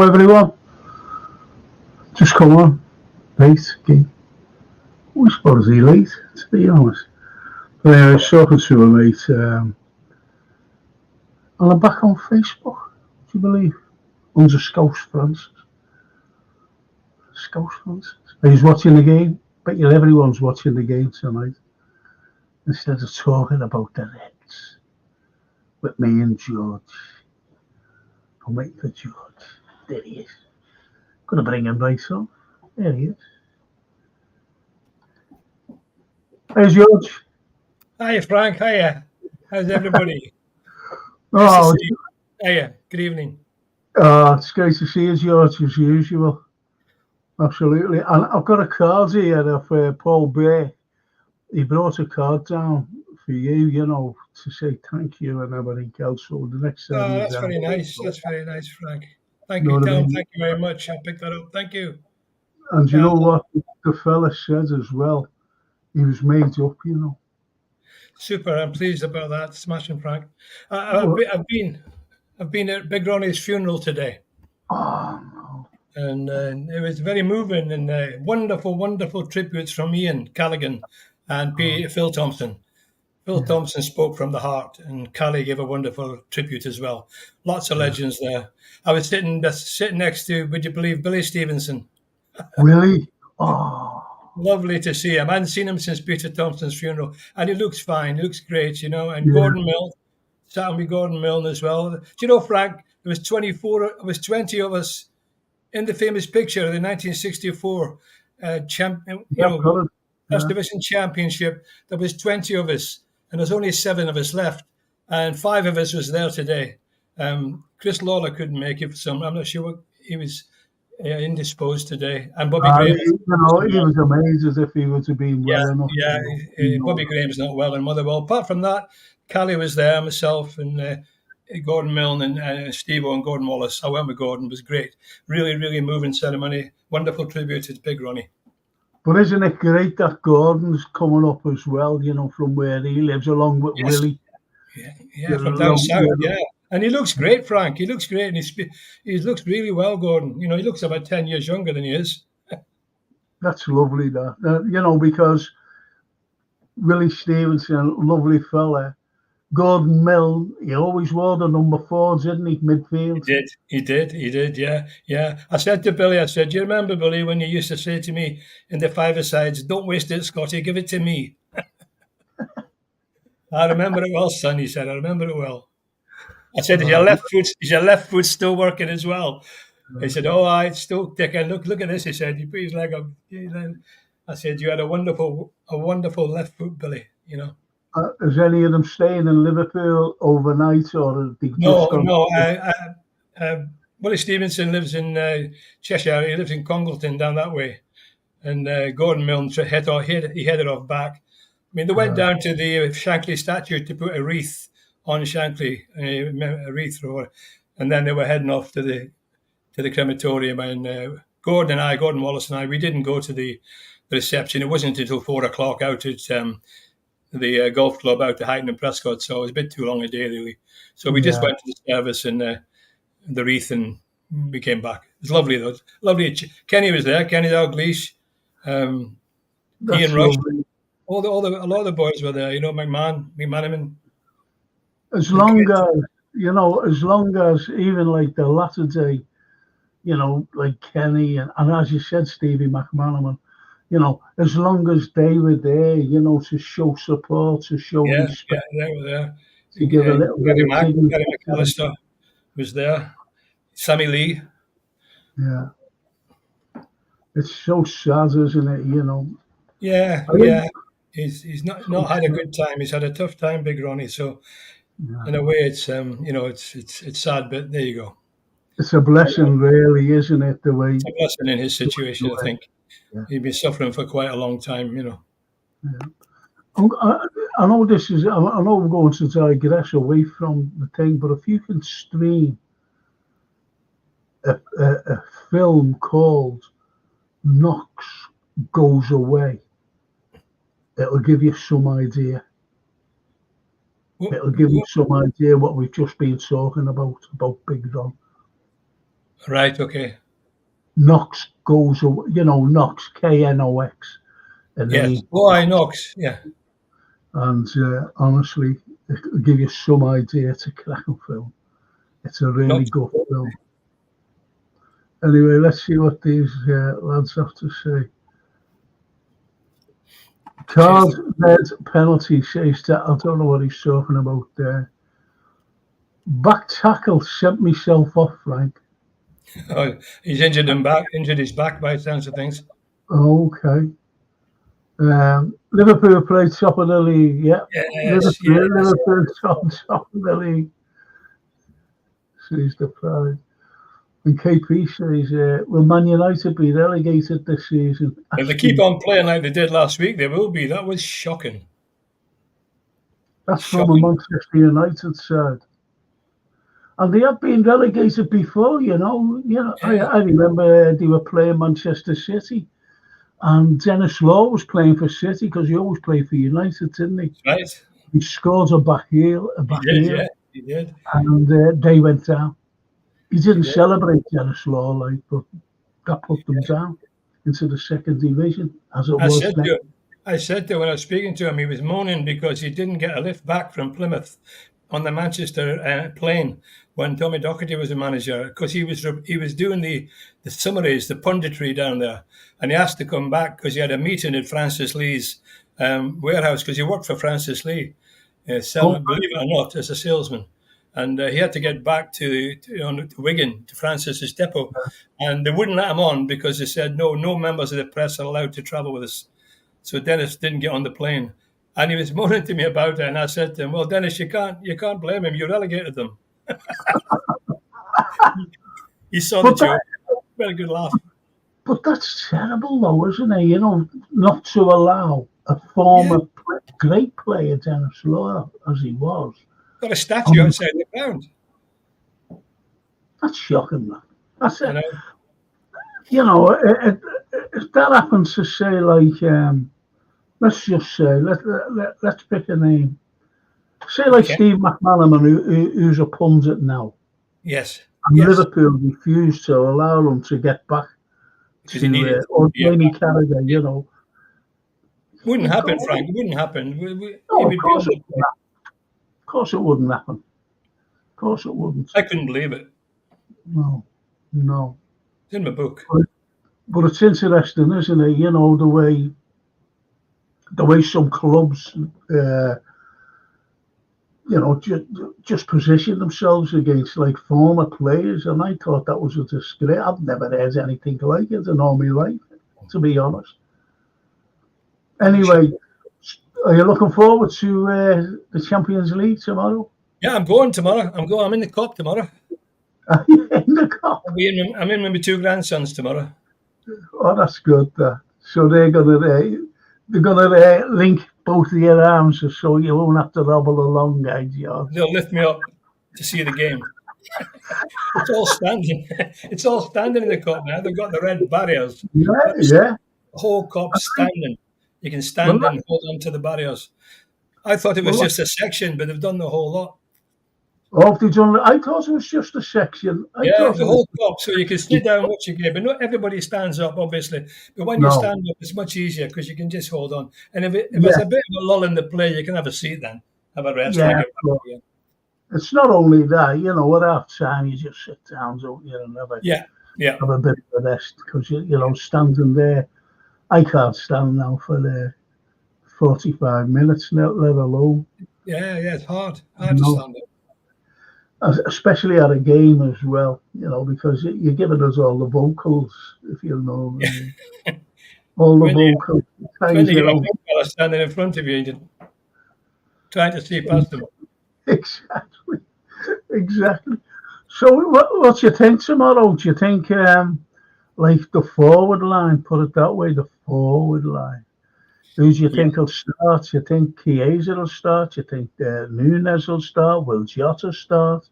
everyone. Just come on. Late game. We suppose he late, to be honest. But anyway, I was talking to a mate, and I'm back on Facebook, do you believe? Under Scouse Francis. Scouse Francis. He's watching the game. Bet you everyone's watching the game tonight. Instead of talking about the Reds with me and George. I'm waiting for George. There he is. Gonna bring him right up. There he is. There's George. Hiya, Frank. Hiya. How's everybody? Oh, Hiya. Good evening. It's great to see you, George, as usual. Absolutely. And I've got a card here of Paul Bear. He brought a card down for you, to say thank you and everything else. So the next time. Oh, that's very nice. That's very nice, Frank. Thank you, Tom. Thank you very much. I'll pick that up. Thank you. And you know what the fella said as well? He was made up, Super. I'm pleased about that. Smashing, Frank. I've been at Big Ronnie's funeral today. Oh, no. And it was very moving and wonderful, wonderful tributes from Ian Callaghan and Phil Thompson. Phil Thompson spoke from the heart, and Callie gave a wonderful tribute as well. Lots of legends there. I was sitting next to, would you believe, Billy Stevenson. Really? Oh. Lovely to see him. I hadn't seen him since Peter Thompson's funeral, and he looks fine. He looks great, And Gordon Milne, sat with Gordon Milne as well. Do you know, Frank, there was 20 of us in the famous picture of the 1964 First Division Championship. There was 20 of us, and there's only 7 of us left, and 5 of us was there today. Chris Lawler couldn't make it for some. I'm not sure he was indisposed today, and Bobby Graham. He was amazed as if he was being well enough. Bobby Graham's not well in Motherwell. Apart from that, Callie was there, myself, and Gordon Milne and Steve-O and Gordon Wallace. I went with Gordon. It was great. Really, really moving ceremony. Wonderful tribute to Big Ronnie. But isn't it great that Gordon's coming up as well, from where he lives, along with Willie? Yeah, from down south, And he looks great, Frank. He looks great, and he looks really well, Gordon. He looks about 10 years younger than he is. That's lovely, that. Because Willie Stevenson, lovely fella. Gordon Milne, he always wore the number 4, didn't he, midfield? He did, yeah. I said to Billy, do you remember, Billy, when you used to say to me in the 5-a-sides, don't waste it, Scotty, give it to me. I remember it well, son, he said. I remember it well. I said, is your left foot still working as well? He said, it's still ticking. Look at this, he said. He put his leg up. I said, you had a wonderful left foot, Billy, Is any of them staying in Liverpool overnight, or No. Willie Stevenson lives in Cheshire. He lives in Congleton down that way, and Gordon Milne he headed off back. I mean, they went down to the Shankly statue to put a wreath on Shankly, a wreath thrower, and then they were heading off to the crematorium. And Gordon Wallace and I, we didn't go to the reception. It wasn't until 4:00 out at the golf club out to Highton and Prescott, so it was a bit too long a day, really. So we just went to the service and the wreath, and we came back. It was lovely, though. Lovely. Kenny was there. Kenny Dalglish, Ian Rush, a lot of the boys were there. McManaman. As long as even like the latter day, like Kenny and as you said, Stevie McManaman. As long as they were there, to show support, to show respect. Yeah, they were there. To give a little bit of dignity. Gary McAllister was there. Sammy Lee. Yeah. It's so sad, isn't it, Yeah. He's not had a good time. He's had a tough time, Big Ronnie. So, in a way, it's it's sad, but there you go. It's a blessing, really, isn't it? The way it's a blessing in his situation, I think. Yeah. He'd been suffering for quite a long time, Yeah. I know we're going to digress away from the thing, but if you can stream a film called Knox Goes Away, it'll give you some idea. It'll give you some idea what we've just been talking about Big Ron. Right. Okay. Knox goes, Knox, Knox, and Yes. he, Oh, I Knox. Yeah. and honestly, it'll give you some idea. It's a cracking film. It's a really Knox. good film. Anyway, let's see what these lads have to say. Cheers. Card, red, penalty, says that. I don't know what he's talking about there. Back tackle sent myself off, Frank. Oh, he's injured his back by the sounds of things. Okay. Liverpool played top of the league. Yeah, Yes. Yes. Liverpool top of the league. Says the pride. And KP says, "Will Man United be relegated this season?" If they keep on playing like they did last week, they will be. That was shocking. That's from a Shocking. Manchester United side, and they have been relegated before. Yeah. I remember they were playing Manchester City, and Dennis Law was playing for City because he always played for United, didn't he? Right. He scored a back heel, He did. Yeah. He did. and they went down. He He didn't did. celebrate Dennis Law, but that put them down into the second division, as it I was said then. to when I was speaking to him, he was moaning because he didn't get a lift back from Plymouth on the Manchester plane when Tommy Docherty was the manager, because he was doing the summaries, the punditry down there, and he asked to come back because he had a meeting at Francis Lee's warehouse because he worked for Francis Lee, Oh, selling, believe it or not, as a salesman. And he had to get back to Wigan, to Francis's depot, and they wouldn't let him on because they said no members of the press are allowed to travel with us. So Dennis didn't get on the plane, and he was moaning to me about it. And I said to him, "Well, Dennis, you can't blame him. You relegated them." He saw the but that, joke. Very good laugh. but that's terrible, though, isn't it? Not to allow a Yeah, former great player, Dennis Law, as he was. got a statue Um, outside the ground. that's shocking, man. That's You it. know, If that happens to say, like, let's just say, let's pick a name. Say, like okay. Steve McManaman, who's a pundit now, Yes, and yes, Liverpool refused to allow him to get back because he to, needed or to be Jamie back. Carragher. Wouldn't You'd happen, go, Frank. It wouldn't happen. He no, of would be course on it the wouldn't. Of course it wouldn't happen. Of course it wouldn't. I couldn't believe it. No, no. It's in my book. But it's interesting, isn't it? The way some clubs, just position themselves against like former players, and I thought that was a disgrace. I've never heard anything like it in all my life, to be honest. Anyway, are you looking forward to the Champions League tomorrow? Yeah, I'm going tomorrow. I'm in the cup tomorrow. In the cup. I'm in with my two grandsons tomorrow. Oh, that's good. So they're gonna link both of your arms so you won't have to hobble along, guys. They'll lift me up to see the game. It's all standing. It's all standing in the cup now. They've got the red barriers. Yeah, Got yeah. the whole cup standing. You can Well, stand and hold on to the barriers. I thought it was well, just a section, but they've done the whole lot. oh, they done. I thought it was just a section. I Yeah, thought the it was whole cup. So you can sit down and watch your game, but not everybody stands up, obviously. But when you no. stand up, it's much easier because you can just hold on. And if it's Yeah, a bit of a lull in the play, you can have a seat then, have a rest, and yeah. then get back But again. it's not only that. At half time you just sit down, don't you, and Yeah, yeah, have a bit of a rest because standing there. I can't stand now for 45 minutes, let alone. yeah. It's You hard to know, stand up. especially at a game as well, because you're giving us all the vocals, if you know what I mean. All the When you vocals, when times you it get a out. big fella standing in front of you, you're trying to see past them. Exactly, exactly. So, what do you think tomorrow? Do you think, like the forward line, put it that way, the forward line? Who do you Yeah, think will start? Do you think Chiesa will start? Do you think Nunes will start? Will Jota start?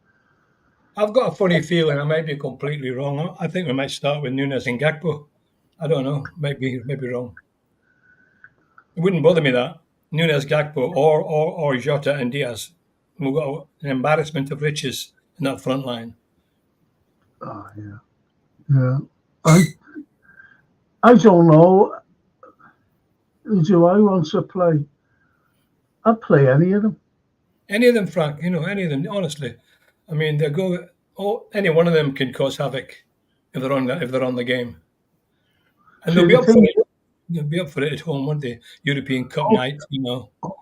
I've got a funny feeling. I might be completely wrong. I think we might start with Nunes and Gakpo. I don't know. Maybe wrong. It wouldn't bother me that Nunes, Gakpo, or Jota and Diaz. We've got an embarrassment of riches in that front line. Oh, yeah. Yeah. I don't know. Who do I want to play? I'd play any of them. Any of them, Frank, any of them, honestly. I mean, they go. Oh, any one of them can cause havoc if they're on the game, and they'll See, be the up for thing, it. They'll be up for it at home, won't they? European Cup oh, night, oh,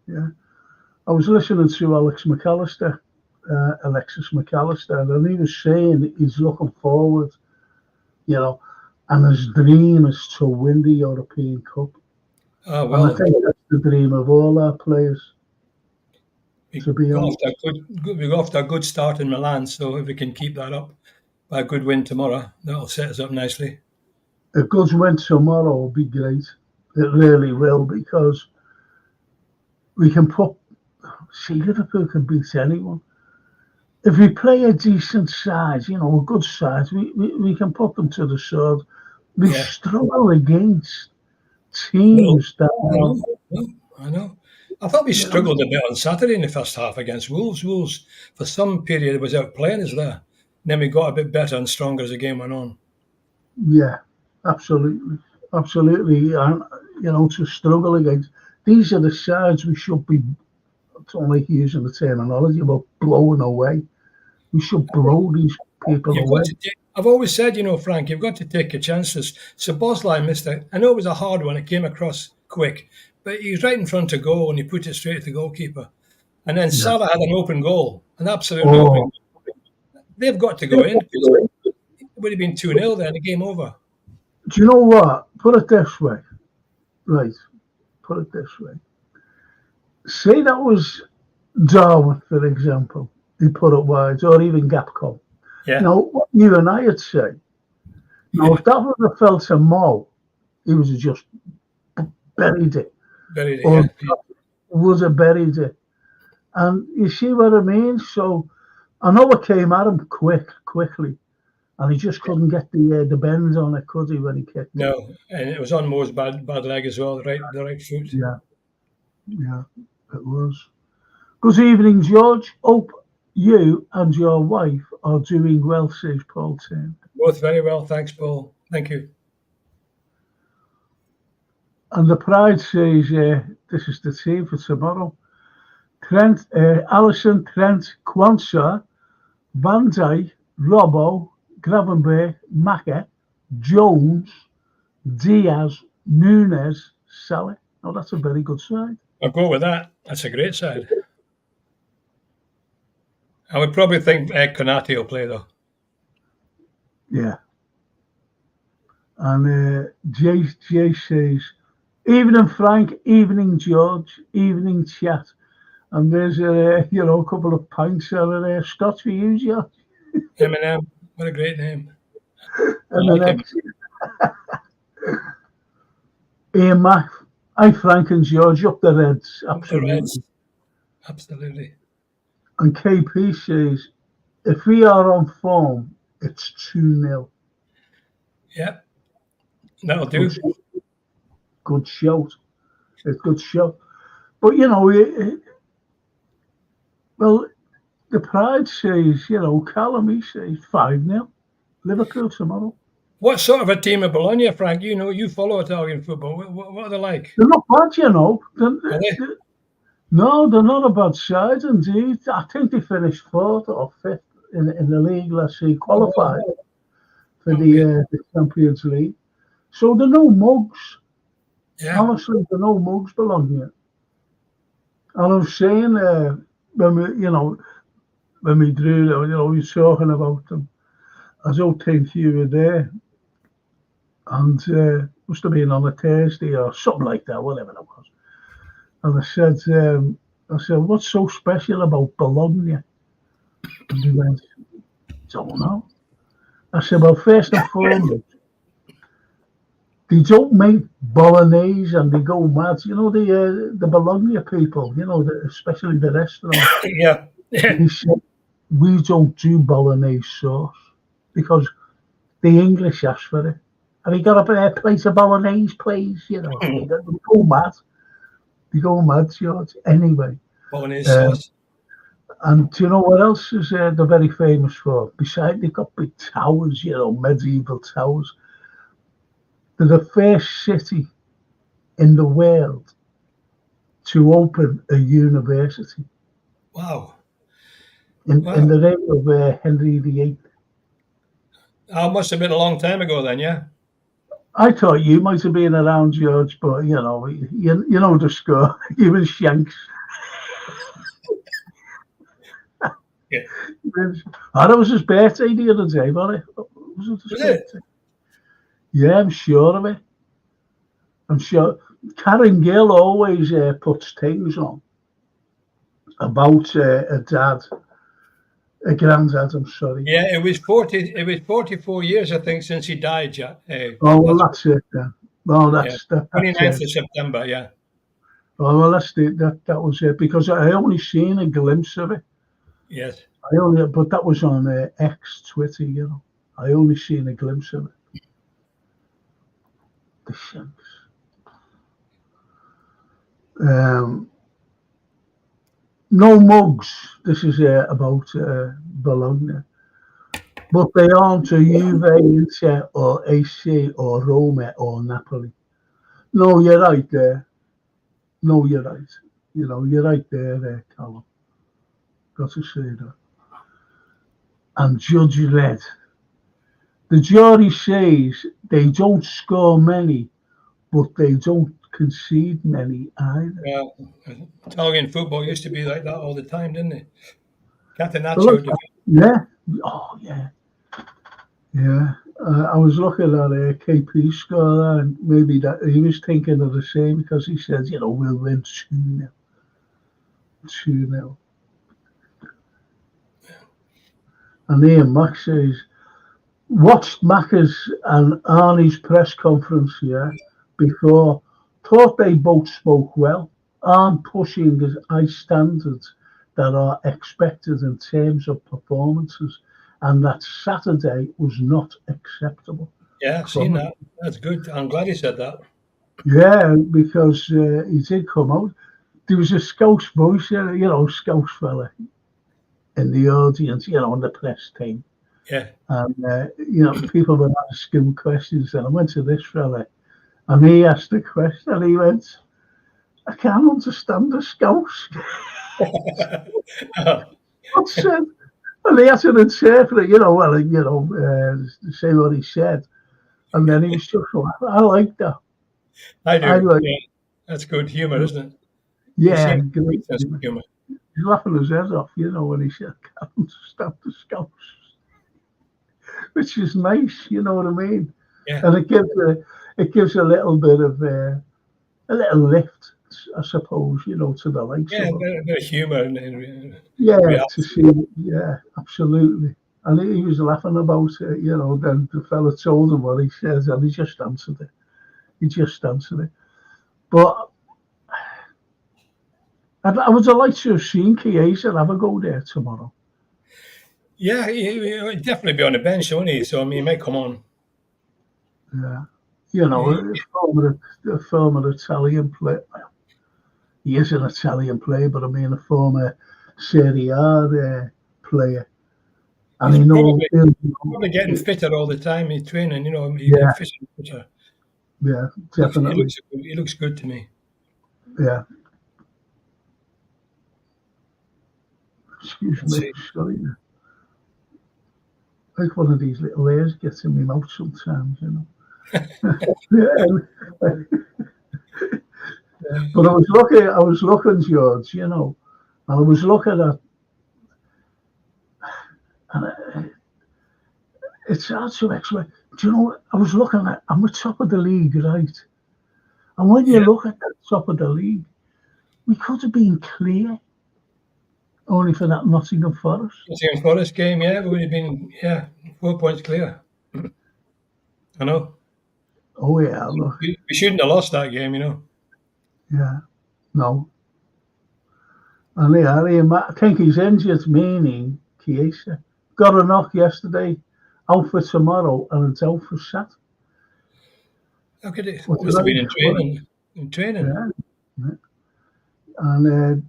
yeah. I was listening to Alexis McAllister, and he was saying he's looking forward, you know, and his dream is to win the European Cup. Ah, And I well, think that's the dream of all our players, to be honest. we got off to a good start in Milan, so if we can keep that up by a good win tomorrow, that'll set us up nicely. A good win tomorrow will be great. It really will, because we can Liverpool can beat anyone. If we play a decent side, a good side, we can put them to the sword. We Yeah, struggle against well, teams that I are, know, I know. I thought we you know, struggled a bit on Saturday in the first half against Wolves. Wolves, for some period, was outplaying us there. Then we got a bit better and stronger as the game went on. yeah, absolutely, absolutely, and to struggle against. These are the sides we should be. I don't like using the terminology about blowing away. We should blow these people You've got away. to take, I've always said, Frank, you've got to take your chances. So Bosley missed it. I know it was a hard one. It came across quick, but he was right in front of goal and he put it straight to the goalkeeper. And then Yeah. Salah had an open goal, an absolutely open Oh, goal. They've got to go in because it would have been 2-0 then, the game over. do you know what? Put it this way, right? Put it this way. Say that was Darwin, for example. He put it wide, or even Gapcom. Yeah, Now, what you and I would say. Now, yeah, if that would have felt a Mo, he was just buried it, buried it, or yeah. would have buried it. And you see what I mean? So I know it came at him quickly, and he just couldn't get the bends on it, could he, when he kicked it? No, and it was on Mo's bad leg as well, the right foot. Yeah, yeah, it was. Good evening, George. Hope you and your wife are doing well, says Paul Tim. Both very well, thanks, Paul. Thank you. And the Pride says this is the team for tomorrow. Trent, Allison, Trent, Kwanzaa, Van Dijk, Robbo, Gravenberch, Maka, Jones, Diaz, Nunes, Salah. Oh, that's a very good side. I'll go with that. That's a great side. I would probably think Konate will play, though. Yeah. And Jay says, evening Frank, evening George, evening chat. And there's a couple of pints over there. Scotch for you, George. Eminem, what a great name. I And like the him. next, Ian Mac, hi Frank and George, up the Reds, The absolutely. Reds. Absolutely. And KP says, if we are on form, it's 2-0. Yep. That'll do. Good shout. It's a good shout. But, well, the Pride says, Callum, he says 5-0. Liverpool tomorrow. What sort of a team are Bologna, Frank? You follow Italian football. What are they like? They're not bad, Are they? No, they're not a bad side, indeed. I think they finished fourth or fifth in the league, let's see, qualified for the Champions League. So they're no mugs. Yeah. Honestly, they're no mugs belong here. And I'm saying, when we drew, we were talking about them. I don't think you were there. And must have been on a Thursday or something like that, whatever it was. And I said, what's so special about Bologna? And he went, don't know. I said, well, first and foremost, they don't make bolognese and they go mad. The Bologna people, especially the restaurant. Yeah. He said, we don't do bolognese sauce because the English ask for it. Have you got a plate of bolognese, please? They go mad. They go mad, George. Anyway. Bolognese sauce. And do you know what else is they're very famous for? Besides, they've got big towers, medieval towers. They're the first city in the world to open a university Wow. in Wow. the name of Henry VIII. That must have been a long time ago then, yeah? I thought you might have been around, George, but you know the score. You and Shanks. Yeah. Oh, that was his birthday the other day, wasn't it? Was it his Was it? birthday? Yeah, I'm sure of it. I'm sure. Karen Gill always puts things on about a dad, a granddad. I'm sorry. Yeah, it was 40. It was 44 years, I think, since he died. Yeah. Oh well, That's that's it then. Well, yeah. that's 29th it. of September. Yeah. Oh well, that was it because I only seen a glimpse of it. Yes. But that was on X Twitter. I only seen a glimpse of it. The Shanks. No mugs. This is about Bologna. But they aren't a Juve, Inter, or AC, or Roma, or Napoli. No, you're right there. No, you're right. You're right there, Callum. Got to say that. And Judge Red. The jury says they don't score many, but they don't concede many either. Well, Italian football used to be like that all the time, didn't it? So look, Catenaccio. yeah. Oh, yeah. Yeah. I was looking at KP score and maybe that he was thinking of the same because he says, we'll win 2-0. 2-0. And Ian Max says, watched Macca's and Arnie's press conference here before, thought they both spoke well, aren't pushing as high standards that are expected in terms of performances, and that Saturday was not acceptable. Yeah, I've seen that. That's good. I'm glad he said that. Yeah, because he did come out. There was a Scouse voice, Scouse fella in the audience, on the press team. Yeah. And, people were asking questions. And I went to this fella and he asked a question and he went, I can't understand the Scouse. What's said? And he had to interpret, say what he said. And then he was just like, I like that. I do. I like, Yeah. That's good humor, isn't it? He yeah, seems to have a great. good sense of humor. He's laughing his head off, when he said, I can't understand the Scouse. Which is nice, you know what I mean? Yeah. And it gives a little bit of a little lift, I suppose, to the likes Yeah, of them. a bit of humor and Yeah, to reality. see, yeah, absolutely. And he was laughing about it, then the fella told him what he says and he just answered it. But I would have liked to have seen Chiesa have a go there tomorrow. Yeah, he'd definitely be on the bench, won't he? So, I mean, he might come on. Yeah. Yeah. A former Italian player. He is an Italian player, but I mean a former Serie A player. And He's he'll probably getting fitter all the time. He's training, he's yeah, getting fitter. yeah, He definitely. looks good to me. Yeah. Excuse Let's me, see. sorry. Like one of these little hairs gets in my mouth sometimes, Yeah. But I was looking, George, and I was looking at, and it's hard to explain. Do you know what? I was looking at, I'm at top of the league, right? And when you Yeah, look at the top of the league, we could have been clear only for that Nottingham Forest. Nottingham Forest game, yeah, we would have been, 4 points clear. I know. Oh, yeah, look, We shouldn't have lost that game, yeah, no. And I think he's injured, meaning Chiesa. Got a knock yesterday, out for tomorrow, and it's out for Saturday. How could it? What Must did have I been in what? training. In training. Yeah. And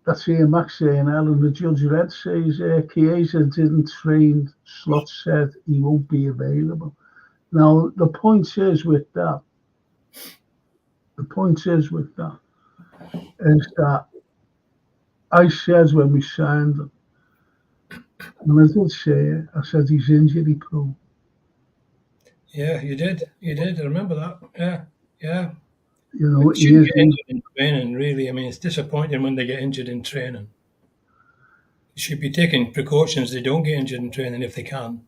That's here Max saying, Alan, the judge read says Chiesa didn't train. Slot said he won't be available. Now, the point is with that is that I said when we signed him, and I did say it, I said he's injury prone. Yeah, you did. You did. I remember that. Yeah, yeah. You know, But he shouldn't is. get injured in training, really. I mean, it's disappointing when they get injured in training. You should be taking precautions they don't get injured in training if they can.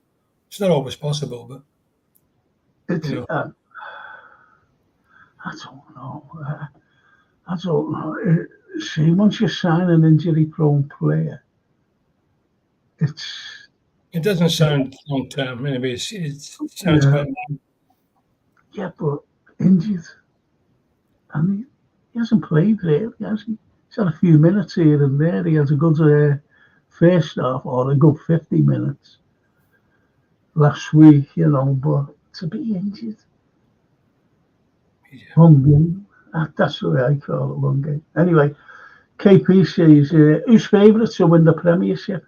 It's not always possible, but It's, you know, I don't know. I don't know. See, once you sign an injury prone player, it's, it doesn't sound long term. Anyway, it sounds yeah, quite. yeah, but injured. And he hasn't played really, has he? He's had a few minutes here and there. He has a good first half or a good 50 minutes last week, you know, but to be injured, long game. That's the way I call it, long game. Anyway, KP says, who's favourite to win the Premiership?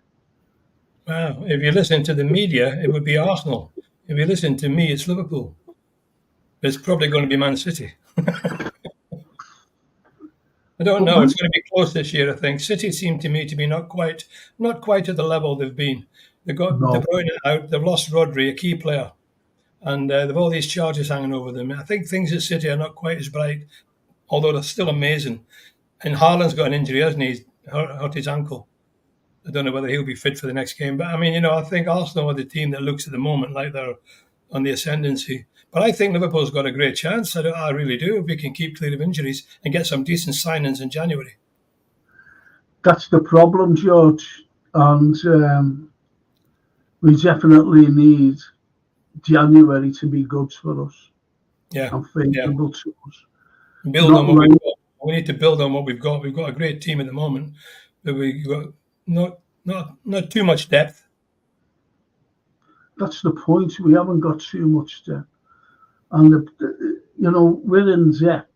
Wow, if you listen to the media, it would be Arsenal. If you listen to me, it's Liverpool. It's probably going to be Man City. I don't know. It's going to be close this year, I think. City seem to me to be not quite at the level they've been. They've got De No, Bruyne out. They've lost Rodri, a key player, and they've all these charges hanging over them. I think things at City are not quite as bright, although they're still amazing. And Haaland's got an injury, hasn't he? He's hurt his ankle. I don't know whether he'll be fit for the next game. But I mean, I think Arsenal are the team that looks at the moment like they're on the ascendancy. But I think Liverpool's got a great chance. I really do, if we can keep clear of injuries and get some decent signings in January. that's the problem, George. And we definitely need January to be good for us Yeah, and yeah. favourable to us. Build Not on what like, we've got. We need to build on what we've got. We've got a great team at the moment, but we've got not too much depth. that's the point. We haven't got too much depth. And, we're in depth.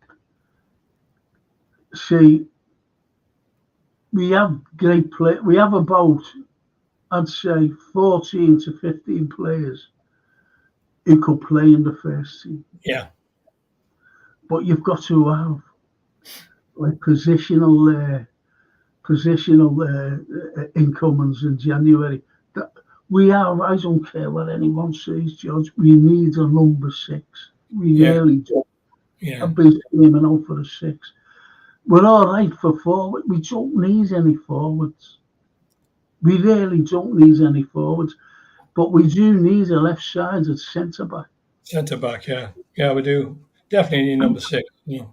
See, we have great play. We have about, I'd say, 14 to 15 players who could play in the first team. Yeah, But you've got to have like positional incomings in January. We have. I don't care what anyone says, George. We need a number 6. We yeah, really do. yeah. I've been screaming out for a 6. We're all right for forward. We don't need any forwards. We really don't need any forwards. But we do need a left-sided centre back. Centre back, yeah, yeah, we do. Definitely need number 6. Yeah. But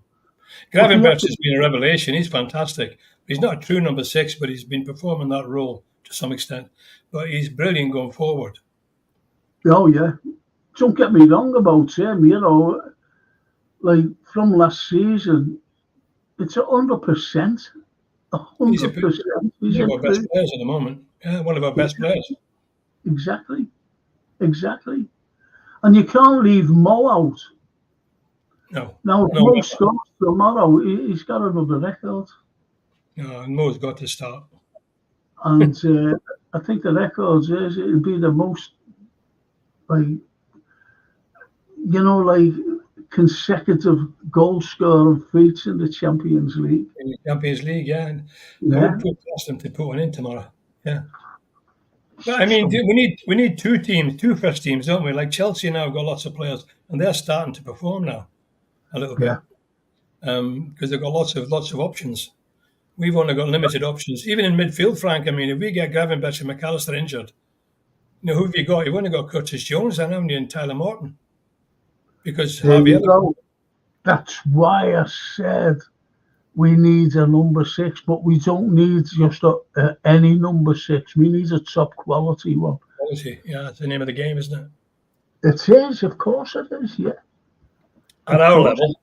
we have Gravenberch to, has been a revelation. He's fantastic. He's not a true number 6, but he's been performing that role to some extent. But he's brilliant going forward. oh yeah. Don't get me wrong about him. Like from last season, it's 100%. He's 100%. He's one of our best improved. players at the moment. Yeah, one of our best players. Exactly. Exactly. And you can't leave Mo out. No, Now, if no, Mo scores tomorrow, he's got another record. no. Mo's got to start. And I think the record is it'll be the most, like, like consecutive goal scoring feats in the Champions League. In the Champions League, yeah. And I Yeah. wouldn't put past them to put one in tomorrow. Yeah. But I mean, we need two first teams, don't we? Like Chelsea now have got lots of players, and they're starting to perform now a little bit because they've got lots of options. We've only got limited options, even in midfield. Frank, I mean, if we get Gravenberch and McAllister injured, who have you got? You've only got Curtis Jones, haven't you, and Tyler Morton, because There Harvey you Elliott. go. That's why I said we need a number 6, but we don't need just any number 6. We need a top quality one. Quality, yeah, that's the name of the game, isn't it? It is, of course it is, yeah. At our level.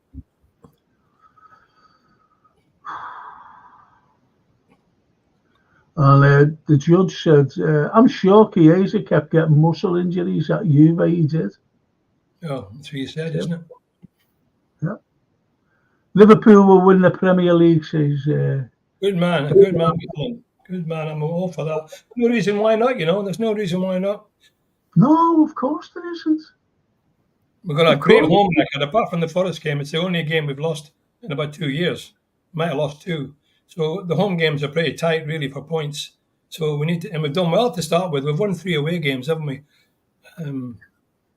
And the judge said, I'm sure Chiesa kept getting muscle injuries at Juve, he did. Oh, that's what you said, isn't it? Yeah. Liverpool will win the Premier League, says Good Good man, a good man, Colin. Good man. I'm all for that. No reason why not. There's no reason why not. No, of course there isn't. We've got a Of great course. home record. Apart from the Forest game, it's the only game we've lost in about 2 years. Might have lost two. So the home games are pretty tight, really, for points. So we need to, and we've done well to start with. We've won 3 away games, haven't we?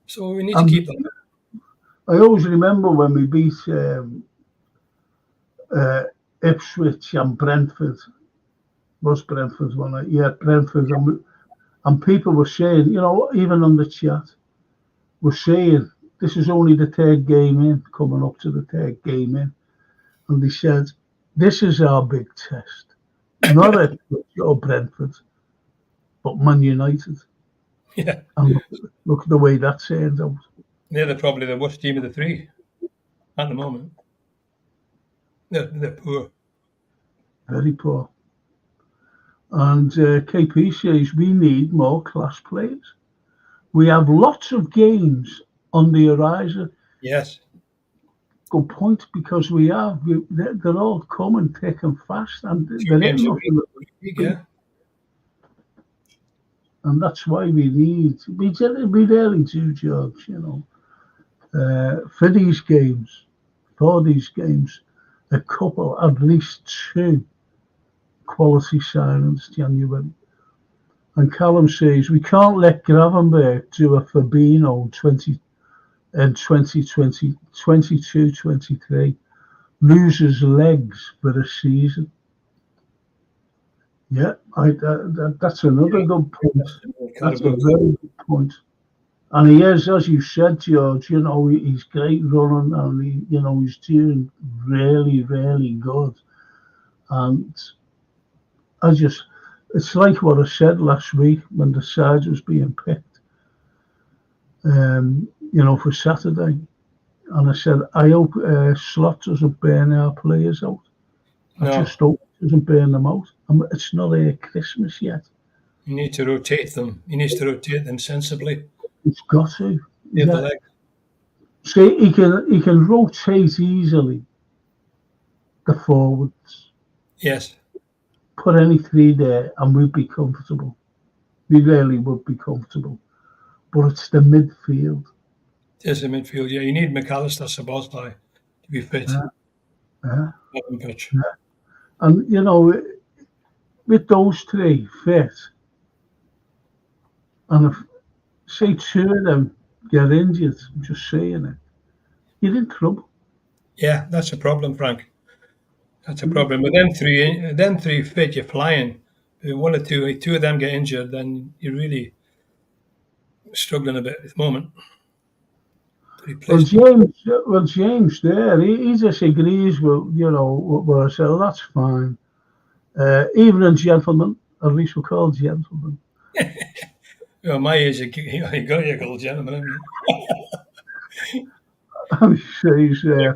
So we need to And keep them. I always remember when we beat Ipswich and Brentford. Was Brentford one night? Yeah, Brentford. And people were saying, even on the chat, were saying, this is only the third game in, coming up to the third game in. And they said, this is our big test. Not Ipswich or Brentford, but Man United. Yeah, And look at the way that turned out. they're probably the worst team of the three at the moment. They're poor. Very poor. And KP says we need more class players. We have lots of games on the horizon. Yes. Good point, because they're all coming thick and fast, and 2 they're games hitting a off in the week, yeah. and that's why we really do, George. For these games, a couple, at least 2 quality signings January. And Callum says we can't let Gravenberg do a Fabinho 22-23, loses legs for a season. Yeah, that's another good point. That's a very good point. And he is, as you said, George, he's great running, and he's doing really, really good. And it's like what I said last week when the side was being picked, for Saturday. And I said, I hope Slot doesn't burn our players out. I just hope it doesn't burn them out. It's not Christmas yet. You need to rotate them. He needs to rotate them sensibly. It's got to. The leg. See, he can rotate easily the forwards. Yes. Put any 3 there and we'd be comfortable. We really would be comfortable. But it's the midfield. It is the midfield, yeah. You need McAllister, Szoboszlai to be fit. Pitch. And, with those 3 fit, and if, say, 2 of them get injured, I'm just saying it, you're in trouble. Yeah, that's a problem, Frank. That's a problem. With them three fit, you're flying. If 1 or 2 of them get injured, then you're really struggling a bit at the moment. Well, James there, he just agrees with, what I said, that's fine. Even a gentleman, at least we're called gentlemen. Well, my age, you got to call gentleman, haven't you? I'm sure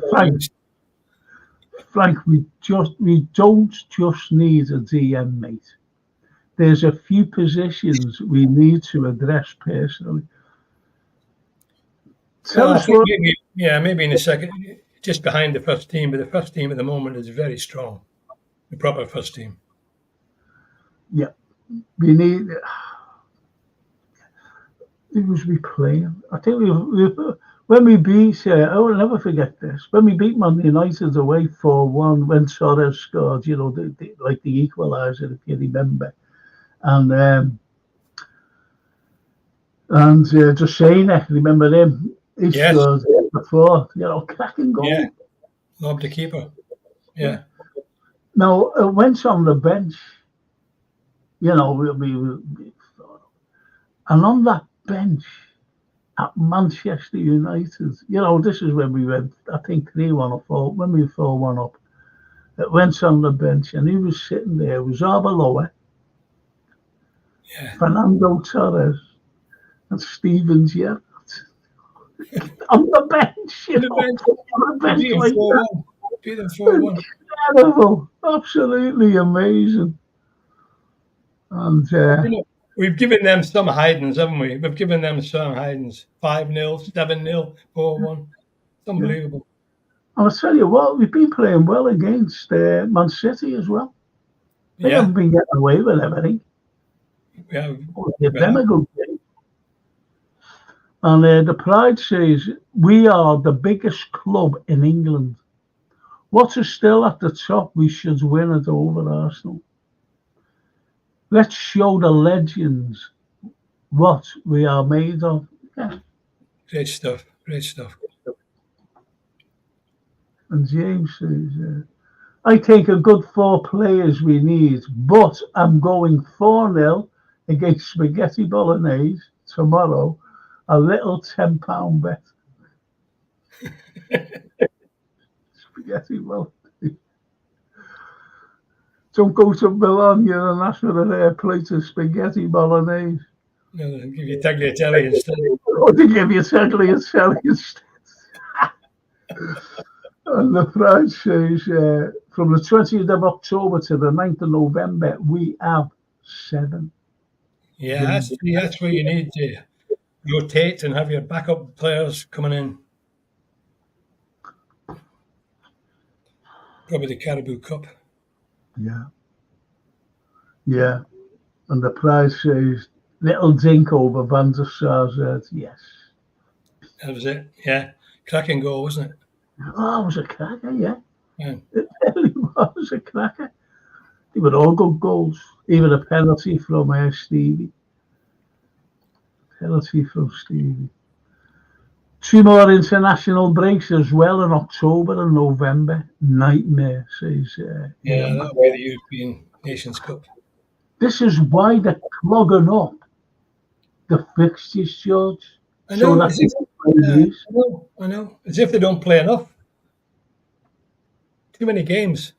Frank, we don't just need a DM, mate. There's a few positions we need to address personally. Maybe in a second, just behind the first team, but the first team at the moment is very strong. The proper first team. Yeah, we need. Who was we playing? I think when we beat. I will never forget this. When we beat Man United away 4-1, when Torres scored, the equaliser, if you remember, and just saying that, remember him? He scored before, cracking goal. Yeah, lobbed the keeper. Yeah. Now, it went on the bench, and on that bench at Manchester United, this is when we went, I think 3-1 or 4, when we were 4-1 up. It went on the bench, and he was sitting there. It was Arbeloa, Fernando Torres, and Steven Gerrard. On the bench, on the bench like that. Beat them 4-1. Incredible, absolutely amazing. And we've given them some hidings, haven't we? We've given them some hidings. 5-0, 7-0, 4-1. It's unbelievable. And I'll tell you what, we've been playing well against Man City as well. They Yeah, haven't been getting away with everything. yeah, We'll give them well, a good game. And the Pride says, we are the biggest club in England. What is still at the top? We should win it over Arsenal. Let's show the legends what we are made of. Yeah. great stuff, great stuff. And James says, I think a good 4 players we need, but I'm going 4-0 against Spaghetti Bolognese tomorrow. A little £10 bet. Spaghetti Bolognese. Don't go to Milan, you're a national air plate of Spaghetti Bolognese. No, they'll give you tagliatelle instead. Or they give you tagliatelle instead. And the prize says, from the 20th of October to the 9th of November, we have 7 Yeah, games. that's where you need to rotate and have your backup players coming in. Probably the Caribou Cup. Yeah. Yeah. And the prize says, little dink over Van der Sar. Yes. That was it. Yeah, cracking goal, wasn't it? Oh, it was a cracker, yeah. Yeah. It really was a cracker. They were all good goals. Even a penalty from Stevie. Penalty from Stevie. 2 more international breaks as well in October and November. Nightmare, says Yeah, Ian. that'll be the European Nations Cup. This is why they're clogging up the fixtures, George. I So know, that as they if, can play these. I know, as if they don't play enough. Too many games.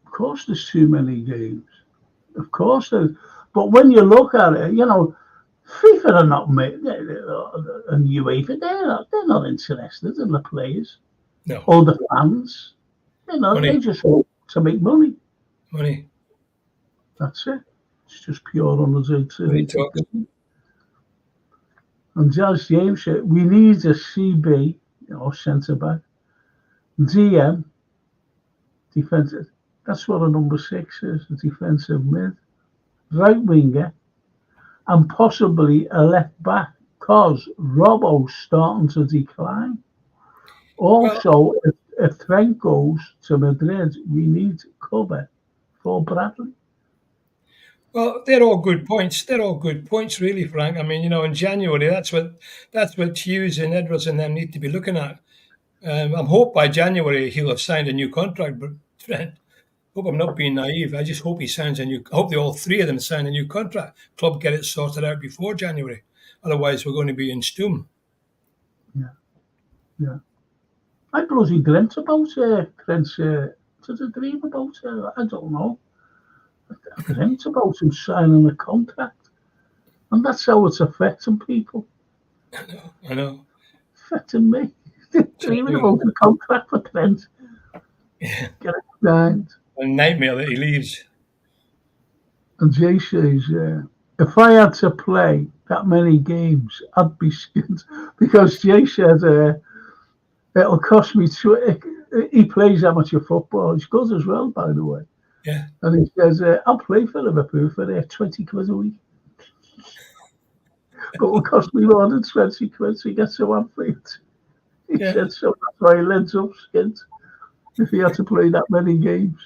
Of course, there's too many games. Of course, there's. But when you look at it, FIFA are not and UEFA, they're not interested in the players No, or the fans. money, They just want to make money. money, That's it. It's just pure money talks. And Jazz James said, we need a CB, centre back, DM, defensive. That's what a number 6 is, a defensive mid, right winger, and possibly a left back, because Robbo's starting to decline. Well, Also, if Trent goes to Madrid, we need cover for Bradley. well, they're all good points. They're all good points, really, Frank. I mean, in January, that's what Hughes and Edwards and them need to be looking at. I'm hope by January he'll have signed a new contract. But Trent, hope I'm not being naive. I just hope he signs a new. I hope they all 3 of them sign a new contract. Club get it sorted out before January. Otherwise, we're going to be in stoom. Yeah, yeah. I bloody dreamt about Trent's. Did I dream about I don't know. I dreamt about him signing a contract, and that's how it's affecting people. I know. Affecting me. Dreaming about a contract for Trent. Yeah. Get it signed. A nightmare that he leaves. And Jay says, if I had to play that many games, I'd be skinned. Because Jay said, it'll cost me. He plays amateur football. He's good as well, by the way. Yeah. And he says, I'll play for Liverpool for 20 quid a week. But it'll cost me more than 20 quid to get to Anfield. He said, so that's why he ends up skint. If he had to play that many games.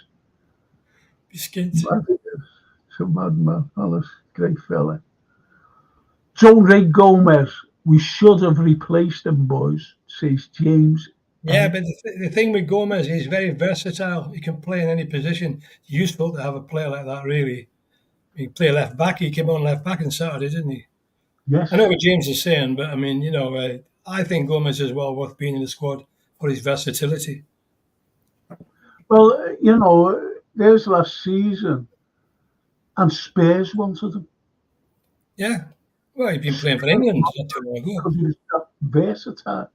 Be skint. It's a madman, honest, great fella. Jose Gomez, we should have replaced him, boys, says James. Yeah, but the thing with Gomez, he's very versatile. He can play in any position. It's useful to have a player like that, really. He can play left back. He came on left back on Saturday, didn't he? Yes. I know what James is saying, but I mean, I think Gomez is well worth being in the squad for his versatility. Well, there's last season, and Spurs wanted him. Yeah. Well, he'd been playing for England not too long ago. Because he was that versatile.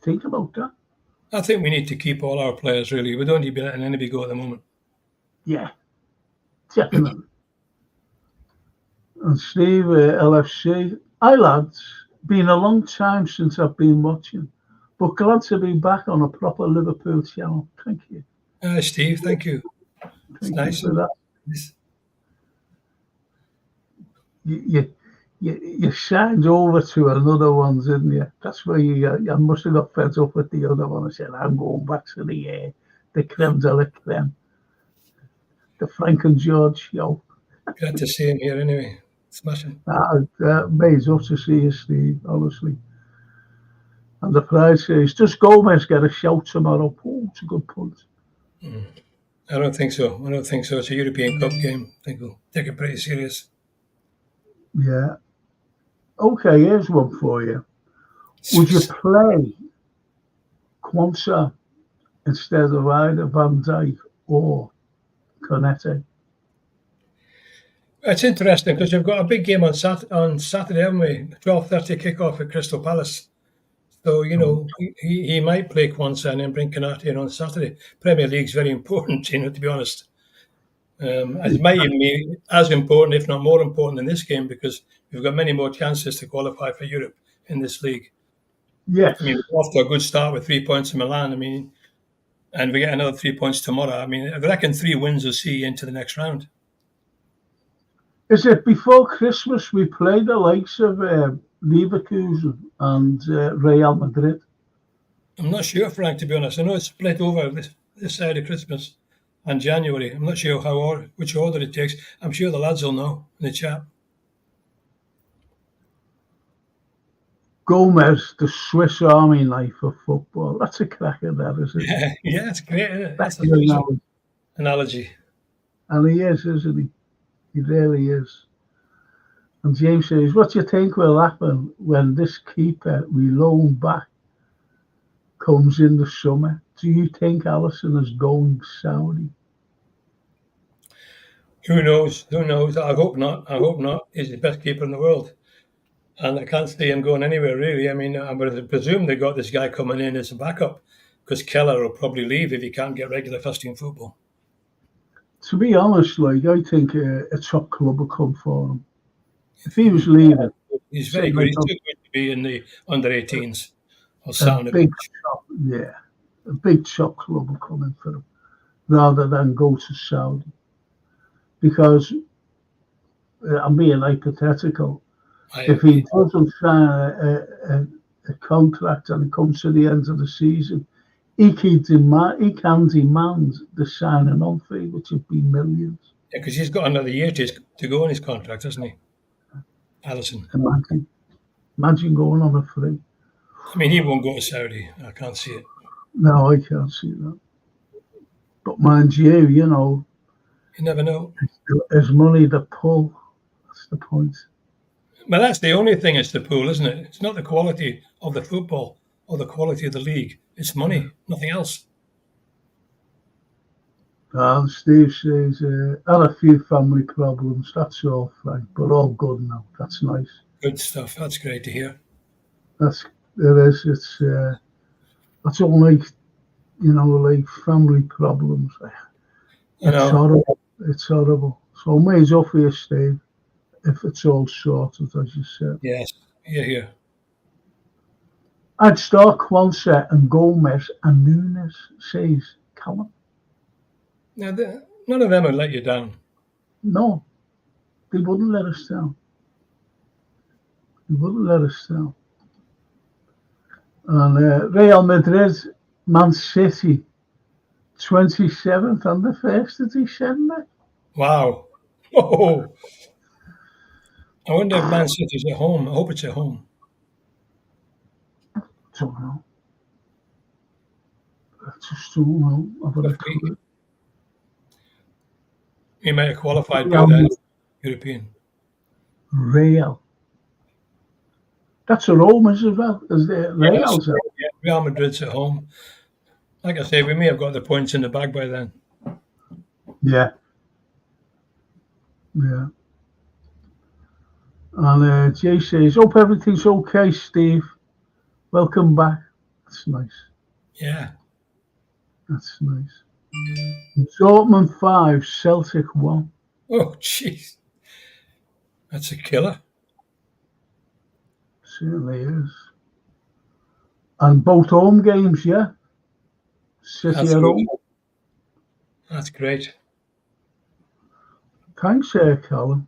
Think about that. I think we need to keep all our players, really. We don't need to be letting anybody go at the moment. Yeah, definitely. And Steve, LFC, hi lads, been a long time since I've been watching, But glad to be back on a proper Liverpool channel. Thank you. Steve, thank you. It's Thank nice. you for that. Yes. You signed over to another one, didn't you? That's where you must have got fed up with the other one and said, I'm going back to the creme de la creme, the Frank and George show. Glad to see him here anyway. Smashing. Made up to see you, Steve, honestly. And the prize is, does Gomez get a shout tomorrow? Oh, it's a good point. I don't think so. It's a European Cup game. I think we'll take it pretty serious. Yeah. Okay, here's one for you. Would you play Quansah instead of either Van Dijk or Cornette? It's interesting because you've got a big game on Saturday, haven't we? 12:30 kickoff at Crystal Palace. So, he might play Quansah and then bring Konate in on Saturday. Premier League's very important, to be honest. It might even be as important, if not more important, than this game because we've got many more chances to qualify for Europe in this league. Yes. I mean, we're off to a good start with 3 points in Milan. I mean, and we get another 3 points tomorrow. I mean, I reckon 3 wins will see you into the next round. Is it before Christmas we play the likes of Leverkusen and Real Madrid? I'm not sure, Frank, to be honest. I know it's split over this side of Christmas and January. I'm not sure which order it takes. I'm sure the lads will know in the chat. Gomez, the Swiss Army knife of football. That's a cracker, that, isn't it? Yeah, it's great, isn't it? That's an analogy. And he is, isn't he? He really is. And James says, what do you think will happen when this keeper we loan back comes in the summer? Do you think Alisson is going Saudi? Who knows? I hope not. He's the best keeper in the world. And I can't see him going anywhere, really. I mean, I would presume they got this guy coming in as a backup because Keller will probably leave if he can't get regular first-team football. To be honest, I think a top club will come for him. If he was leaving... He's very good. He's too good to be in the under-18s. A big top club will come in for him rather than go to Saudi. Because, I'm being hypothetical, if he doesn't sign a contract and it comes to the end of the season, he can demand the signing on fee, which would be millions. Yeah, because he's got another year to go on his contract, hasn't he? Alisson. Imagine going on a free. I mean, he won't go to Saudi. I can't see it. No, I can't see that. But mind you, you never know. There's money to pull. That's the point. Well, that's the only thing it's the pool, isn't it? It's not the quality of the football or the quality of the league. It's money, nothing else. Well, Steve says, had a few family problems. That's all, Frank, but all good now. That's nice. Good stuff. That's great to hear. It is. That's all like family problems. It's horrible. It's horrible. So may as well for you, Steve, if it's all sorted, as you said. Yes, here. I'd start Quansah and Gomez and Nunes, says Callum. Now, none of them would let you down. No, they wouldn't let us down. And Real Madrid, Man City, 27th on the 1st of December. Wow. Oh. I wonder if Man City's at home. I hope it's at home. Don't know. I just don't know. He might have qualified by then. European. Real. That's at home as well. Is there Real's at? Yeah, Real Madrid's at home. Like I say, we may have got the points in the bag by then. Yeah. And Jay says, hope everything's okay, Steve. Welcome back. That's nice. Yeah. That's nice. Dortmund 5, Celtic 1. Oh, jeez. That's a killer. Certainly is. And both home games, yeah. City That's at good. home. That's great. Thanks, Callum.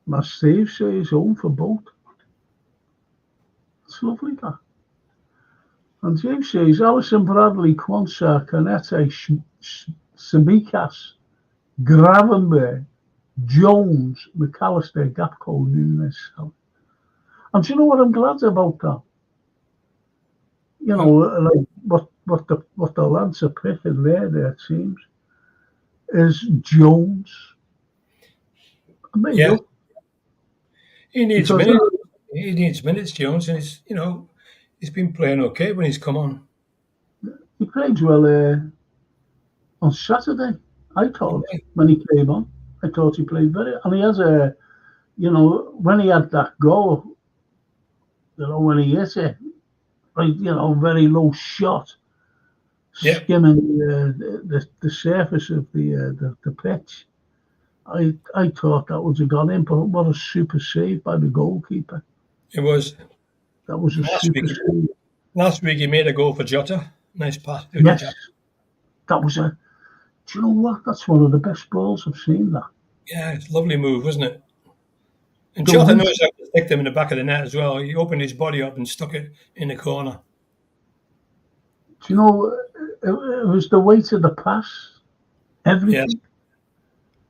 My Steve says home for both. It's lovely, that. And James says Alison Bradley, Quansah, Canete, Semikas, Gravenberg, Jones, McAllister, Gapco, Nunes. And do you know what I'm glad about that? You know, like what the lads are picking there, it seems, is Jones. Yeah, Amazing. he needs Because minutes. He needs minutes, Jones, and he's been playing okay when he's come on. he played well on Saturday, I thought, Yeah, when he came on. I thought he played very, and he has when he had that goal, when he hit it, like, very low shot, yeah, skimming the surface of the pitch. I thought that would have gone in, but what a super save by the goalkeeper. it was That was a last super week. save. Last week he made a goal for Jota. Nice pass to Yes, Jota. that was a. Do you know what? That's one of the best balls I've seen. That Yeah, it's a lovely move, wasn't it? And the Jota weight. knows how to stick them in the back of the net as well. He opened his body up and stuck it in the corner. Do you know? It was the weight of the pass. Yes, Everything.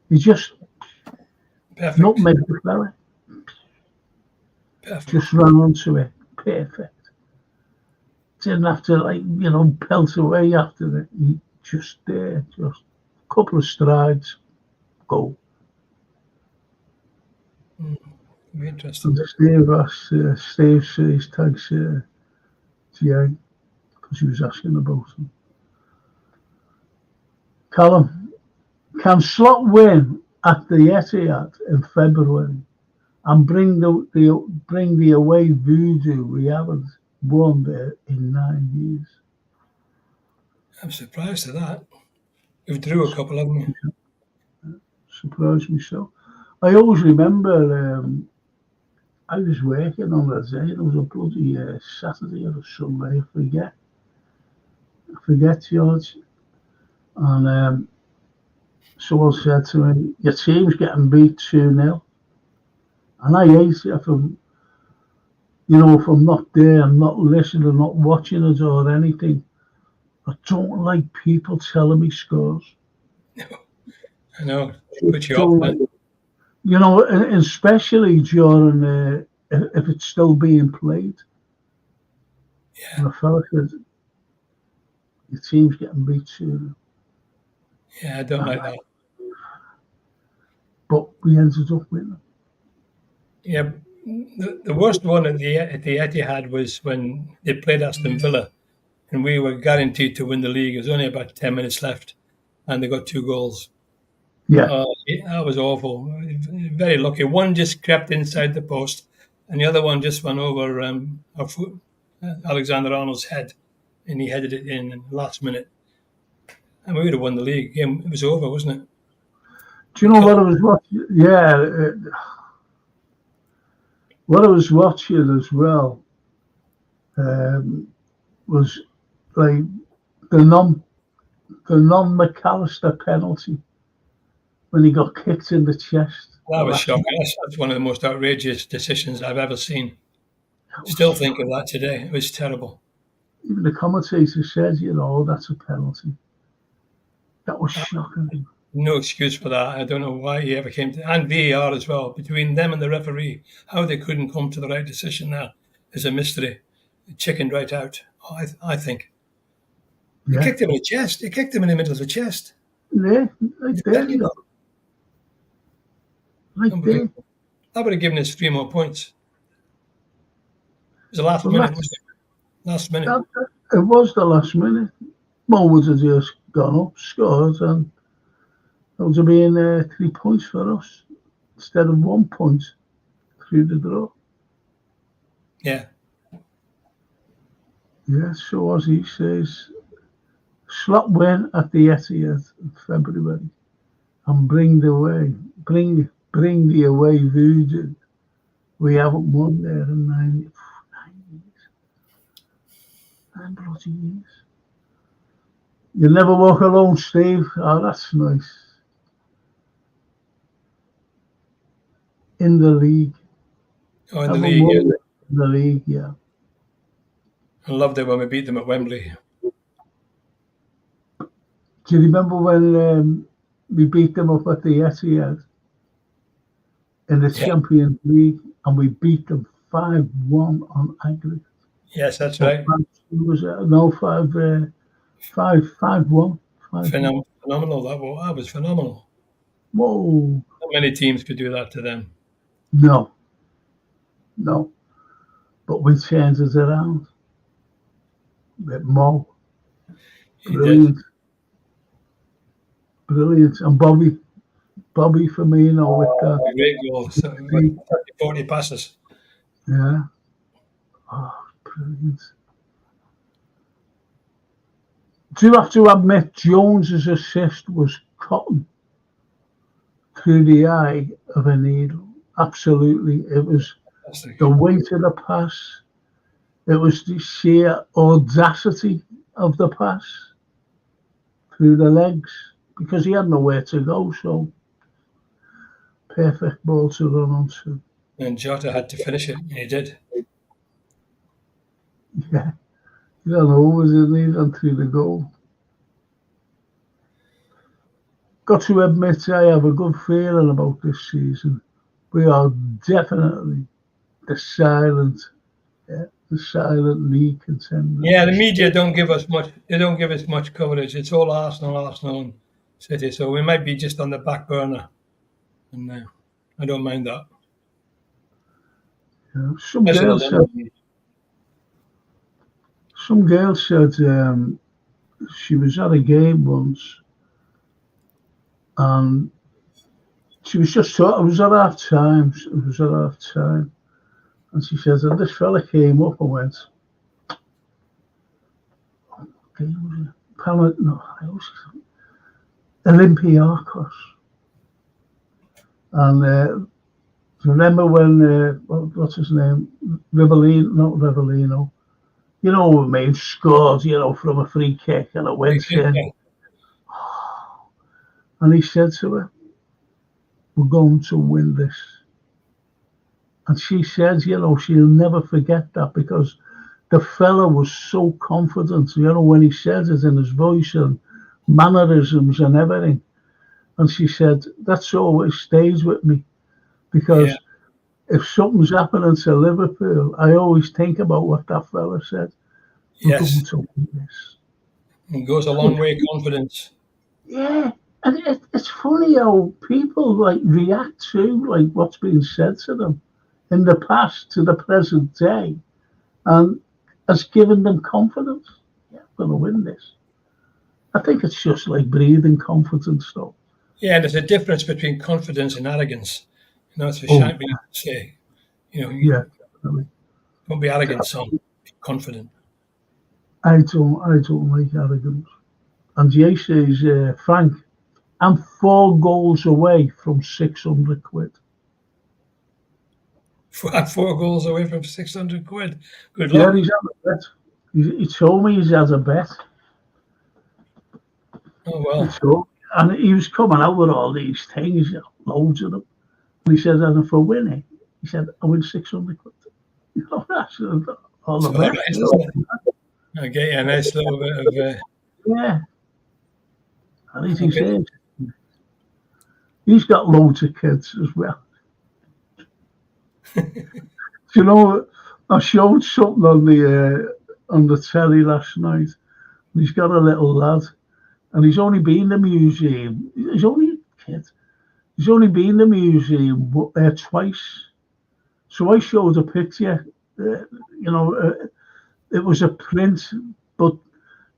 He just perfect, nutmegged the fella. perfect. Just ran onto it. Perfect. Didn't have to pelt away after it. He just there, just a couple of strides, go. Be interesting. And Steve says thanks, GA, because he was asking about him. Callum, can Slot win at the Etihad in February and bring the away voodoo we haven't won there in 9 years? I'm surprised at that. We've drew a couple, haven't we? Surprised me so. I always remember I was working on that day. It was a bloody Saturday or a Sunday. I forget, George. And someone said to me, "Your team's getting beat 2-0." And I hate it if I'm not there, I'm not listening, not watching it or anything. I don't like people telling me scores. I know. Just Put you off, don't man. like it. And especially during if it's still being played. Yeah, And a fella said, "Your team's getting beat 2-0." yeah, I don't like that. But we ended up winning. Yeah, the worst one at the Etihad was when they played Aston Villa, and we were guaranteed to win the league. There was only about 10 minutes left, and they got 2 goals. Yeah, That was awful. Very lucky. One just crept inside the post, and the other one just went over our foot, Alexander Arnold's head, and he headed it in the last minute. And we would have won the league. Game, it was over, wasn't it? do you We know killed what I was watching? Yeah, what I was watching as well um, was like the non McAllister penalty when he got kicked in the chest. That The was last shocking. That's one of the most outrageous decisions I've ever seen. that was Still think of shocking. that today. It was terrible. Even the commentator said, that's a penalty. That was shocking. No excuse for that. I don't know why he ever came to, and VAR as well. Between them and the referee, how they couldn't come to the right decision there is a mystery. It chickened right out. I think he Yeah, kicked him in the chest. He kicked him in the middle of the chest. yeah, right there you go, Unbelievable. right there. Unbelievable. That would have given us 3 more points. It was the last Well, minute, wasn't it? Last minute. it was the last minute. Mo would have just gone up, scored, and it would have been 3 points for us instead of 1 point through the draw. Yeah. Yeah, so as he says, Slot win at the Etihad in February and bring the away voodoo. We haven't won there in 9 years. 9 bloody years. You never walk alone, Steve. Oh, that's nice. In the league. Oh, in the league, yeah. In the league, yeah. I loved it when we beat them at Wembley. Do you remember when we beat them up at the Etihad in the Champions League, and we beat them 5-1 on aggregate? Yes, that's right. Was it? No, 5-1. Phenomenal. That was phenomenal. Whoa. Not many teams could do that to them. No. But we changed it around. With Mo. Brilliant. And Bobby Firmino with that. Great goal. 40 passes. Yeah. Oh, brilliant. Do you have to admit Jones's assist was cotton through the eye of a needle? Absolutely. It was the weight of the pass. It was the sheer audacity of the pass through the legs, because he had nowhere to go, so perfect ball to run onto. And Jota had to finish it, and he did. Yeah. He ran over, didn't he, and through the goal. Got to admit, I have a good feeling about this season. We are definitely the silent league contender. Yeah, the media don't give us much. They don't give us much coverage. It's all Arsenal, and City. So we might be just on the back burner, and I don't mind that. Yeah, some girl said she was at a game once, and she was just talking. It was at half time. And she says, and this fella came up and went, Olympiacos. And remember when, what's his name? Rivellino. You know what I mean? Scored, from a free kick, and it went in. And he said to her, we're going to win this. And she says, she'll never forget that, because the fella was so confident, when he said it, in his voice and mannerisms and everything. And she said, that's always stays with me, because if something's happening to Liverpool, I always think about what that fella said. We're going to win this. It goes a long way, confidence. Yeah. And it's funny how people react to what's being said to them in the past to the present day, and has given them confidence. Yeah, I'm going to win this. I think it's just like breathing confidence, though. Yeah, there's a difference between confidence and arrogance. It's for sure to say. Yeah, definitely. Don't be arrogant, son. Be confident. I don't like arrogance. And Jay says, Frank, I'm 4 goals away from 600 quid. 4 goals away from 600 quid. Good Yeah, luck. he's had a bet. He told me he's had a bet. Oh, well. And he was coming out with all these things, loads of them. And he said, and if I win it, he said, I win 600 quid. That's all the bet. I get you a nice little bit of... Yeah. And as he says, he's got loads of kids as well. I showed something on the telly last night. He's got a little lad, and he's only been in the museum. He's only a kid. He's only been in the museum twice. So I showed a picture. It was a print, but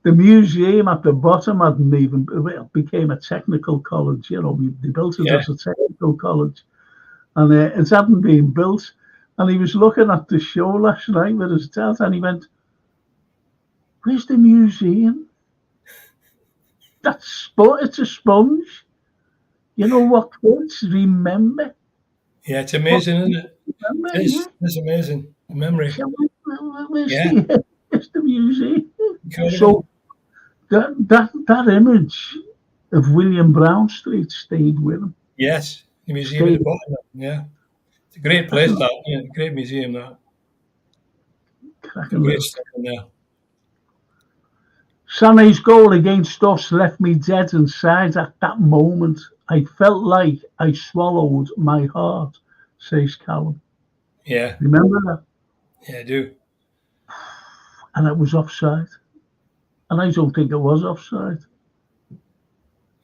the museum at the bottom hadn't even became a technical college. They built it as a technical college, and it hadn't been built. And he was looking at the show last night with his dad, and he went, "Where's the museum? It's a sponge. You know what kids remember?" Yeah, it's amazing, isn't it? It's amazing. The memory. Where's the museum? Incredible. So that image of William Brown Street stayed with him. Yes, the museum at Stayed the bottom. Yeah, it's a great that's place. a That great museum. That some cracking great little. stuff in there. Sané's goal against us left me dead inside at that moment. I felt like I swallowed my heart, says Callum. Yeah, Remember that? yeah, I do. And it was offside. And I don't think it was offside. I'm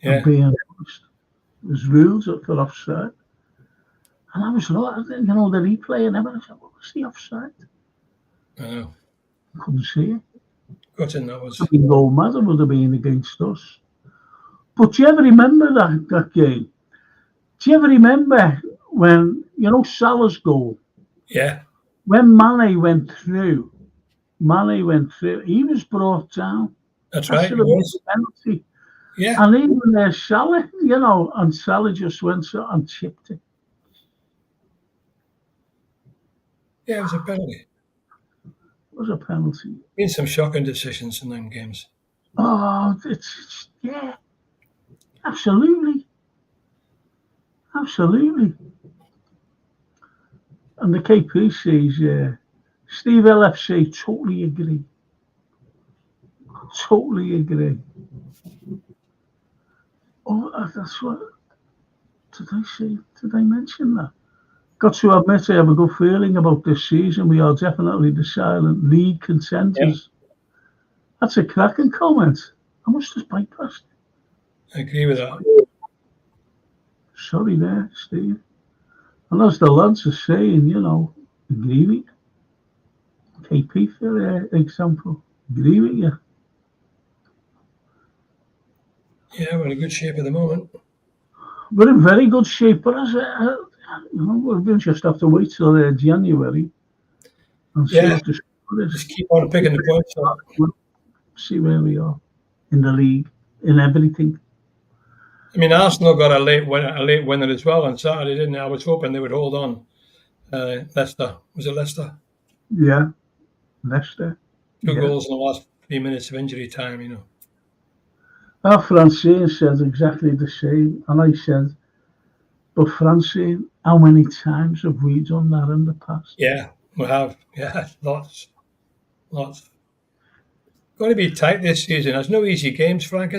Yeah, being honest. There's rules for offside. And I was looking, the replay and everything. I said, what was the offside? I know. Couldn't see it. Gutting that was. I mean, goal matter would have been against us. But do you ever remember that game? Do you ever remember when, Salah's goal? Yeah, When Mane went through, he was brought down. that's That right. should It have been was. a penalty. Yeah, And even Salah, and Salah just went and chipped it. yeah, it was a penalty. It was a penalty. Been some shocking decisions in them games. Oh, yeah, absolutely. Absolutely. And the KP says, Steve LFC, totally agree. Totally agree. Oh, that's what. Did I say? Did I mention that? Got to admit, I have a good feeling about this season. We are definitely the silent league Yeah, contenders. That's a cracking comment. I must have bypassed. I agree with that. Sorry there, Steve. And as the lads are saying, agree with you. KP, for example, agree with you. Yeah, we're in good shape at the moment. We're in very good shape, but we'll just have to wait till January and see Yeah, what the score is. just keep on picking the points up. We'll see where we are in the league, in everything. I mean, Arsenal got a late winner as well on Saturday, didn't they? I was hoping they would hold on. Leicester. Was it Leicester? Yeah, Leicester. Two Yeah. goals in the last 3 minutes of injury time. Our Francine said exactly the same, and I said, but Francine, how many times have we done that in the past? Yeah, we have. Yeah, lots. Lots. Got to be tight this season. There's no easy games, Frank.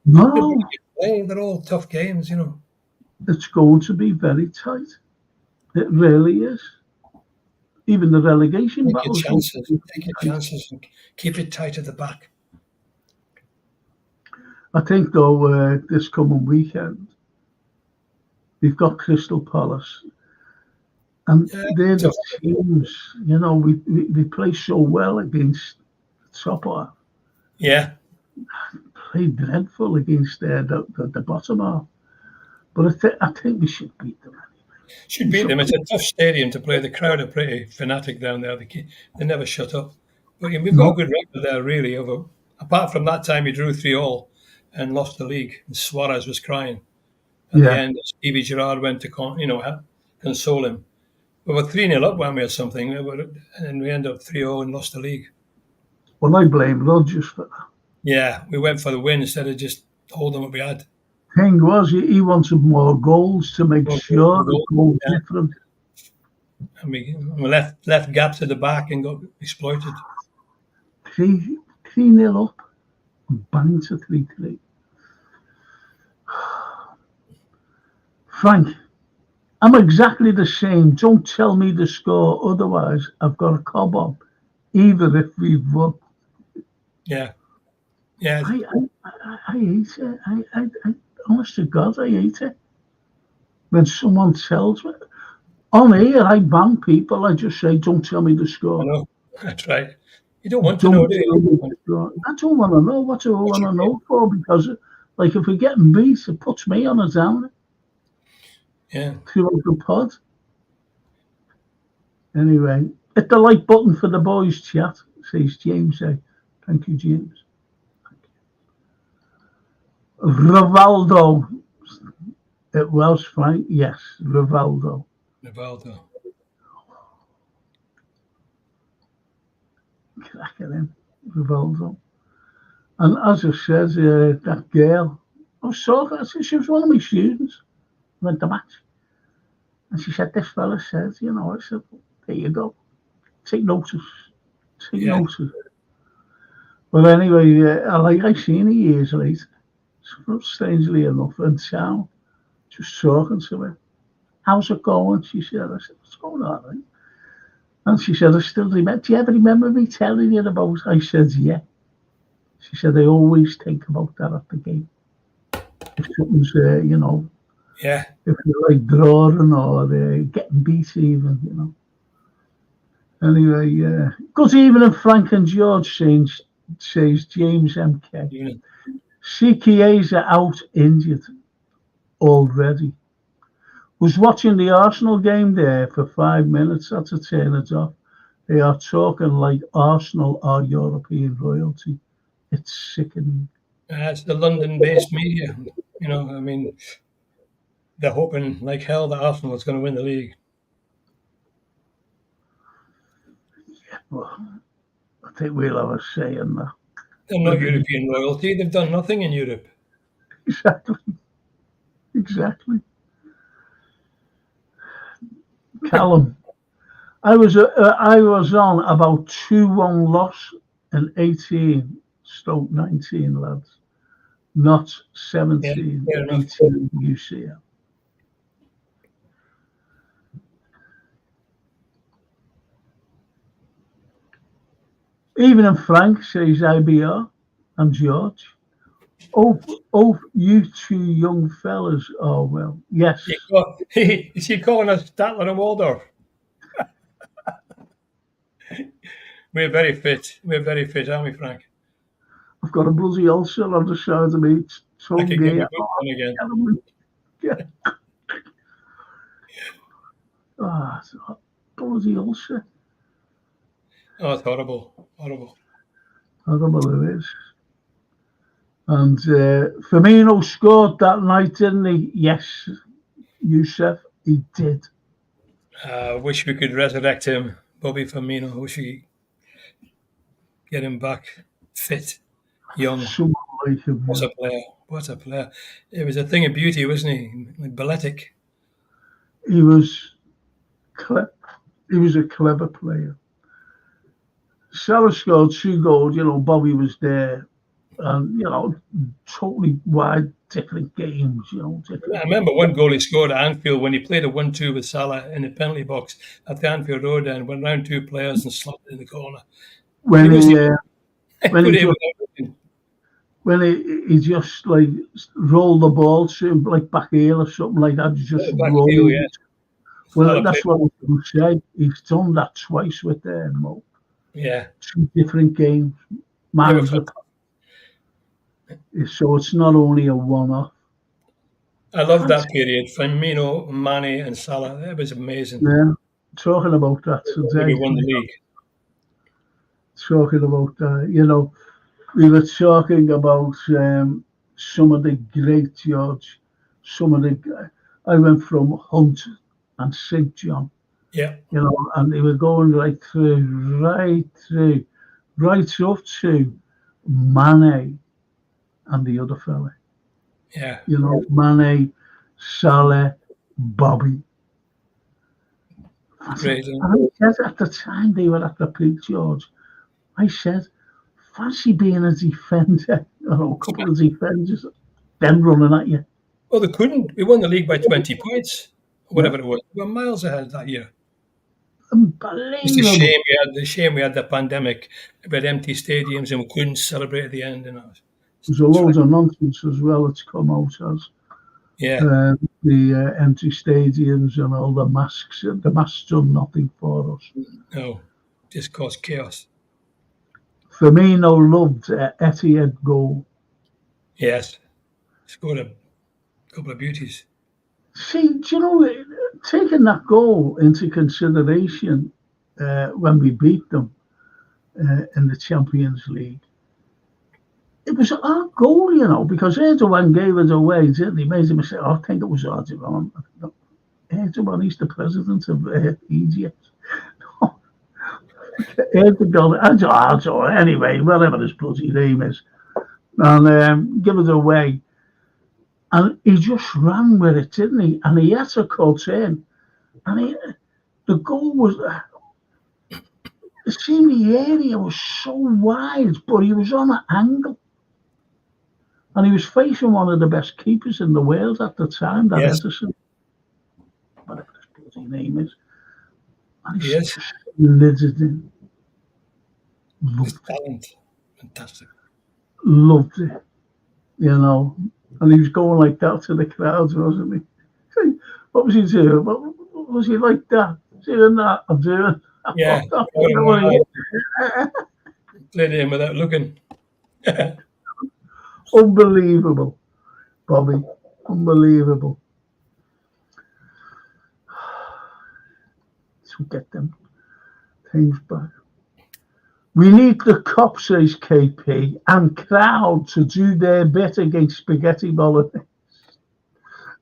No, They're all tough games. it's going to be very tight. It really is. Even the relegation Take your battles. chances. Take your chances and keep it tight at the back. I think, though, this coming weekend, we've got Crystal Palace. And Yeah, they're the tough. teams, we play so well against the top half. Yeah, Play dreadful against the bottom half. But I think we should beat them. should beat them. It's a tough stadium to play. The crowd are pretty fanatic down there. They never shut up. But we've got a No, good record there, really. Apart from that time we drew 3-3 and lost the league, and Suarez was crying at the yeah. end. Stevie Gerrard went to console him. We were 3-0 up, weren't we, or something? And then we ended up 3-0 and lost the league. Well, I blame Rodgers for that. Yeah, we went for the win instead of just holding what we had. Thing was, he wanted more goals to make sure the goal was Yeah. different. And we left gaps at the back and got exploited. 3-0 up and bang to 3-3. Frank, I'm exactly the same. Don't tell me the score, otherwise I've got a cob on, even if we've won. Yeah, yeah, I hate it. Honest to God, I hate it. When someone tells me, on here, I ban people. I just say, don't tell me the I score. know. That's right. You don't want to Don't know, do tell me you? the score. I don't want to know. What do I What's want your to game? know for? Because, like, if we're getting beat, it puts me on a downer Yeah, throughout the pod. Anyway, hit the like button for the boys chat, says James. Thank you, James. Rivaldo. It was Frank. Yes, Rivaldo. Rivaldo. Cracking him. Rivaldo. And as I said, that girl, I was talking, I said, she was one of my students, went to match. And she said, this fella said, I said, there you go, take notice, take Yeah. notice. Well, anyway, I seen her years later, strangely enough, in town, just talking to her. How's it going? She said, I said, what's going on? Right? And she said, I still remember, do you ever remember me telling you about? I said, yeah. She said, I always think about that at the game. If something's, Yeah. if you're like drawing or getting beat even. Anyway, good evening, Frank and George, says James MK. Even, See Chiesa out injured already. Was watching the Arsenal game there for 5 minutes. Had to turn it off. They are talking like Arsenal are European royalty. It's sickening. it's the London-based media. I mean, they're hoping like hell that Arsenal is going to win the league. Well, I think we'll have a say in that. They're not European royalty. They've done nothing in Europe. Exactly. Exactly. Callum, I was on about 2-1 loss in 18/19, lads, not Yeah, 17, fair enough. 18 UCL. Even in Frank, says IBR and George. Oh, you two young fellas are well. Yes, Is he calling us Statler and Waldorf? We're very fit. We're very fit, aren't we, Frank? I've got a bloody ulcer on the side of me. I Tongue can get my here. boots on again. It's a bloody ulcer. Oh, it's horrible. Horrible. Horrible it is. And Firmino scored that night, didn't he? Yes, Youssef, he did. Wish we could resurrect him, Bobby Firmino. Wish we could get him back fit, young. Someone like him. What a player. What a player. It was a thing of beauty, wasn't he? Like balletic. He was he was a clever player. Salah scored 2 goals, Bobby was there. And, totally wide, different games, I remember one goal he scored at Anfield when he played a 1-2 with Salah in the penalty box at the Anfield Road and went round 2 players and slapped it in the corner. When He he, put it in just, without looking. when he just like rolled the ball to him, like back heel or something like that, just Back rolled. heel, yeah. Well, Salah that's played- what I was going to say. He's done that twice with Mo. Yeah. 2 different games. They were Miles apart. So it's not only a one-off. I loved that period. Firmino, Mane, and Salah. That was amazing. Yeah, talking about that We today. won the league. Talking about that, we were talking about some of the great George. I went from Hunt and St. John, Yeah. and they were going right up to Mane and the other fella. Yeah. Mane, Salah, Bobby. Great. And I said at the time they were at the peak, George, I said, fancy being a defender, a couple of defenders, them running at you. Well, they couldn't. We won the league by 20 points, whatever it was. We were miles ahead that year. It's a shame we had the pandemic. We had empty stadiums and we couldn't celebrate at the end. There's a load of nonsense as well that's come out as Yeah. the empty stadiums and all the masks. The masks done nothing for us. No, just caused chaos. Firmino loved Etihad goal. Yes. Scored a couple of beauties. See, do you know, taking that goal into consideration when we beat them in the Champions League, it was our goal, because Erdogan gave it away, didn't he? Made him say, I think it was Erdogan. Erdogan, he's the president of Egypt. Erdogan, anyway, whatever his bloody name is. and give it away. And he just ran with it, didn't he? And he had to cut in. And the goal was, it seemed the area was so wide, but he was on an angle. And he was facing one of the best keepers in the world at the time, that Yes, Edison, whatever his bloody name is. And he he is. just slid it in. His Loved it. talent, fantastic. Loved it. And he was going like that to the crowds, wasn't he? What was he doing? What was he like that? Doing that? I'm doing. Yeah, I got him what he right. is. Played him without looking. Unbelievable, Bobby. Unbelievable. To get them things back. We need the cop, says KP, and crowd to do their bit against spaghetti bolognese.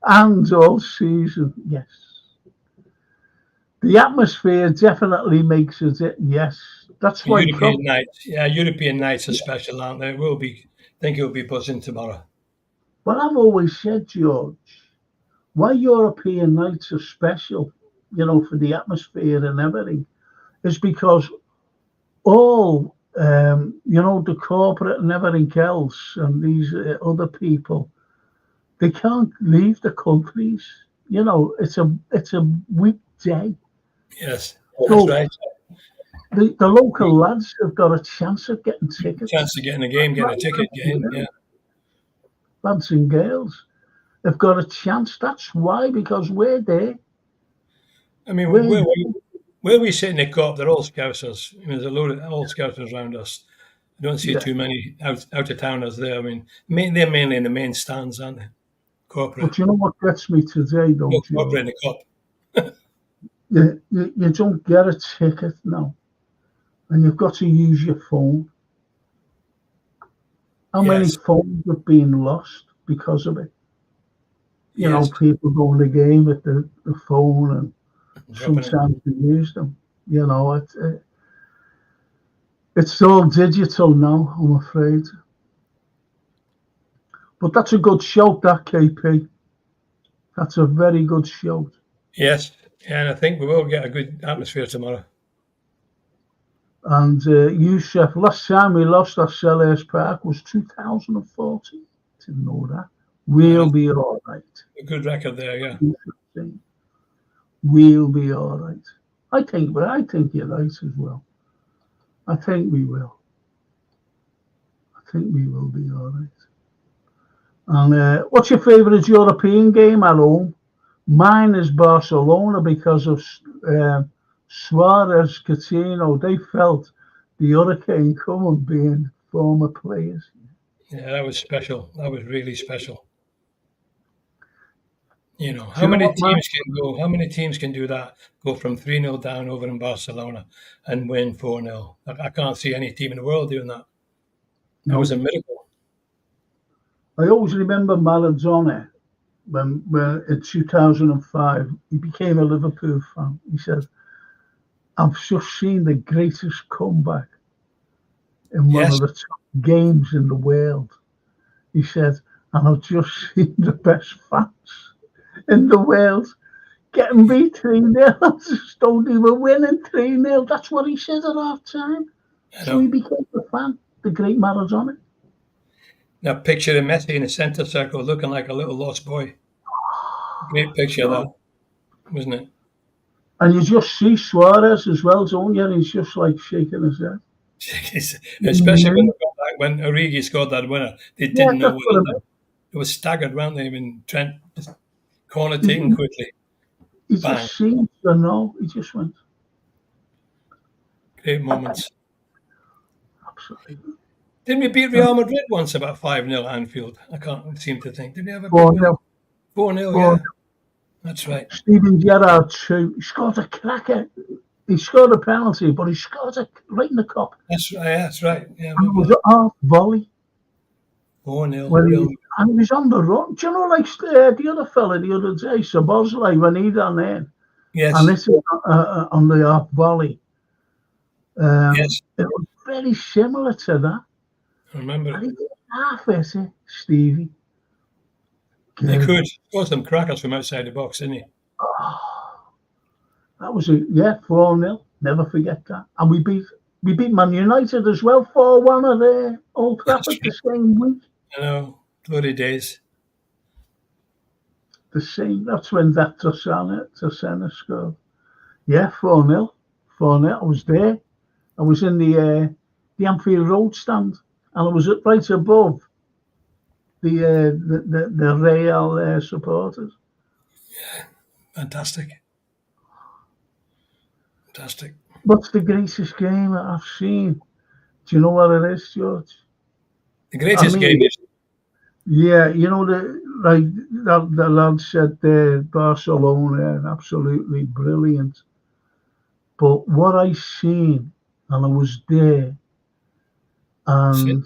And all season, yes. The atmosphere definitely makes it, yes. That's why European nights. Yeah, European nights are special, aren't they? It will be. I think it will be buzzing tomorrow. Well, I've always said, George, why European nights are special, for the atmosphere and everything, is because all, the corporate and everything else, and these other people, they can't leave the countries. It's a weekday. Yes, that's So right. the local lads have got a chance of getting Chance tickets. to get in a game, get a ticket, get in. Yeah. Lads and girls have got a chance. That's why, because we're there. I mean, We're where we sit in the cup, they're all Scousers. I mean, there's a load of all Scousers around us. I don't see yeah. too many out of towners there. I mean, they're mainly in the main stands, aren't they? Corporate. But you know what gets me today, No though, corporate George? in the cup. You don't get a ticket now, and you've got to use your phone. How many Yes, phones have been lost because of it? yes. People go in the game with the phone, and Dropping it. sometimes they use them. It's all digital now, I'm afraid. But that's a good shout, that KP. That's a very good shout. Yes, and I think we will get a good atmosphere tomorrow. And Youssef, last time we lost at Selhurst Park was 2014. Didn't know that. And We'll that's be all right. a good record there. Yeah. We'll be all right. I think you're right as well. I think we will. I think we will be all right. And what's your favourite European game at home? Mine is Barcelona because of Suarez, Coutinho. They felt the hurricane coming, being former players. Yeah, that was special. That was really special. Do How you know many what, man? teams can go? How many teams can do that? Go from 3-0 down over in Barcelona and win 4-0. I can't see any team in the world doing that. That was No. a miracle. I always remember Maradona when in 2005 he became a Liverpool fan. He said, "I've just seen the greatest comeback in one Yes, of the top games in the world." He said, "And I've just seen the best fans in the world getting beat 3-0. I just don't even winning 3-0. That's what he said at half time. I So he know. became a fan, the great Maradona. Now picture of Messi in the centre circle looking like a little lost boy. Great picture of that, wasn't it? And you just see Suarez as well, don't you? And he's just like shaking his head. Especially when Mm-hmm. they got back, when Origi scored that winner, they Yeah, didn't know that's what what I to meant. do. They were staggered, weren't they? I mean, Trent just corner He, taken quickly, he bang, just seems to know. He just went, great moments. absolutely. Didn't we beat Real Madrid once about 5-0 at Anfield? I can't seem to think. Did we ever beat 4 them? 0. 4-0, 4 yeah. That's right. Steven Gerrard, too. He scored a cracker. He scored a penalty, but he scored it right in the cup. That's right. That's right. Yeah, I And it remember was that. a half volley 4-0, when Real. he was on the run. Do you know, like the other fella the other day, Sabozlai, when he done in, and Yes, this is on the half volley. yes. It was very similar to that. I remember And it. he didn't half is it, Stevie. He Good. could score some crackers from outside the box, didn't he? Oh, that was it. Yeah, 4-0. Never forget that. And we beat Man United as well, 4-1 at Old That's Trafford the right. same week. I know. Glory days. The same. That's when that Toscana scored. Yeah, 4-0. 4-0. I was there. I was in the Anfield Road stand, and I was right above the Real supporters. Fantastic. Fantastic. What's the greatest game that I've seen? Do you know what it is, George? The I greatest game mean, is yeah, you know the lad said there, Barcelona, absolutely brilliant. But what I seen, and I was there, and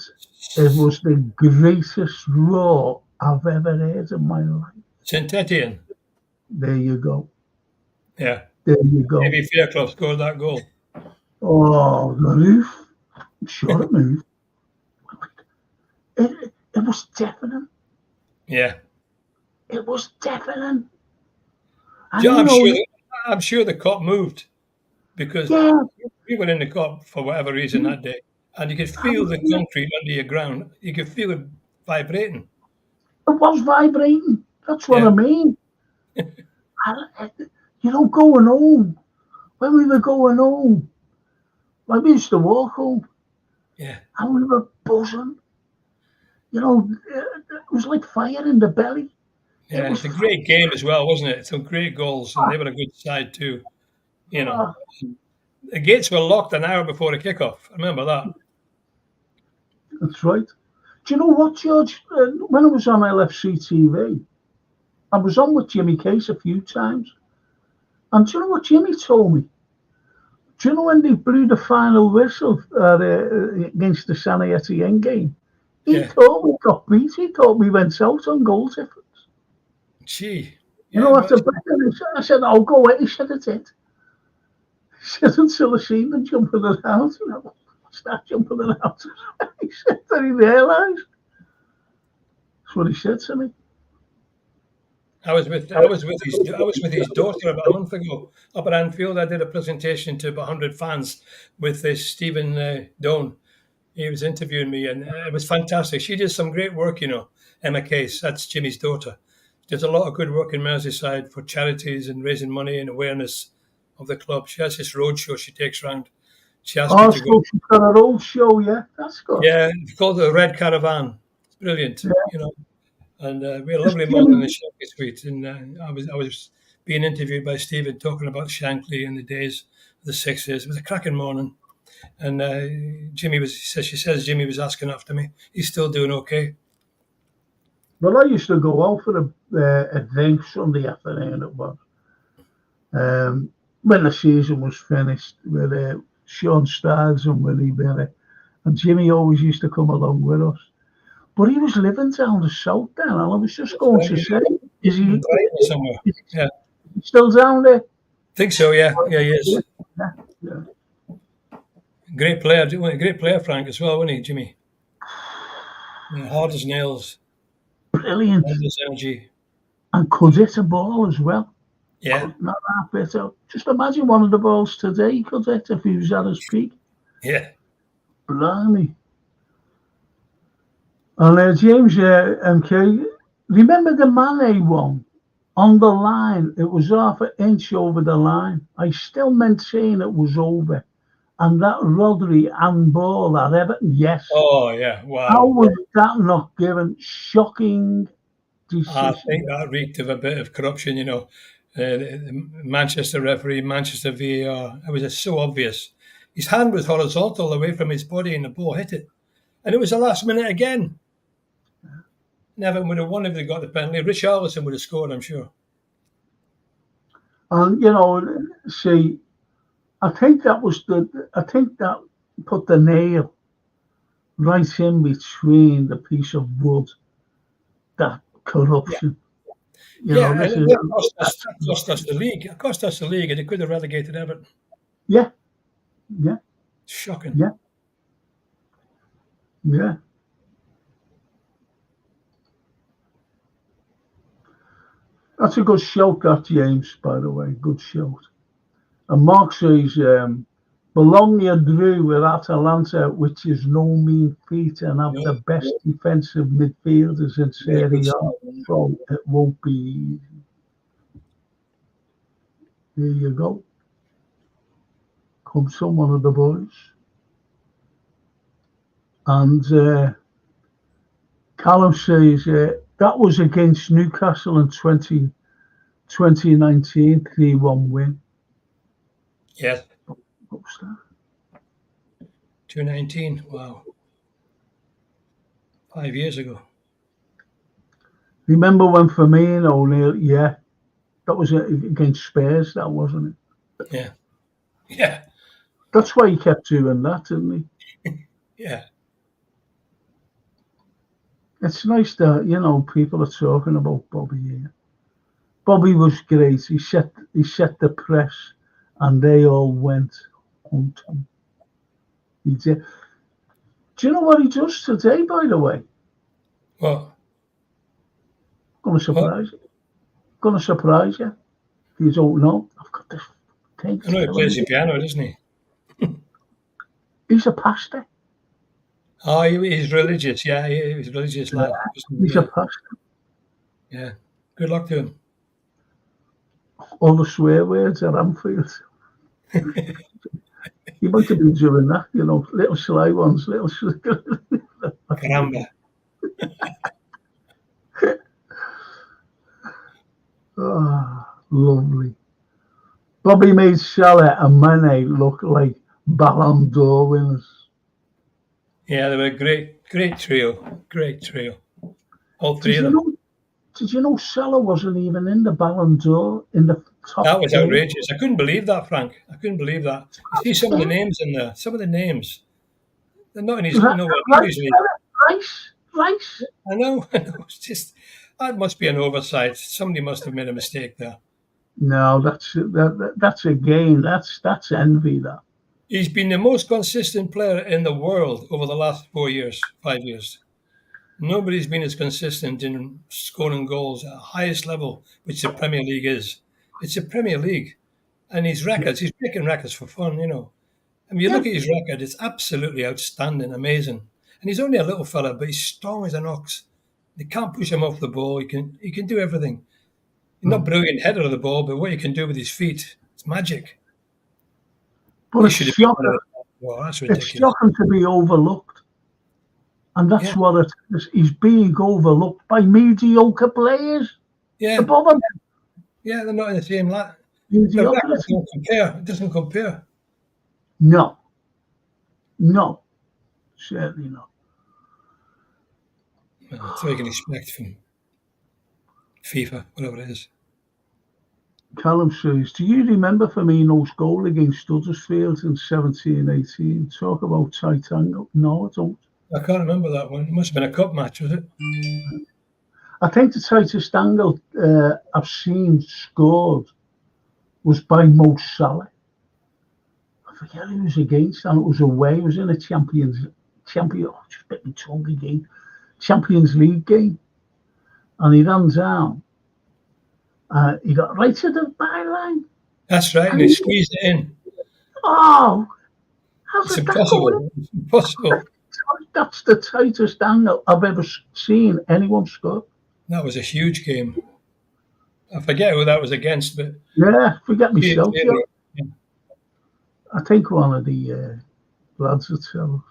it was the greatest roar I've ever heard in my life. Saint Etienne. There you go. Yeah. There you go. Davy Fairclough scored that goal. Oh, the roof. Sure it moved. It was deafening. Yeah. It was deafening. And Yeah, you know, I'm sure the cop moved because yeah, we were in the cop for whatever reason that day, and you could I feel was the there. concrete under your ground. You could feel it vibrating. It was vibrating. That's what I Yeah. mean. And, you know, going home, when we were going home, like we used to walk home, Yeah. and we were buzzing. You know, it was like fire in the belly. It Yeah. was It's a great game as well, wasn't it? Some great goals, and fire. they were a good side too. You know, Ah, the gates were locked an hour before the kickoff. I remember that. that's right. Do you know what, George? When I was on LFC TV, I was on with Jimmy Case a few times. And do you know what Jimmy told me? Do you know when they blew the final whistle against the San Etienne game? He Yeah. thought we got beat. He thought we went out on goal difference. Gee. You Yeah. know, Well, after Beckham, I said, "I'll go away." He said, "It's it." He said, "Until I see them jumping around." You know, start jumping around. He said that he realised. That's what he said to me. I was with his daughter about a month ago up at Anfield. I did a presentation to about 100 fans with Stephen Doan. He was interviewing me, and it was fantastic. She did some great work, you know. Emma Case, that's Jimmy's daughter. Does a lot of good work in Merseyside for charities and raising money and awareness of the club. She has this roadshow she takes round. She asked me Oh, to go. so she's got her own show, yeah? That's good. Yeah, it's called the Red Caravan. It's brilliant, Yeah. you know. And we had a Does lovely morning in the Jimmy, Shankly Suite, and I was being interviewed by Stephen talking about Shankly in the days of the Sixers. It was a cracking morning, and she says Jimmy was asking after me. He's still doing okay. well, I used to go out for a drink Sunday afternoon, it was. When the season was finished with Sean Starks and Willie Berry. And Jimmy always used to come along with us. But he was living down the south then, and I was just That's going right, to say, is in he, Brighton somewhere. is Yeah, he still down there? think so. Yeah, yeah, he Yeah, is. yeah. Great player, Frank, as well, wasn't he, Jimmy? Yeah, hard as nails, Brilliant. hard as energy. And could hit a ball as well. Yeah, Could not half hit out. Just imagine one of the balls today he could hit if he was at his peak. yeah. Blimey. And James MK, remember the Mane one? On the line, it was half an inch over the line. I still maintain it was over. And that Rodri handball at Everton, yes. Oh, yeah. How Wow. was that not given? Shocking I decision. think that reeked of a bit of corruption, you know. The Manchester referee, Manchester VAR. It was just so obvious. His hand was horizontal away from his body, and the ball hit it. And it was the last minute again. Never would have won if they got the penalty. Rich Arlison would have scored, I'm sure. And see, I think that put the nail right in between the piece of wood, that Yeah, corruption. yeah, This and is that cost us the league. It cost us the league, and it could have relegated Everton. yeah, yeah, Shocking. yeah, yeah. That's a good shout, that, James, by the way. Good shout. And Mark says, Bologna drew with Atalanta, which is no mean feat, and have the best defensive midfielders in Serie A. So it won't be easy. There you go. Comes from one of the boys. And Callum says, that was against Newcastle in 2019, 3-1 win. Yes. What was that? 2019. Wow. 5 years ago. Remember when Firmino, yeah, that was against Spurs, that wasn't it? Yeah. Yeah. That's why he kept doing that, didn't he? Yeah. It's nice that, people are talking about Bobby here. Bobby was great. He set the press, and they all went on to him. He did. Do you know what he does today, by the way? What? Gonna surprise you. Gonna surprise you. You don't know. I've got this thing. I know he plays the piano, doesn't he? He's a pastor. Oh, he's religious. Yeah, he's a religious lad. He's a pastor. Yeah. Good luck to him. All the swear words at Anfield. He might have been doing that, little sly ones, little. Caramba. Oh, lovely. Bobby made Salah and Mane look like Ballon d'Or winners. Yeah, they were a great trio. Great trio. All three of them. Did you know Salah wasn't even in the Ballon d'Or in the top? That was outrageous. I couldn't believe that, Frank. I couldn't believe that. You see some of the names in there. Some of the names. They're not in his usually. Rice. I know. It's just that must be an oversight. Somebody must have made a mistake there. No, that's a gain. That's envy. That he's been the most consistent player in the world over the last 5 years. Nobody's been as consistent in scoring goals at the highest level, which the Premier League is. It's a Premier League, and his records. He's breaking records for fun, I mean, you look at his record; it's absolutely outstanding, amazing. And he's only a little fella, but he's strong as an ox. They can't push him off the ball. He can do everything. He's not brilliant header of the ball, but what he can do with his feet, it's magic. But it's shocking. Wow, that's ridiculous. It's shocking to be overlooked, and that's what it is. He's being overlooked by mediocre players. Yeah, above him. Yeah, they're not in the same line. It doesn't compare. No, certainly not. Well, that's what you can expect from FIFA, whatever it is. Callum says, do you remember Firmino's goal against Huddersfield in 17-18? Talk about tight angle. No, I don't. I can't remember that one. It must have been a cup match, was it? I think the tightest angle I've seen scored was by Mo Salah. I forget who was against, and it was away. It was in a Champions League game, and he ran down. He got right to the byline. That's right, and he squeezed it in. Oh, it's impossible. It's impossible. That's the tightest angle I've ever seen anyone score. That was a huge game. I forget who that was against, but forget myself. Yeah. I think one of the lads at tell us.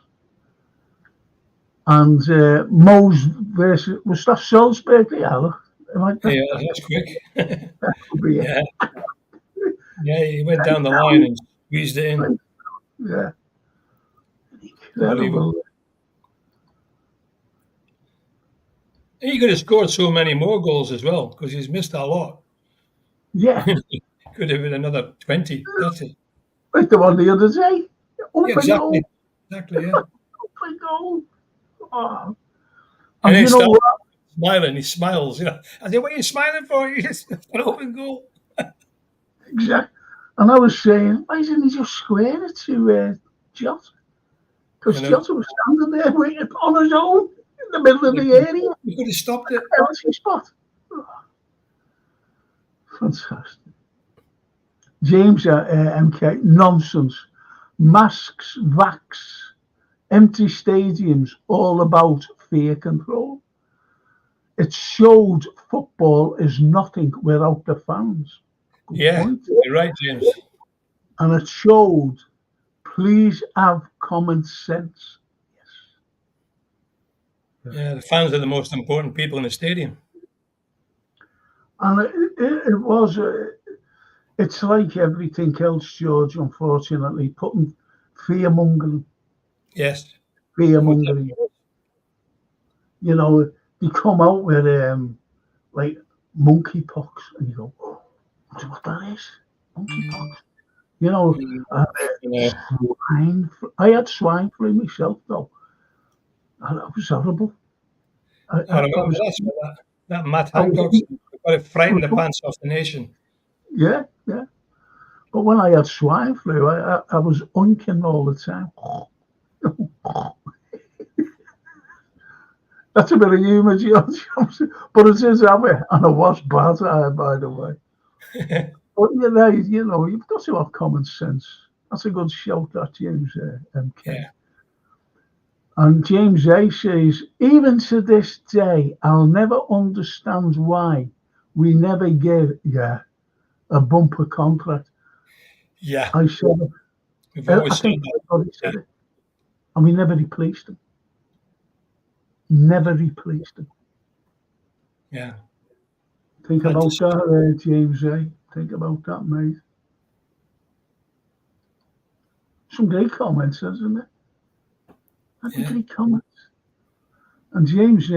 And Mo's versus was that Salzburg? Yeah, that's quick. Yeah, he went down the line and squeezed it in. Yeah, incredible. He could have scored so many more goals as well because he's missed a lot. Yeah, could have been another 20, 30. Like the one the other day. Exactly. Yeah. Open goal. Oh. And you know what? Smiling, he smiles. I said, "What are you smiling for? You just an open goal." Exactly. And I was saying, why didn't he just square it to Jota? Because Jota was standing there waiting on his own in the middle of the area. He could have stopped it. Penalty spot. Fantastic. James MK, nonsense. Masks, vax, empty stadiums, all about fear control. It showed football is nothing without the fans. Good point. You're right, James. And it showed, please have common sense. Yeah, the fans are the most important people in the stadium. And it was, it's like everything else, George, unfortunately, putting fear-mongering. Yes. Fear-mongering. You know, they come out with like monkeypox, and you go, oh, wonder what that is? Monkeypox. You know, swine. I had swine flu myself, though. And it was horrible. I remember that Matt Hancock's got to frighten the pants off the nation. Yeah, yeah. But when I had swine flu, I was unking all the time. That's a bit of humour, George. But it is habit, and it was bad, by the way. But you know, you've got to have common sense. That's a good shout, that James MK. Yeah. And James A says, even to this day, I'll never understand why we never give a bumper contract. Yeah. I said it. We've always I think everybody said it. And we never replaced him. Never replaced him. Yeah. Think about that, James A. Think about that, mate. Some great comments, isn't it? Great comments. And James,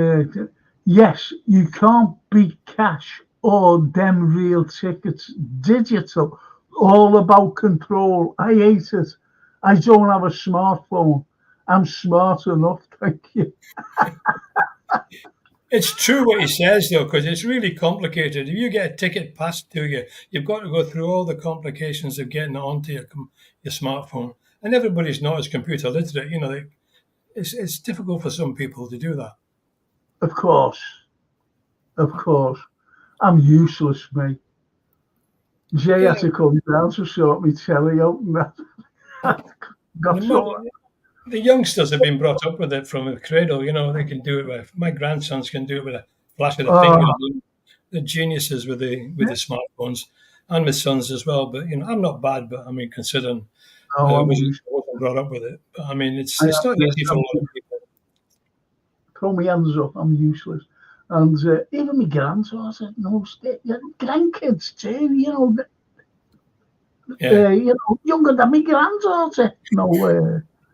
yes, you can't beat cash or them real tickets. Digital, all about control. I hate it. I don't have a smartphone. I'm smart enough, thank you. It's true what he says, though, because it's really complicated. If you get a ticket passed to you, you've got to go through all the complications of getting it onto your smartphone. And everybody's not as computer literate. You know, it's difficult for some people to do that. Of course. I'm useless, mate. Jay had to come down to sort me telly out and that. The youngsters have been brought up with it from a cradle. You know, they can do it with. My grandsons can do it with a flash of the finger. The geniuses with the smartphones, and my sons as well. But you know, I'm not bad. But I mean, considering I wasn't brought up with it. But I mean, it's not easy for a lot of people. Throw my hands up. I'm useless. And even my grandsons said, no, grandkids too, you know. You know, younger than my granddaughter.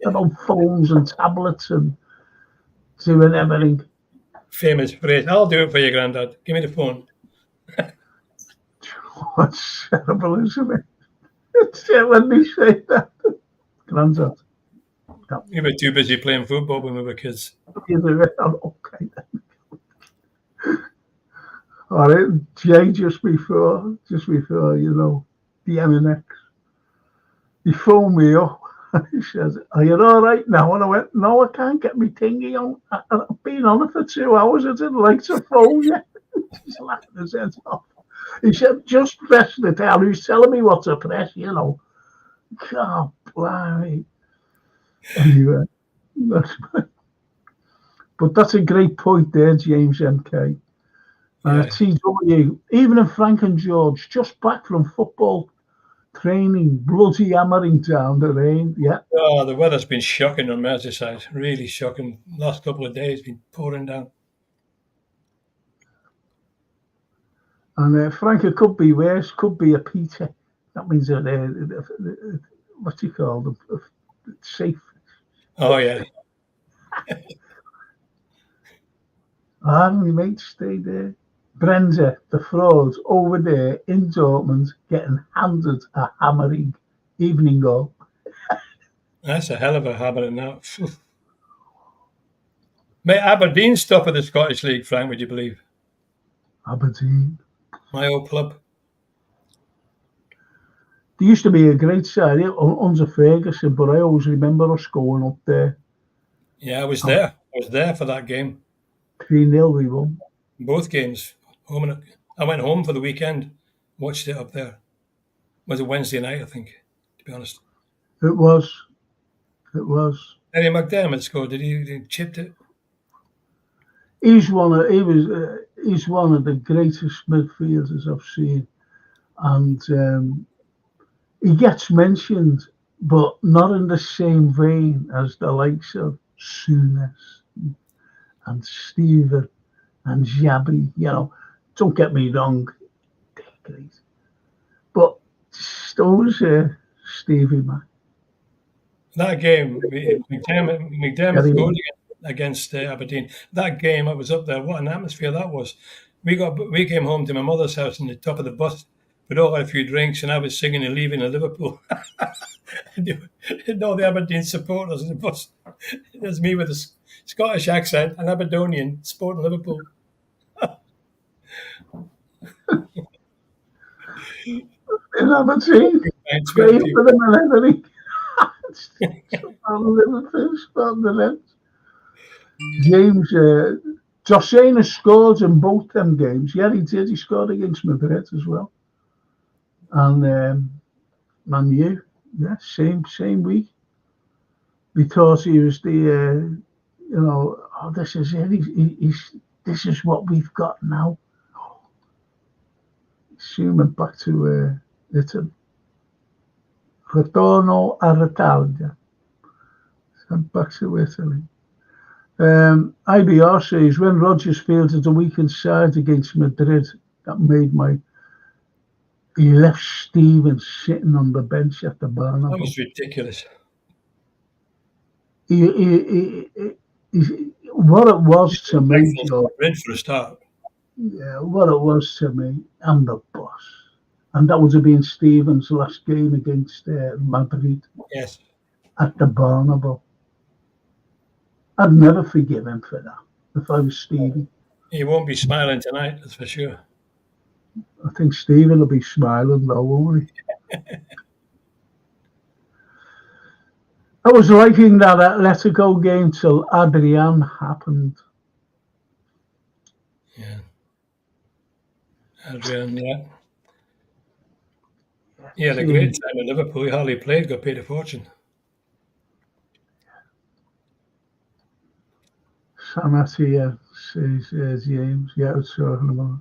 About phones and tablets and doing everything. Famous phrase. I'll do it for you, Grandad. Give me the phone. What's terrible, isn't it? When they say that. Grandad. You were too busy playing football when we were kids. Okay. All right, Jay, just before, you know, the MNX, he phoned me up. He says, are you all right now? And I went, no, I can't get my thingy on. I've been on it for 2 hours. I didn't like to phone you. He's laughing his head off. He said, just press the down. He's telling me what to press, you know. God, blimey. Anyway, but that's a great point there, James MK. TW, even in Frank and George, just back from football training, bloody hammering down the rain. Yeah. Oh, the weather's been shocking on Merseyside. Really shocking. Last couple of days, been pouring down. And Frank, it could be worse. Could be a Peter. That means that what do you call them? Safe. Oh yeah. My mate stayed there. Brenda, the fraud, over there in Dortmund, getting handed a hammering evening goal. That's a hell of a hammering now. Mate, Aberdeen's top of the Scottish League, Frank, would you believe? Aberdeen. My old club. There used to be a great side under Ferguson, but I always remember us going up there. Yeah, I was there. I was there for that game. 3-0 we won. Both games. I went home for the weekend. watched it up there. Was it Wednesday night, I think, to be honest. It was. It was. Eddie McDermott scored. Did he chipped it? He's one of he's one of the greatest midfielders I've seen, and he gets mentioned, but not in the same vein as the likes of Souness and Steven and Xabi. You know, don't get me wrong, they're great, but those Stevie man. That game, McDermott Gary, scored against Aberdeen. That game, I was up there. What an atmosphere that was! We came home to my mother's house on the top of the bus. We'd all had a few drinks, and I was singing and leaving in Liverpool. And all the Aberdeen supporters on the bus. There's me with a Scottish accent, an Aberdonian supporting Liverpool. in Aberdeen, Thanks, playing Matthew. for them and everything. Liverpool starting the net. James, Josena scored in both them games. Yeah, he did. He scored against Madrid as well. And Man U, yeah, same week. Because he was the, oh, this is it. This is what we've got now. Soon went back to Italy. Ritorno all'Italia. Went back to Italy. IBR says, when Rodgers fielded the weekend side against Madrid, that made he left Stevens sitting on the bench at the Bernabeu. That was ridiculous. What it was to me, Joe, Red for a start. Yeah, what it was to me, I'm the boss. And that would have been Stevens' last game against Madrid. Yes. At the Bernabeu. I'd never forgive him for that if I was Stevie. He won't be smiling tonight, that's for sure. I think Stephen will be smiling though, won't he? I was liking that Atletico game till Adrian happened. Yeah. Adrian, yeah. Yeah, the great time in Liverpool. He hardly played, got paid a fortune. Samatia says James, yeah, I was talking about.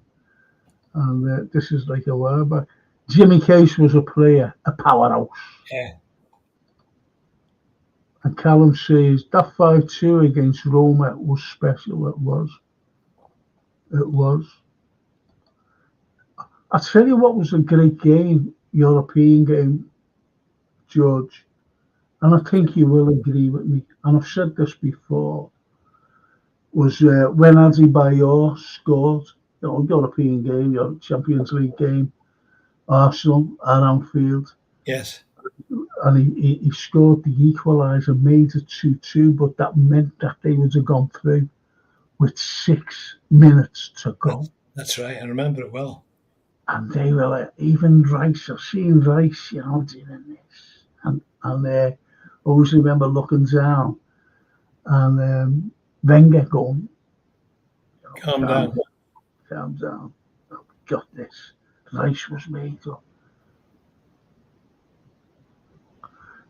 And this is like a while back. Jimmy Case was a player, a powerhouse. Yeah. And Callum says that 5-2 against Roma was special. It was. It was. I tell you what was a great game, European game, George. And I think you will agree with me. And I've said this before. Was when Adebayor scored, European game, your Champions League game, Arsenal at Anfield. Yes. And he scored the equaliser, made it 2-2, but that meant that they would have gone through with 6 minutes to go. That's right, I remember it well. And they were like, even Rice, I've seen Rice, doing this. And I always remember looking down and Wenger going, Calm down. Calm down. Oh, got this. Rice was made up.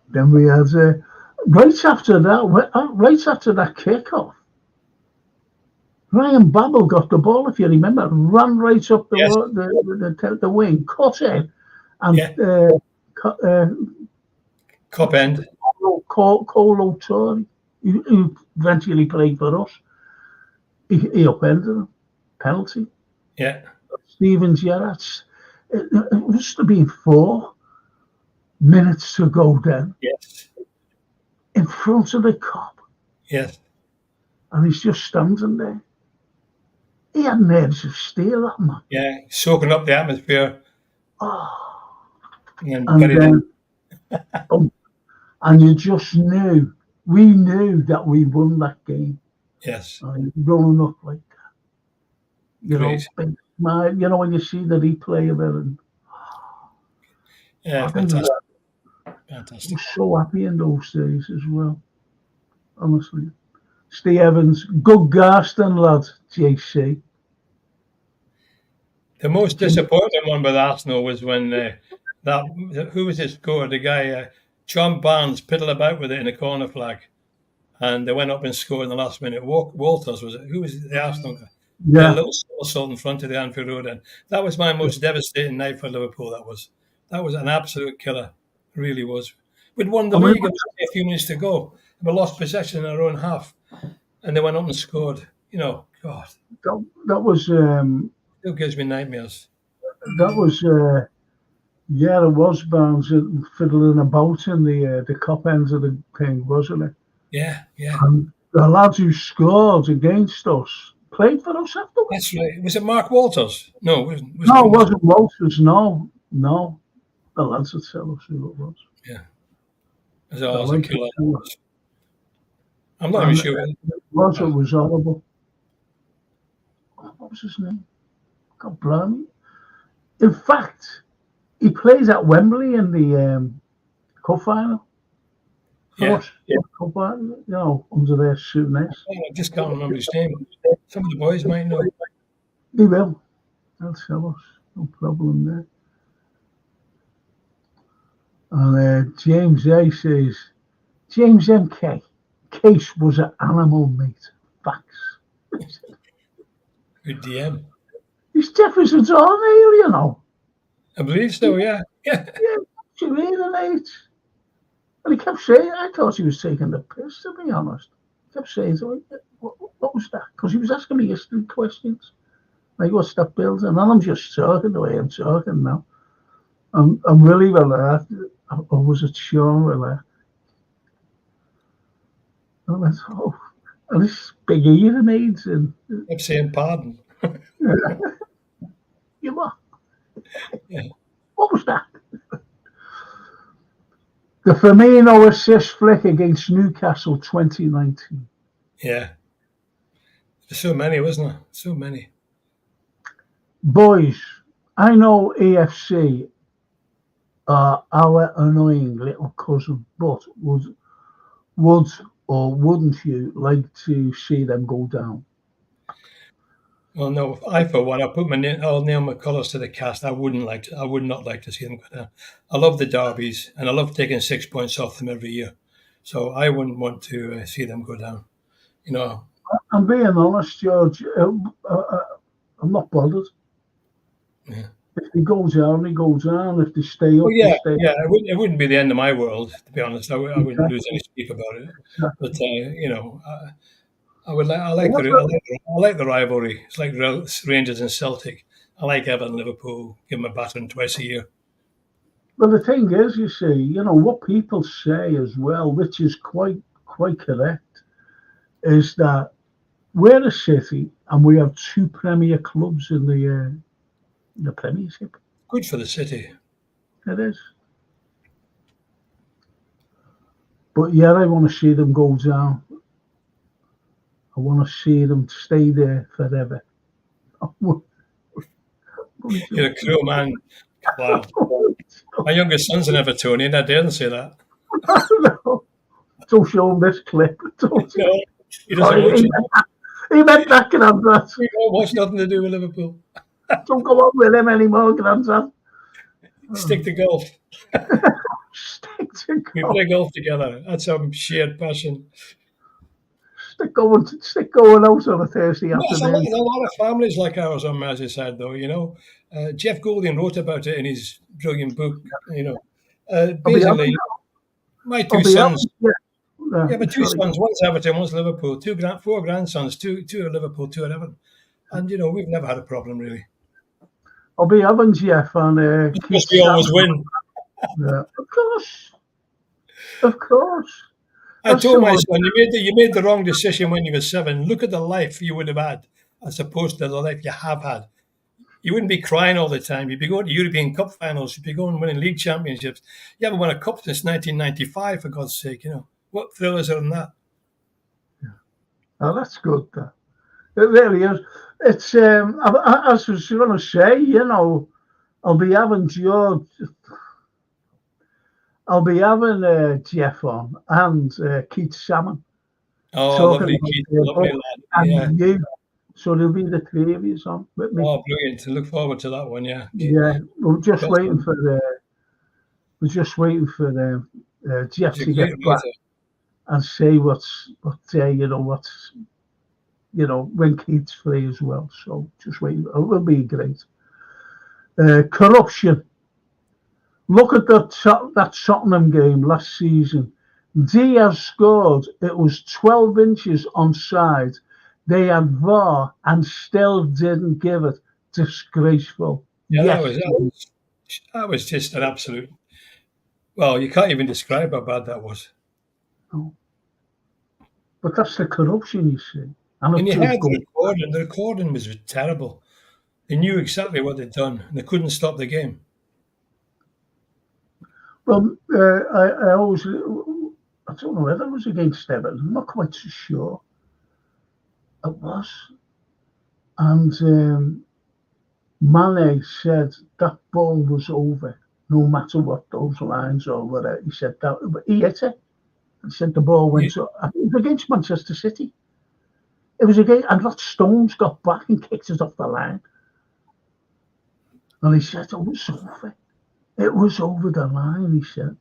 Then we had right after that kickoff, Ryan Babel got the ball, if you remember, ran right up the wing, cut it, and Cup end. Colo Torre, who eventually played for us, he upended him. Penalty. Yeah. Stevens, it must have been 4 minutes to go then. Yes. In front of the cop. Yes. And he's just standing there. He had nerves of steel, that man. Yeah, soaking up the atmosphere. Oh. And you just knew, we knew that we won that game. Yes. Rolling up like that. Great. Big smile, when you see the replay of it. And, yeah, fantastic. Fantastic. I was so happy in those days as well. Honestly. Steve Evans, good Garston lad, JC. The most disappointing one with Arsenal was when who was it scored? The guy John Barnes piddled about with it in a corner flag, and they went up and scored in the last minute. Walters was it? Who was it? The Arsenal guy? Did a Yeah. little somersault in front of the Anfield Road, and that was my most devastating night for Liverpool. That was an absolute killer. It really was. We'd won the I mean, league. It was only a few minutes to go. We lost possession in our own half, and they went up and scored. God, that was still gives me nightmares. yeah, it was Barnes fiddling about in the cop ends of the thing, wasn't it? Yeah, yeah. And the lads who scored against us played for us afterwards. That's right. Was it Mark Walters? No, it wasn't. No, it wasn't Walters. No. The lads would tell us who it was. Yeah. It was a killer. I'm not And even sure. It was horrible. What was his name? God blimey. In fact, he plays at Wembley in the cup final. Yeah. Cup final, under their suit next. I just can't remember his name. Some of the boys might know. He will. They'll tell us. No problem there. And James A says, James MK, Case was an animal, mate. Facts. Good DM. He's Jefferson's on here, you know. I believe so, yeah. Yeah, mate. And he kept saying, I thought he was taking the piss, to be honest. He kept saying, what was that? Because he was asking me history questions. Like, what's that building? And I'm just talking the way I'm talking now. I'm really relaxed. Or was it Sean relaxed? And I thought, and this big hearing aids. And I'm saying pardon. You what? Yeah. What was that? The Firmino assist flick against Newcastle 2019. Yeah. There's so many, wasn't there? So many. Boys, I know AFC are our annoying little cousin, but would or wouldn't you like to see them go down? Well, no, I for one, I'll nail my colours to the cast. I would not like to see them go down. I love the derbies, and I love taking 6 points off them every year. So I wouldn't want to see them go down. I'm being honest, George. I'm not bothered. Yeah. If he goes down, he goes down. If they stay up, Well, they stay up. it wouldn't be the end of my world, to be honest. I wouldn't lose any sleep about it. But I like the rivalry. It's like Rangers and Celtic. I like Everton, Liverpool. Give them a battering twice a year. Well, the thing is, you see, what people say as well, which is quite correct, is that we're a city and we have two Premier clubs in the Premiership. Good for the city. It is. But yeah, I want to see them go down. I want to see them stay there forever. You're a cruel man. Wow. My youngest son's an Evertonian. I daren't say that. No. Don't show him this clip. No, he doesn't watch it. He meant that, Grandad. We don't watch nothing to do with Liverpool. Don't go on with him anymore, Grandad. Stick to golf. Stick to golf. We play golf together. That's some shared passion. Stick going out on a Thursday afternoon. There's a lot of families like ours on Merseyside, though. Jeff Goulding wrote about it in his brilliant book. Basically, my two sons. But two sons. One's Everton, one's Liverpool. Four grandsons. Two are Liverpool, two are Everton. And we've never had a problem really. I'll be having Jeff and because we always win. Yeah, of course. I told my son, you made the wrong decision when you were 7. Look at the life you would have had, as opposed to the life you have had. You wouldn't be crying all the time. You'd be going to European Cup finals. You'd be going winning league championships. You haven't won a cup since 1995, for God's sake. What thrill is there in that? Yeah. Oh, that's good. It really is. It's as I was going to say, I'll be having George. I'll be having Jeff on and Keith Salmon. Oh, lovely Keith, lovely lad. And So there'll be the three of you on with me. Oh, brilliant! Look forward to that one. Yeah. Yeah, we're just waiting for Jeff He's a to great get back writer. and say what's when Keith's free as well. So just wait. It will be great. Corruption. Look at that Tottenham game last season. Diaz scored. It was 12 inches onside. They had VAR and still didn't give it. Disgraceful. Yeah, Yes. that was just an absolute. Well, you can't even describe how bad that was. No. But that's the corruption, you see. And And it you just had the goes. recording. The recording was terrible. They knew exactly what they'd done, and they couldn't stop the game. Well, I always, I don't know whether it was against Everton. I'm not quite so sure. It was. And Mane said that ball was over, no matter what those lines or whatever. He said that, but he hit it. He said the ball You, went up. It was against Manchester City. It was against, and that Stones got back and kicked it off the line. And he said it was over. It was over the line, he said.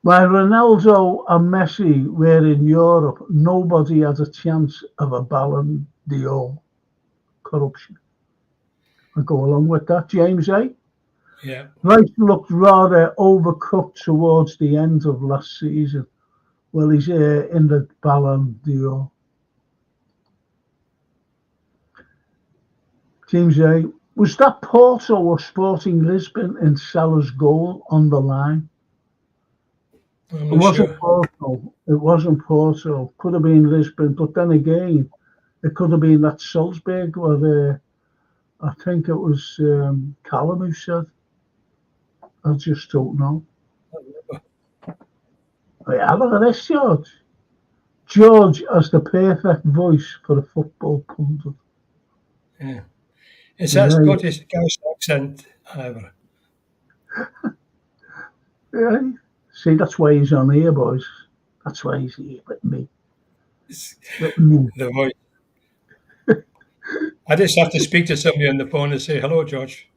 While Ronaldo and Messi were in Europe, nobody had a chance of a Ballon d'Or. Corruption. I go along with that, James, eh? yeah. Rice looked rather overcooked towards the end of last season. Well, he's in the Ballon d'Or. James, eh? Was that Porto or Sporting Lisbon in Salah's goal on the line? I'm It not wasn't sure. Porto. It wasn't Porto. Could have been Lisbon, but then again, it could have been that Salzburg or I think it was Callum who said. I just don't know. Oh, yeah, look at this, George. George has the perfect voice for a football pundit. Yeah. It's that Right. Scottish accent, however. Yeah. See, that's why he's on here, boys. That's why he's here with me. It's With me. the voice. I just have to speak to somebody on the phone and say, hello, George.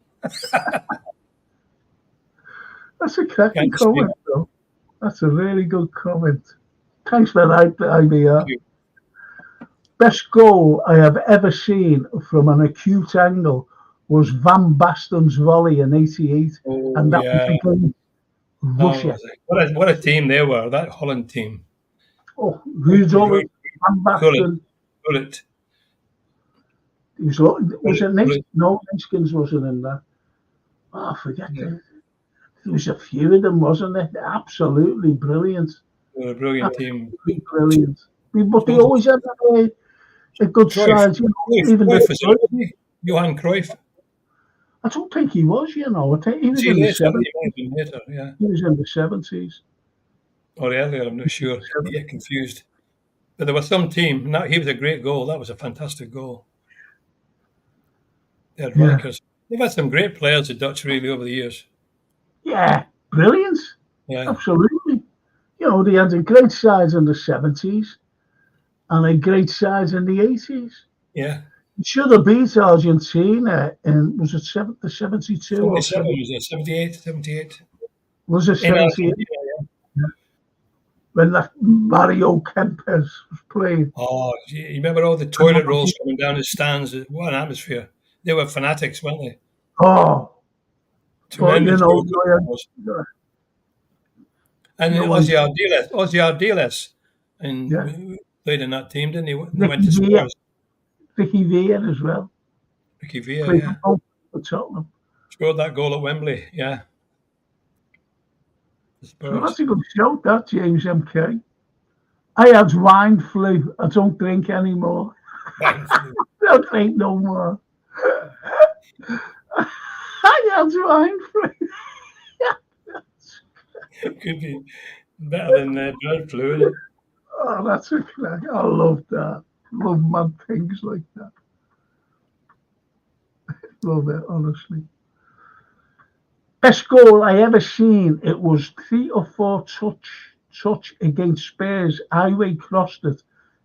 That's a cracking Can't speak. comment, though. That's a really good comment. Thanks for that, IBR. Best goal I have ever seen from an acute angle was Van Basten's volley in '88, Oh, and that was yeah. against Russia. What a team they were, that Holland team. Oh, who's all it? Van Bullet, Basten. bullet, Was bullet, it bullet. No, Niskins wasn't in that. Oh, I forget Yeah. it. There was a few of them, wasn't there? Absolutely brilliant. They were a brilliant team. Absolutely brilliant. But they So always had a good Cruyff, side, even Cruyff the. was in it, wasn't he? Johan Cruyff. I don't think he was, I think he Was was he in the later? 70s. He might have been later, yeah. He was in the 70s. Or earlier, I'm not sure. I get confused. But there was some team. Now he was a great goal. That was a fantastic goal. They had Yeah. Rikers. They've had some great players, the Dutch, really, over the years. Yeah, brilliant. Yeah. Absolutely. They had a great side in the 70s and a great side in the 80s. Yeah. It should have beat Argentina in, was it the 72 or 77 was it? 78, 78. was it In 78 Argentina, yeah. when that Mario Kempes was playing? Oh, you remember all the toilet rolls coming down the stands? What an atmosphere. They were fanatics, weren't they? Oh, but Tremendous. And Ozzy Ardiles, and yeah, played in that team, didn't he? He Ricky went to Villa, Spurs. Ricky Villa as well. Ricky Villa, Played yeah. for Tottenham. Scored that goal at Wembley, yeah. The So Spurs. that's a good show, that, James MK. I had wine flu. I don't drink anymore. Wine flu. I don't drink no more. I had wine flu. Could be better than bird flu, isn't it? Oh, that's a crack. I love that. Love mad things like that. Love it, honestly. Best goal I ever seen. It was 3 or 4 touch against Spurs. Highway crossed it.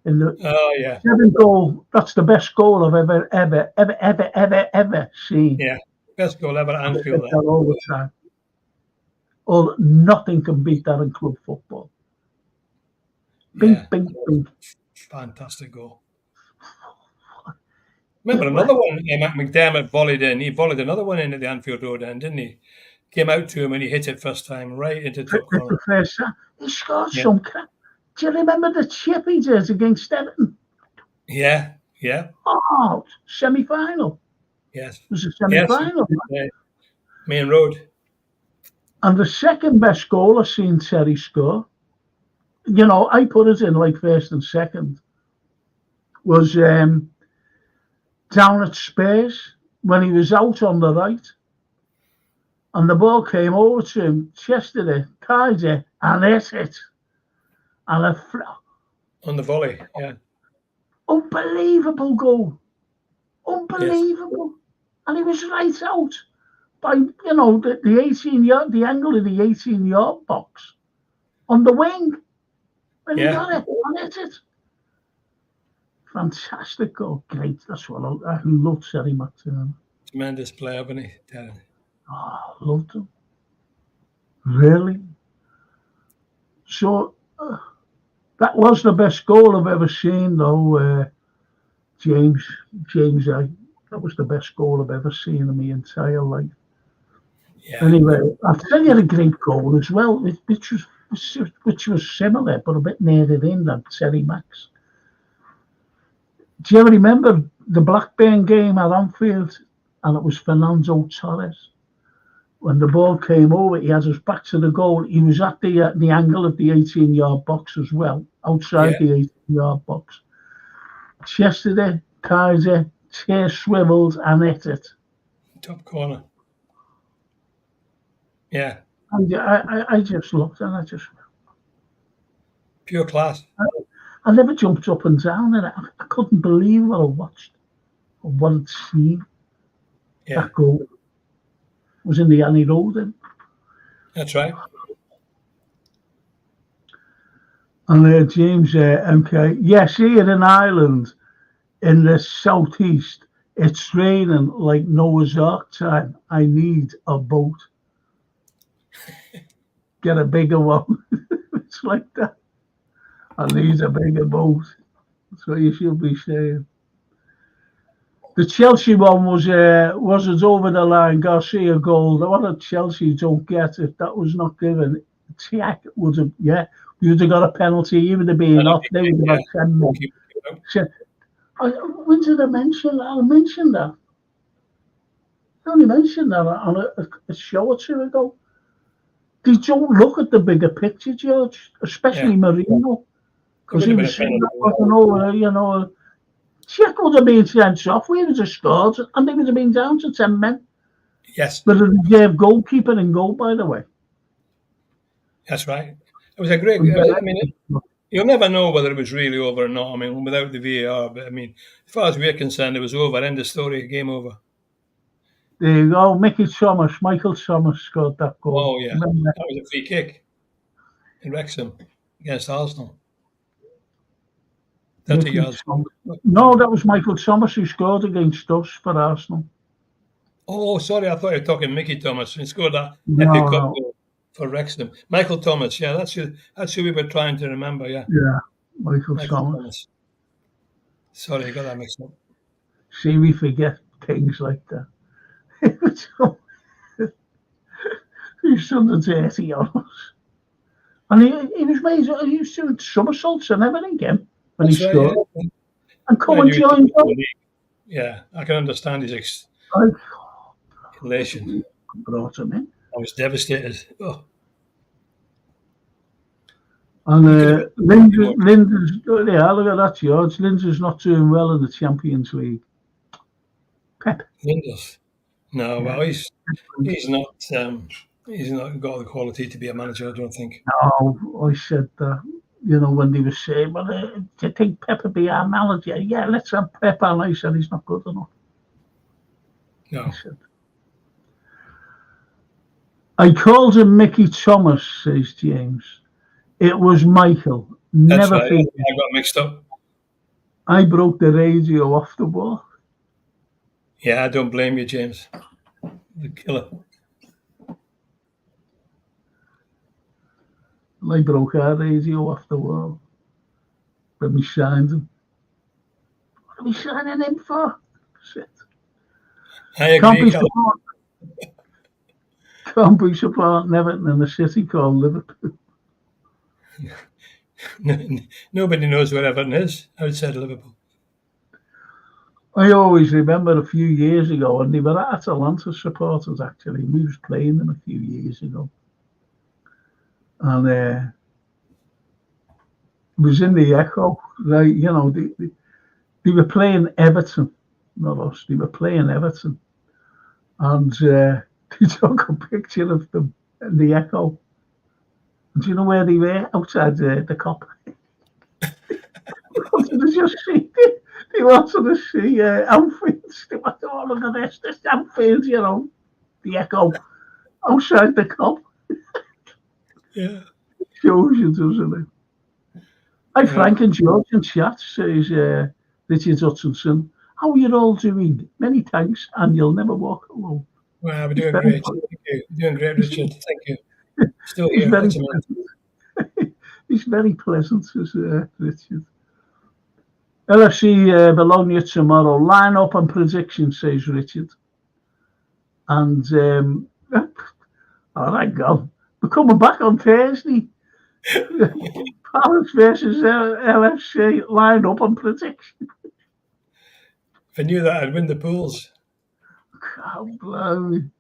in the Oh, yeah. 7-goal. That's the best goal I've ever seen. Yeah. Best goal ever at I Anfield. think that all the time. Oh, nothing can beat that in club football. Yeah. Bink, bink, bink. Fantastic goal. Remember It another one McDermott volleyed in. He volleyed another one in at the Anfield Road end, didn't he? Came out to him and he hit it first time right into the top It's corner. the first time. He scored Yeah. some crap. Do you remember the chip he did against Everton? Yeah. Yeah. Oh, semi-final. Yes. It was a Yes. semi-final. Main Road. And the second best goal I've seen Terry score, you know, I put it in like first and second, was down at Spurs when he was out on the right. And the ball came over to him, chested it, tied it, and hit it. And On the volley, yeah. Unbelievable goal. Yes. Unbelievable. And he was right out by, you know, the 18-yard, the angle of the 18-yard box on the wing. When he got it and hit it. Fantastic goal. Great. That's what I love Terry McTernan. Tremendous player, wasn't he? Terry? Oh, loved him. Really? So, that was the best goal I've ever seen, though, James. That was the best goal I've ever seen in my entire life. Yeah. Anyway, I'll tell you a great goal as well, which was similar, but a bit nearer in than Terry Max. Do you ever remember the Blackburn game at Anfield? And it was Fernando Torres. When the ball came over, he had his back to the goal. He was at the angle of the 18-yard box as well, outside the 18-yard box. Chested it, tied it, chair swiveled, and hit it. Top corner. Yeah. And I just looked and I just... Pure class. I never jumped up and down, and I couldn't believe what I watched or what I'd seen. Yeah. That goal was in the Annie Road then. That's right. And James, MK, yes, here in Ireland, in the southeast, it's raining like Noah's Ark time. I need a boat. Get a bigger one. It's like that. I need a bigger boat. That's what you should be saying. The Chelsea one was it over the line, Garcia goal. The one at Chelsea don't get if that was not given. Tiak would have, you'd have got a penalty. He would have been off. They would have had 10 minutes. When did I mention that? I mentioned that. I only mentioned that on a show or two ago. They don't look at the bigger picture, George, especially Marino. Because he was saying that wasn't over, you know. Czech would have been sent off. We would have scored, and they would have been down to 10 men. Yes. But a reserve goalkeeper in goal, by the way. That's right. It was a great. I mean, you'll never know whether it was really over or not. I mean, without the VAR. But I mean, as far as we're concerned, it was over. End of story. Game over. There you go. Michael Thomas scored that goal. Oh yeah, that was a free kick in Wrexham against Arsenal. 30 yards. No, that was Michael Thomas who scored against us for Arsenal. Oh, sorry, I thought you were talking Mickey Thomas. He scored that FA Cup goal for Wrexham. Michael Thomas, yeah, that's who we were trying to remember, yeah. Yeah, Michael Thomas. Sorry, I got that mixed up. See, we forget things like that. He's done the dirty on us. And he was doing somersaults and everything again when he scored. Yeah. And come and join us. Yeah, I can understand his elation. Brought him in. I was devastated. Oh. And Lindsay's, look at that, George. Lindsay's not doing well in the Champions League. Pep. Lindsay. No, well, he's not got the quality to be a manager, I don't think. No, I said that, you know, when they were saying, well, do you think Pep would be our manager? Yeah, let's have Pep. And I said, he's not good enough. No. I called him Mickey Thomas, says James. It was Michael. That's right. I got mixed up. I broke the radio off the wall. Yeah, I don't blame you, James. The killer. I broke our radio off the wall. When we signed him. What are we signing him for? Shit. I Can't agree, be supporting Everton in a city called Liverpool. Nobody knows where Everton is outside of Liverpool. I always remember a few years ago, and they were Atalanta supporters actually. We was playing them a few years ago. And it was in the Echo. They were playing Everton, not us. They were playing Everton. And they took a picture of them in the Echo. And do you know where they were? Outside the Cop. They wanted to just see. They wanted to see outfits. They wanted to, look at this outfit, the Echo outside the Cop. Yeah. Shows you, doesn't it? Hi, Frank and George in chat, says Richard Hutchinson. How are you all doing? Many thanks, and you'll never walk alone. Wow, we're doing great. Thank you. Doing great, Richard. Thank you. Still here. He's very pleasant, is Richard. LFC Bologna tomorrow. Line up and prediction, says Richard. And all right, God. We're coming back on Thursday. Palace versus LFC. Line up and prediction. If I knew that, I'd win the pools. God, blimey.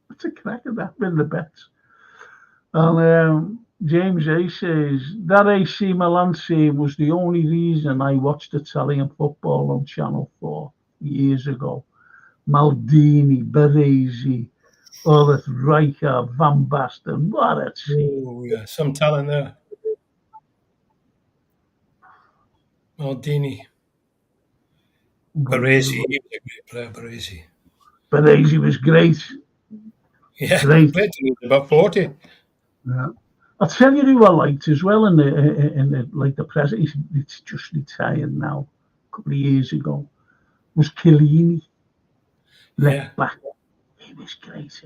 What's a crack of that? Win the bets. And James A says, that AC Milan team was the only reason I watched Italian football on Channel 4 years ago. Maldini, Baresi, Ulrich, Rijkaard, Van Basten. What a team. Oh, yeah. Some talent there. Maldini. Baresi. He was a great player, Baresi. Baresi was great. Yeah, great. Played till he was about 40. Yeah. I'll tell you who I liked as well in the present. It's just retired now. A couple of years ago, was Chiellini, left back. He was great.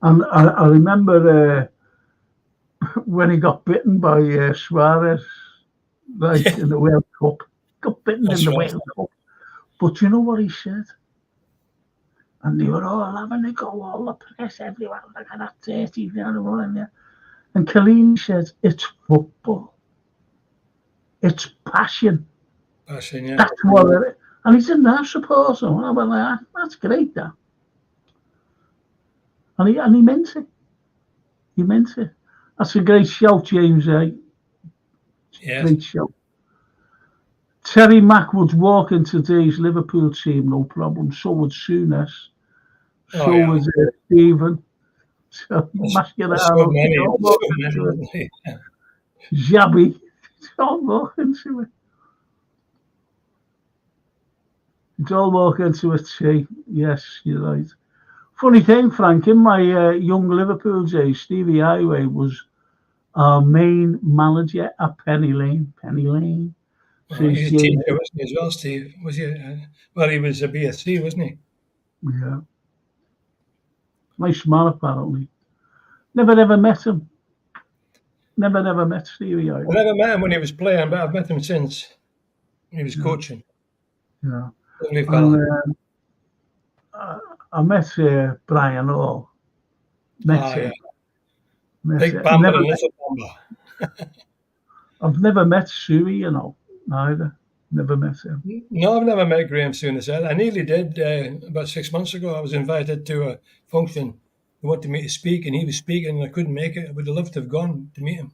And I remember when he got bitten by Suarez, in the World Cup. Got bitten in the World Cup. But you know what he said? And they were all having a go, all the press, everyone, like that dirty, And Chiellini says, it's football. It's passion. Passion, yeah. That's what it is. And he didn't have support. So I went like, that's great, that. And he meant it. He meant it. That's a great shout, James. Yes. Great shout. Terry Mack would walk in today's Liverpool team, no problem. So would Souness. So would Stephen. So Mascherano. Xabi. It's all walk into it. It's all walk into it, see. Yes, you're right. Funny thing, Frank, in my young Liverpool days, Stevie Highway was our main manager at Penny Lane. Penny Lane. He was a teacher, wasn't he, as well, Steve? Was he? Well, he was a BSc, wasn't he? Yeah. Nice man, apparently. Never ever met him. Never met Stevie Highway. I never met him when he was playing, but I've met him since. He was coaching. Yeah. Lovely fellow. I met Brian Hall. Met him. Big Bamba and Little Bamba. I've never met Suey, either. Never met him. No, I've never met Graham Souness. I nearly did about 6 months ago. I was invited to a function. They wanted me to speak, and he was speaking, and I couldn't make it. I would have loved to have gone to meet him.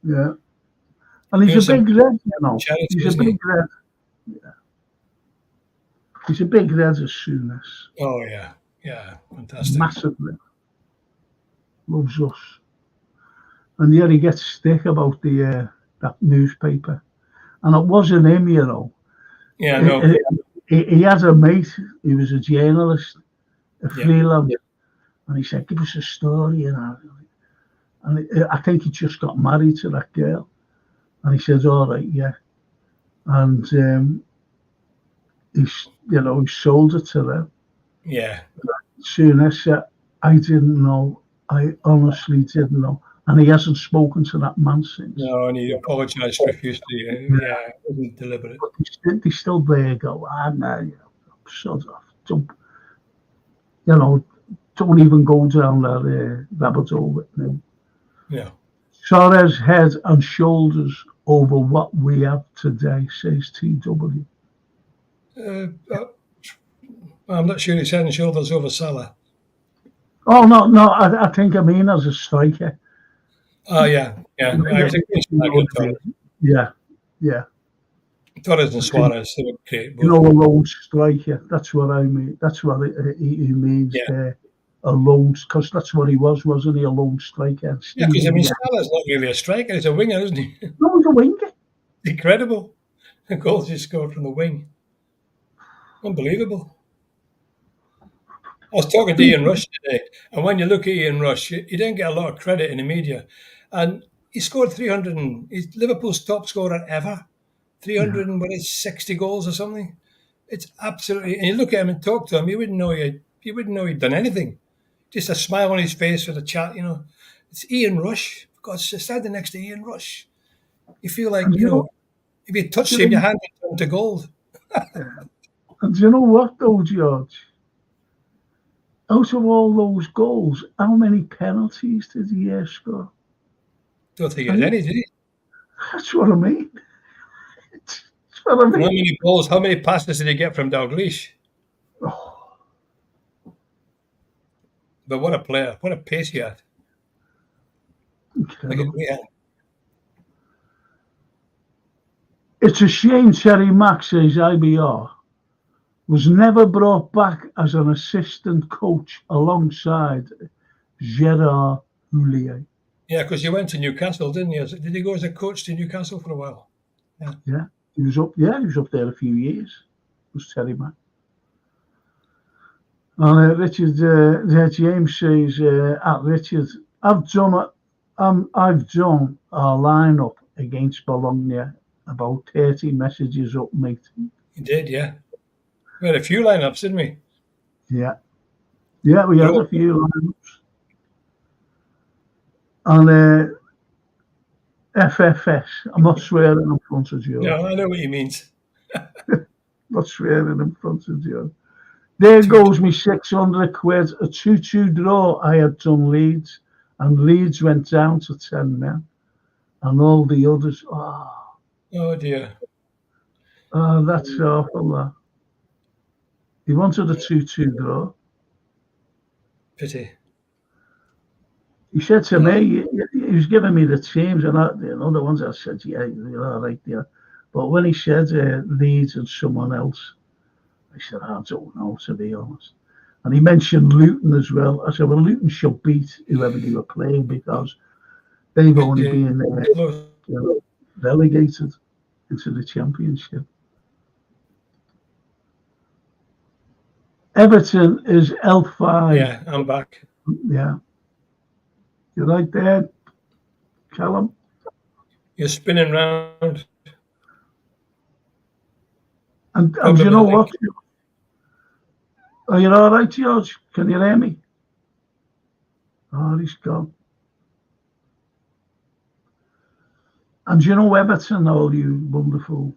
Yeah. And he's a big red, He's a big red. Yeah. He's a big red as Souness. Oh, yeah. Yeah, fantastic. Massively. Loves us. And yet he gets stick about that newspaper. And it wasn't him, Yeah, no. He has a mate who was a journalist, a freelance, and he said, give us a story. And I think he just got married to that girl. And he says, all right, yeah. And he sold it to them. Yeah. Soon as I didn't know. I honestly didn't know. And he hasn't spoken to that man since. No, and he apologised profusely. Yeah, it wasn't deliberate. But they still there go, no, shut off. Don't even go down that rabbit hole with me. Yeah. Suarez head and shoulders over what we have today, says TW. I'm not sure he's head and shoulders over Salah. Oh, no, I think I mean as a striker. Oh, yeah. I was Yeah. Torres and Suarez, they were great. A lone striker. That's what I mean. That's what he means there. A lone, because that's what he was, wasn't he? A lone striker. Yeah, because Salah's not really a striker; he's a winger, isn't he? No, he's a winger. Incredible. The goals he scored from the wing. Unbelievable. I was talking to Ian Rush today, and when you look at Ian Rush, he didn't get a lot of credit in the media. And he scored 300, he's Liverpool's top scorer ever. 360 goals or something. It's absolutely, and you look at him and talk to him, you wouldn't know he'd done anything. Just a smile on his face with a chat, It's Ian Rush. God, standing next to Ian Rush. You feel like, if you touched him, your hand would turn to gold. And do you know what, though, George? Out of all those goals, how many penalties did he score? Don't think he had any, did he? That's what I mean. How many balls, how many passes did he get from Dalglish? Oh. But what a player. What a pace he had. It's a shame Terry Max's IBR was never brought back as an assistant coach alongside Gerard Houllier. Yeah, because he went to Newcastle, didn't he? Did he go as a coach to Newcastle for a while? Yeah. He was up there a few years. Was Terry Max. And Richard James says, Richard, I've done our lineup against Bologna about 30 messages up, mate. He did, yeah. We had a few lineups, didn't we? Yeah. Yeah, we had a few lineups. And FFS, I'm not swearing in front of you. No, I know what he means. Not swearing in front of you. There goes me 600 quid, a 2-2 draw. I had done Leeds, and Leeds went down to 10 men. And all the others, oh dear. Oh, that's awful, that. He wanted a 2-2 draw. Pity. He said to me, he was giving me the teams, and the ones I said, yeah, you're all right there. But when he said Leeds and someone else, I said, I don't know, to be honest. And he mentioned Luton as well. I said, well, Luton should beat whoever they were playing because they've only been relegated into the Championship. Everton is L5. Yeah, I'm back. Yeah. You right there, Callum? You're spinning round. And you know what? Are you all right, George? Can you hear me? Oh, he's gone. And you know Everton, all you wonderful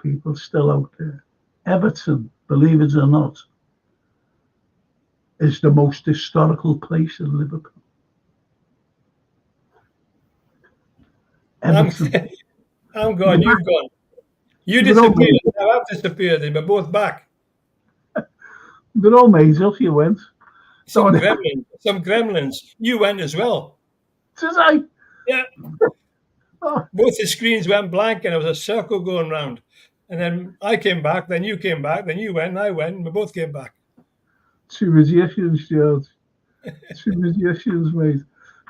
people still out there. Everton, believe it or not, is the most historical place in Liverpool. Everton. I'm gone, you've gone. You disappeared, now I've disappeared, and we're both back. They're all made up, you went. Some gremlins. You went as well. Did I? Yeah. Both the screens went blank and there was a circle going round. And then I came back, then you came back, then you went, and I went, and we both came back. Two magicians, George. Two magicians, mate.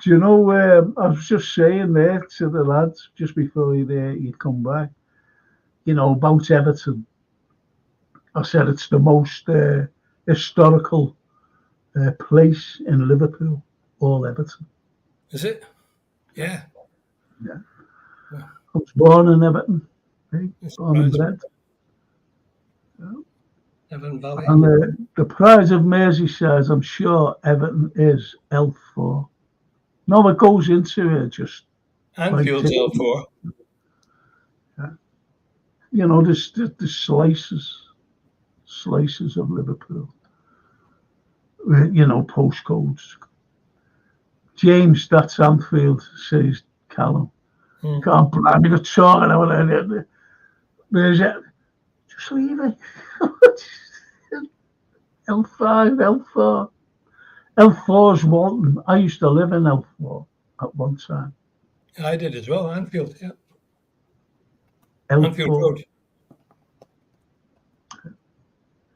Do you know, I was just saying there to the lads just before you come back, about Everton. I said it's the most historical place in Liverpool, all Everton. Is it? Yeah. Yeah. I was born in Everton. Born and Surprised. bred. Evan Valley. And the prize of Merseyside, I'm sure Everton is L4. No, it goes into it just Anfield's L4. you know, the slices of Liverpool. You know, postcodes. James, that's Anfield, says Callum. Can't blame me. They're talking about it. Where's it? Just leave it. L5, L4. L4's Walton. I used to live in L4 at one time. I did as well, Anfield, yeah. Anfield L4. Road.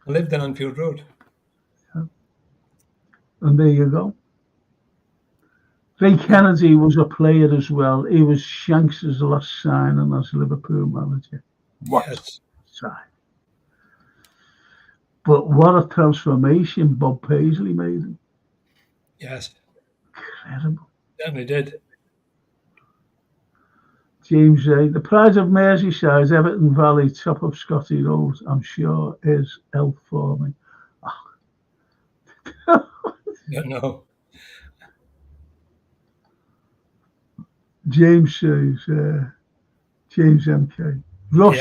I lived in Anfield Road. And there you go. Ray Kennedy was a player as well. He was Shanks' last signing as Liverpool manager. What Yes. sign? But what a transformation Bob Paisley made him. Yes. Incredible. Certainly did. James A. The pride of Merseyside, Everton Valley, top of Scotty Road, I'm sure, is L4 me. No. James says, James MK. Ross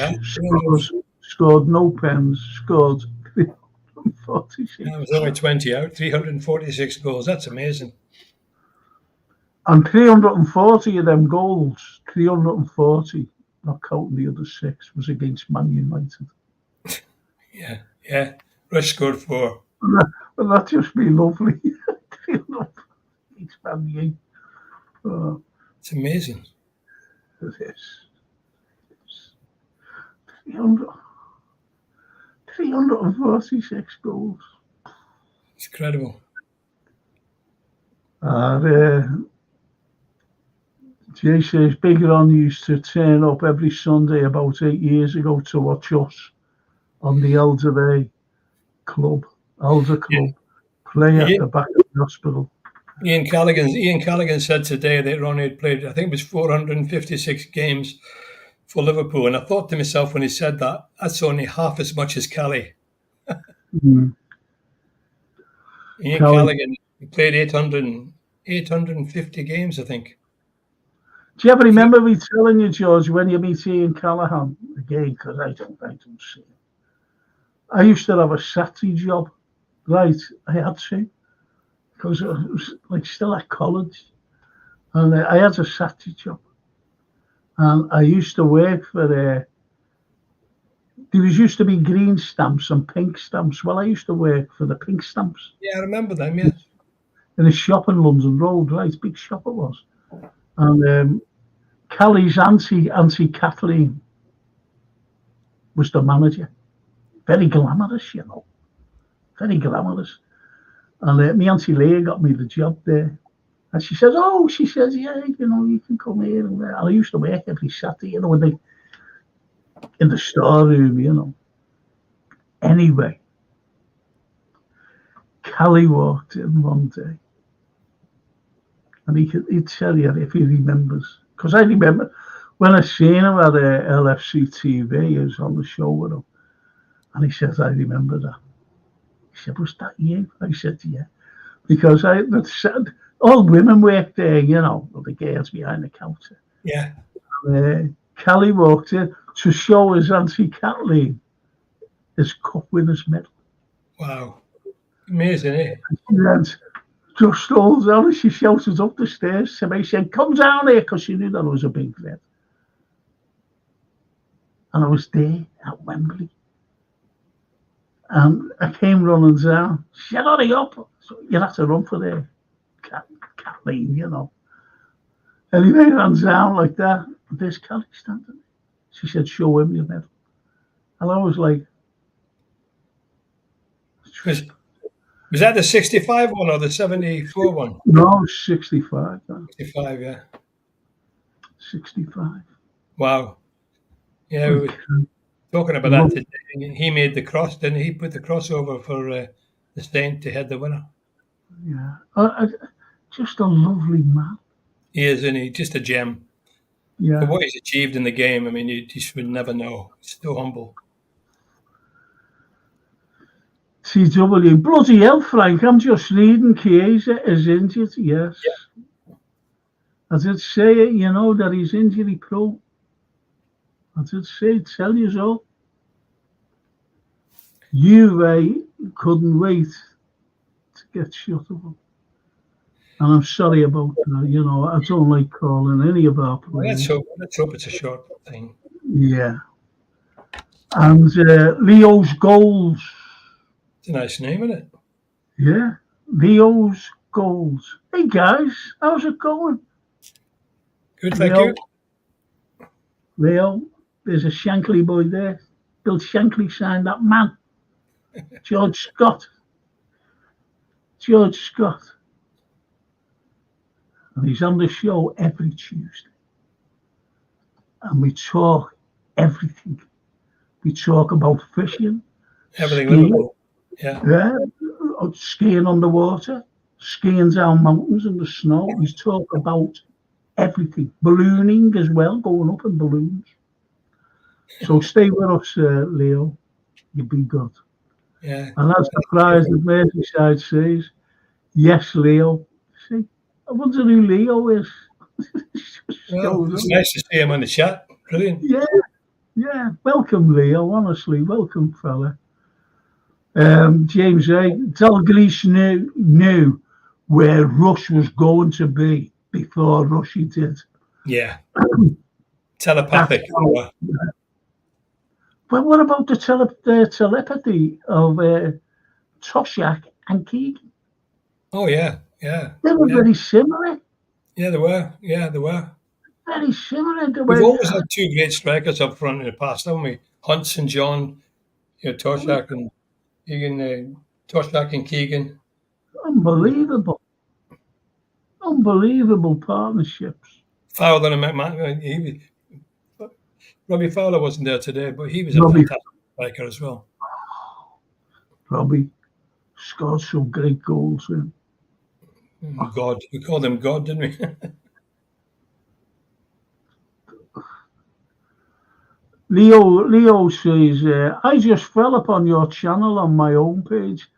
scored no pens, scored 346. I was only 20 out, 346 goals. That's amazing. And 340 of them goals, 340, not counting the other 6, was against Man United. Yeah. Rush scored 4. Well, that just be lovely. 300 against Man United. Oh, it's amazing. It is. 346 goals. It's incredible. Jay says, Big Ron used to turn up every Sunday about 8 years ago to watch us on the Elder Club, play at the back of the hospital. Ian Callaghan said today that Ronnie had played, I think it was 456 games for Liverpool. And I thought to myself when he said that, that's only half as much as Kelly. Ian Callaghan played 850 games, I think. Do you ever remember me telling you, George, when you meet Ian Callaghan again? Because I don't see him. I used to have a Saturday job, right? I had to, because I was like still at college, and I had a Saturday job, and I used to work for there used to be green stamps and pink stamps. Well, I used to work for the pink stamps. Yeah, I remember them. Yes, in a shop in London Road, right? Big shop it was, and Callie's auntie Kathleen was the manager. Very glamorous, you know. Very glamorous. And my Auntie Leah got me the job there. And she says, yeah, you know, you can come here. And I used to work every Saturday, you know, in the storeroom, you know. Anyway, Callie walked in one day. And he'd tell you if he remembers. Because I remember when I seen him at LFC TV, he was on the show with him. And he says, I remember that. He said, was that you? I said, yeah. Because all women work there, you know, the girls behind the counter. Yeah. Callie walked in to show his Auntie Kathleen his cup winner's medal. Wow. Amazing, eh? And just all down and she shouted up the stairs to me, said, come down here, because she knew that I was a big vet. And I was there at Wembley. And I came running down. She said, hurry up. So you have to run for there. Kathleen, you know. Anyway, ran down like that. And there's Kelly standing. She said, show him your medal. And I was like... Was that the 65 one or the 74 one? No, 65. 65, yeah. 65. Wow. Yeah, we were talking about that today. He made the cross, didn't he? He put the crossover for the Saint to head the winner. Yeah. Just a lovely man. He is, isn't he? Just a gem. For what he's achieved in the game, I mean, you just would never know. He's so humble. CW, bloody hell, Frank, I'm just reading Chiesa is injured, yes. Yeah. I did say it, that he's injury prone. I did say, tell you so. Juve couldn't wait to get shut up. And I'm sorry about that, I don't like calling any of our players. Let's hope it's a short thing. Yeah. And Leo's goals. It's a nice name, isn't it? Yeah. Leo's goals. Hey, guys, how's it going? Good, thank you. Leo, there's a Shankly boy there. Bill Shankly signed that man. George Scott. And he's on the show every Tuesday. And we talk everything. We talk about fishing. Everything skiing, Liverpool. Yeah. Skiing on the water, skiing down mountains in the snow. We talk about everything. Ballooning as well, going up in balloons. So stay with us, Leo. You'll be good. Yeah. And that's the prize that Merseyside says. Yes, Leo. See, I wonder who Leo is. Well, it's nice to see him on the chat. Brilliant. Yeah. Welcome, Leo. Honestly, welcome, fella. James A. Dalglish knew where Rush was going to be before Rushy did. Yeah. Telepathic. Well, what about the telepathy of Toshak and Keegan? Oh, yeah. They were very similar. Yeah, they were. Very similar. We've always had two great strikers up front in the past, haven't we? Hunt and John, Toshak and Keegan, Toshak and Keegan. Unbelievable partnerships. Fowler and McMahon. Robbie Fowler wasn't there today, but he was a fantastic striker as well. Robbie scored some great goals. God, we called him God, didn't we? Leo says, I just fell upon your channel on my own page.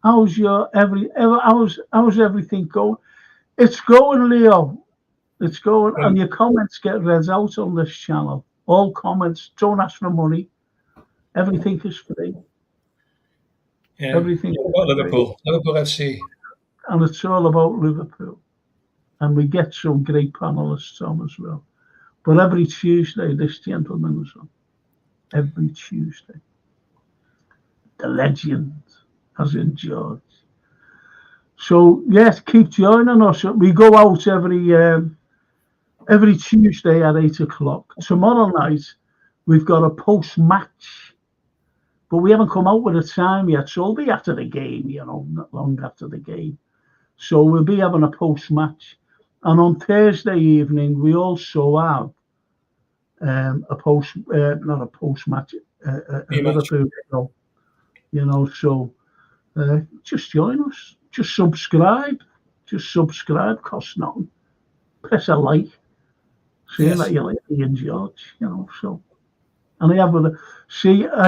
How's everything going? It's going, Leo. It's going, and your comments get read out on this channel. All comments. Don't ask for money. Everything is free. Yeah. Everything is Liverpool FC. And it's all about Liverpool. And we get some great panelists on as well. But every Tuesday, this gentleman is on. Every Tuesday. The legend has endured. So, yes, keep joining us. We go out every Tuesday at 8 o'clock. Tomorrow night, we've got a post-match. But we haven't come out with a time yet. So it'll be after the game, not long after the game. So we'll be having a post-match. And on Thursday evening, we also have not a post-match, Liverpool show, so just join us. Just subscribe. Costs nothing. Press a like. Saying that you like Ian George, so. And I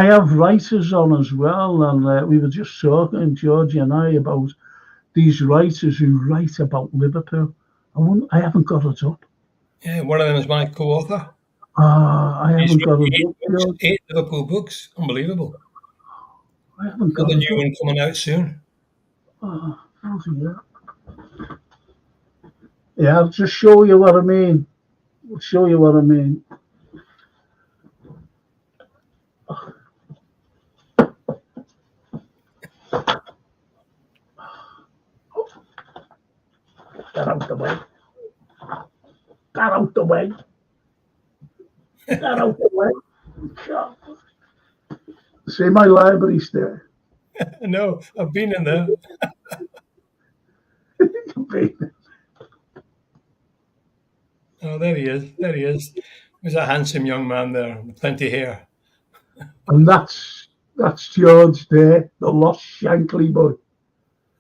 have writers on as well, and we were just talking, George and I, about these writers who write about Liverpool. I haven't got it up. Yeah, one of them is my co-author. I haven't got it up. 8 Liverpool books. Unbelievable. I haven't got a new one coming out soon. Yeah, I'll just show you what I mean. Get out the way. See, my library's there. No, I've been in there. Oh, there he is. There's a handsome young man there with plenty of hair. And that's George there, the lost Shankly boy.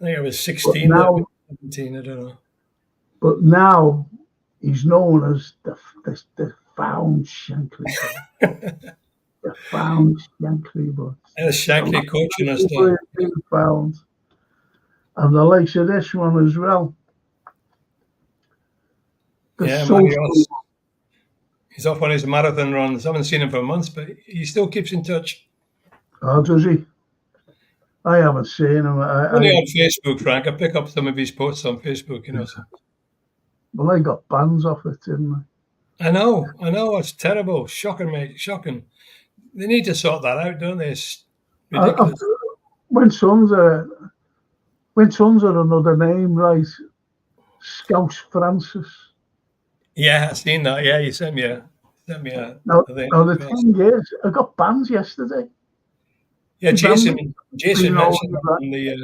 I think I was 16 now, 17, I don't know. But now He's known as the found Shankly boy. The found Shankly boy. And Shankly coaching us People there. have been found. And the likes of this one as well. The Yeah, social. he's off on his marathon runs. I haven't seen him for months, but he still keeps in touch. Oh, does he? I haven't seen him. Only on Facebook, Frank. I pick up some of his posts on Facebook, you know. So. Well, I got bans off it, didn't I know. It's terrible. Shocking, mate. Shocking. They need to sort that out, don't they? It's I? ridiculous. When sons are another name, right? Scouse Francis. Yeah, I've seen that. Yeah, you sent me a Now thing. the thing is, I got bans yesterday. Yeah, Jason You know, mentioned that on the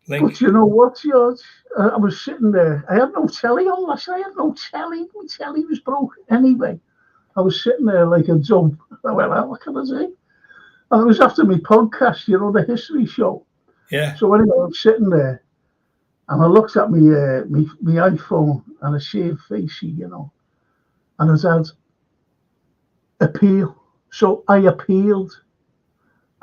link. but you know what, George? I was sitting there. I had no telly on last night. I had no telly. My telly was broke anyway. I was sitting there like a dump. I went, well, what can I say? And it was after my podcast, you know, the history show. Yeah. So anyway, I was sitting there, and I looked at my iPhone, and I shaved facey, you know, and it had appeal. So I appealed.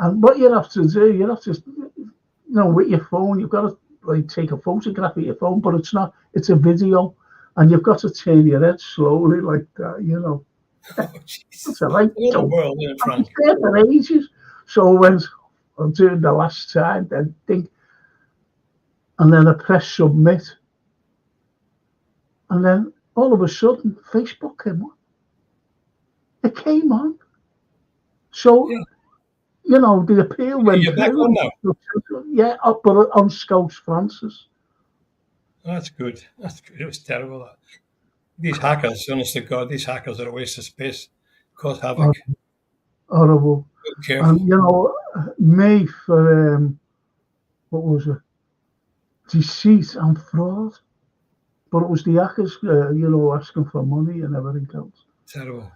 And what you have to do, you have to, you know, with your phone, you've got to like take a photograph of your phone, but it's not, it's a video, and you've got to turn your head slowly like that, you know. Oh, Jesus. It's a right What a world, isn't it, Frank? there for ages. So when I'm doing the last time, then think, and then I press submit, and then all of a sudden Facebook came on. It came on. So Yeah. you know the appeal went You're back through. on now. Yeah, but on Scouse Francis. That's good. That's good. It was terrible. That. These hackers, honest to God, these hackers are a waste of space. Cause havoc. Horrible. Be careful. And you know, me for what was it? Deceit and fraud. But it was the hackers, you know, asking for money and everything else. Terrible.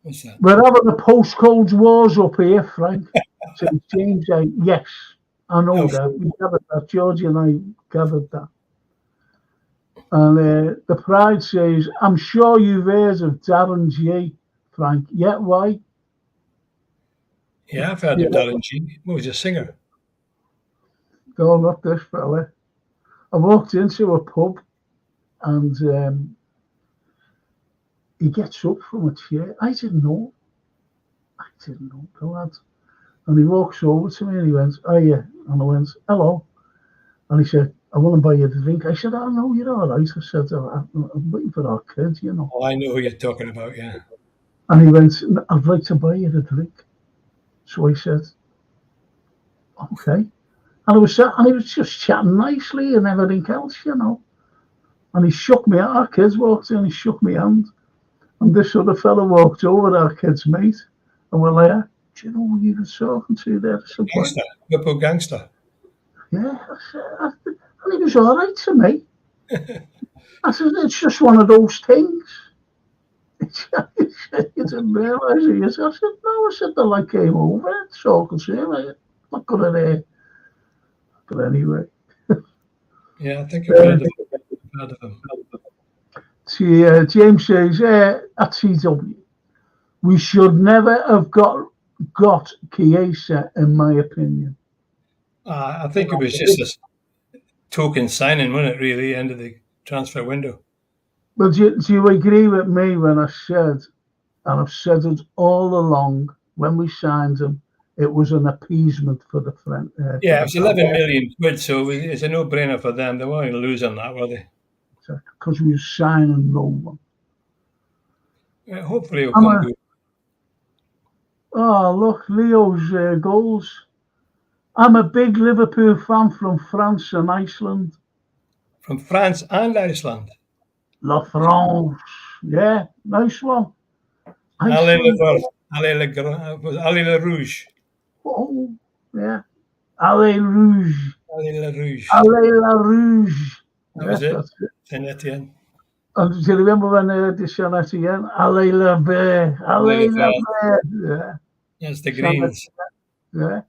What's that? We're having the postcodes wars up here, Frank. So James, yes, I know that. We gathered that. Georgie and I gathered that. And the Pride says, I'm sure you've heard of Darren G. Frank. Yeah, why? Yeah, I've heard of Darren G. What was a singer? No, not this fella. I walked into a pub and he gets up from a chair. I didn't know the lad. And he walks over to me and he went, oh yeah. And I went, hello. And he said, I want to buy you a drink. I said, oh no, you're all right. I said, I'm waiting for our kids, you know. Oh, I know who you're talking about, yeah. And he went, I'd like to buy you a drink. So I said, okay. And he was just chatting nicely and everything else, you know. And he shook me, our kids walked in, he shook me hand. And this other fella walked over, our kid's mate. And we're like, do you know who you were talking to there? Said, gangster, Liverpool gangster. Yeah, and he was all right to me. I said, it's just one of those things. You didn't realise it. I said, no, I said, the light came over, talking to him. I'm not going to there. But anyway. Yeah, I think I've heard of him. See, James says, at CW, we should never have got Chiesa, in my opinion. I think it was just a token signing, wasn't it, really, end of the transfer window? Well, do you agree with me when I said, and I've said it all along, when we signed him, it was an appeasement for the friend. Yeah, it was 11 million quid, so it's a no-brainer for them. They weren't going to lose on that, were they? Because we were signing no one. Yeah, hopefully it'll come good. Oh, look, Leo's goals. I'm a big Liverpool fan from France and Iceland. From France and Iceland? La France. Yeah, nice one. Allez le Rouge. Oh, yeah. Allez Rouge. Allez le Rouge. Allez la Rouge. That was it. Saint Etienne. And do you remember when they did Saint Etienne? Allez la Bear. Allez la Bear. Yeah. That's the Greens. Yeah.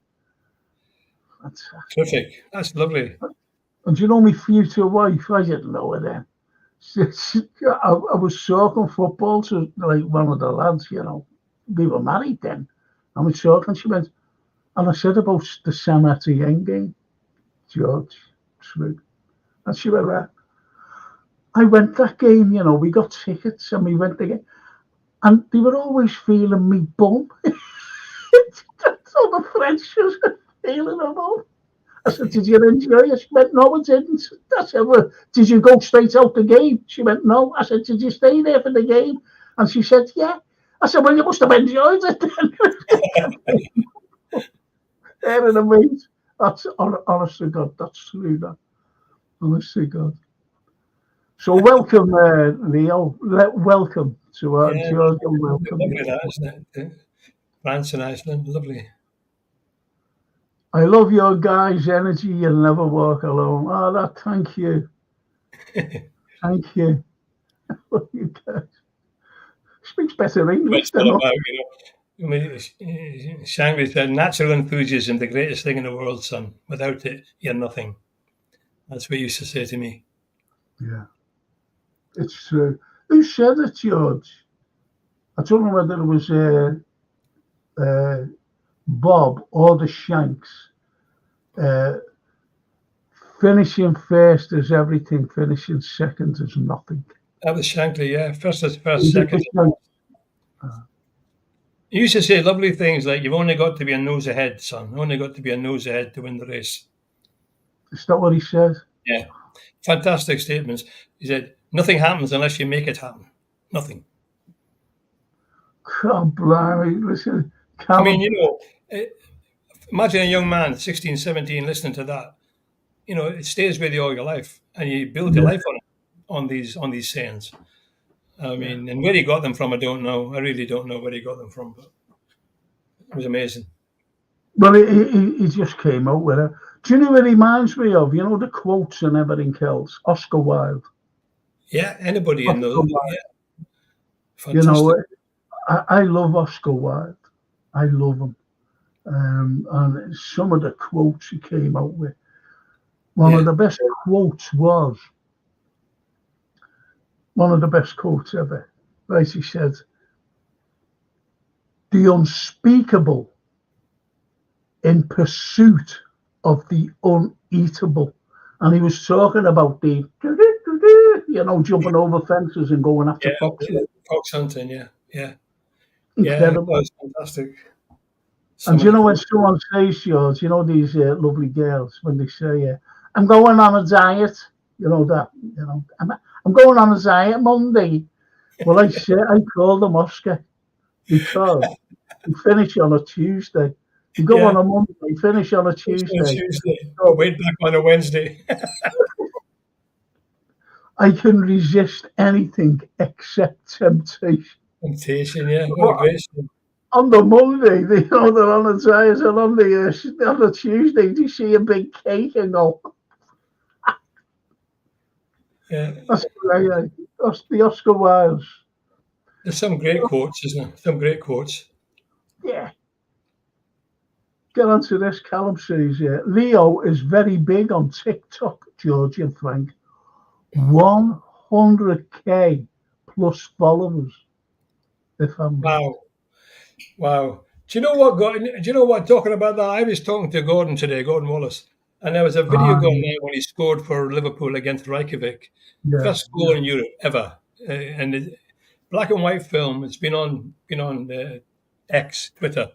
Terrific. That's lovely. And do you know my future wife? I didn't know her then. I was talking football to like one of the lads, we were married then. I was talking, she went, and I said about the San Etienne game, George, and she went, I went that game, we got tickets and we went again. And they were always feeling me bum. That's all the French was feeling about. I said, did you enjoy it? She went, no, I didn't. I said, well, did you go straight out the game? She went, no. I said, did you stay there for the game? And she said, yeah. I said, well, you must have enjoyed it then. There in a mate. That's honest to God, that's true. That. Honest to God. So welcome, Leo. Welcome to Georgia. Welcome. Lovely that, isn't it? France and Iceland, lovely. I love your guys' energy. You'll never walk alone. Oh, that. Thank you. Thank you. You guys. Speaks better English than about, Shangri said, natural enthusiasm, the greatest thing in the world, son. Without it, you're nothing. That's what he used to say to me. Yeah, it's true. Who said it, George? I don't know whether it was Bob or the Shanks. Finishing first is everything. Finishing second is nothing. That was Shankly, yeah. First is first, second. He used to say lovely things like, you've only got to be a nose ahead, son. Only got to be a nose ahead to win the race. Is that what he said? Yeah. Fantastic statements. He said, nothing happens unless you make it happen. Nothing. God, blimey. Listen, I mean, imagine a young man, 16, 17, listening to that. It stays with you all your life, and you build your life on these sayings. I mean, and where he got them from, I don't know. I really don't know where he got them from, but it was amazing. Well, he just came out with it. Do you know what he reminds me of? The quotes and everything else. Oscar Wilde. Yeah, anybody in those. Yeah. Fantastic. I love Oscar Wilde. I love him. And some of the quotes he came out with. One of the best quotes ever. Right, he said, the unspeakable in pursuit of the uneatable. And he was talking about the, jumping over fences and going after foxes. Fox hunting, yeah. Incredible. Yeah, that was fantastic. And when someone says, George, these lovely girls, when they say, I'm going on a diet, I'm going on a diet Monday. Well, I call them Oscar because we finish on a Tuesday. You go on a Monday, finish on a Tuesday. So, wait back on a Wednesday. I can resist anything except temptation. Temptation, yeah. What a great story. On the Monday, they're on a diet, and on the Tuesday, you see a big cake and go. Yeah. That's great. That's the Oscar Wilde. There's some great quotes, isn't there? Some great quotes. Yeah. Get on to this. Callum says, Leo is very big on TikTok, George and Frank. 100k plus followers. Wow. Do you know what? Talking about that, I was talking to Gordon today, Gordon Wallace, and there was a video going there when he scored for Liverpool against Reykjavik. First goal in Europe ever. And the black and white film, it's been on X, Twitter.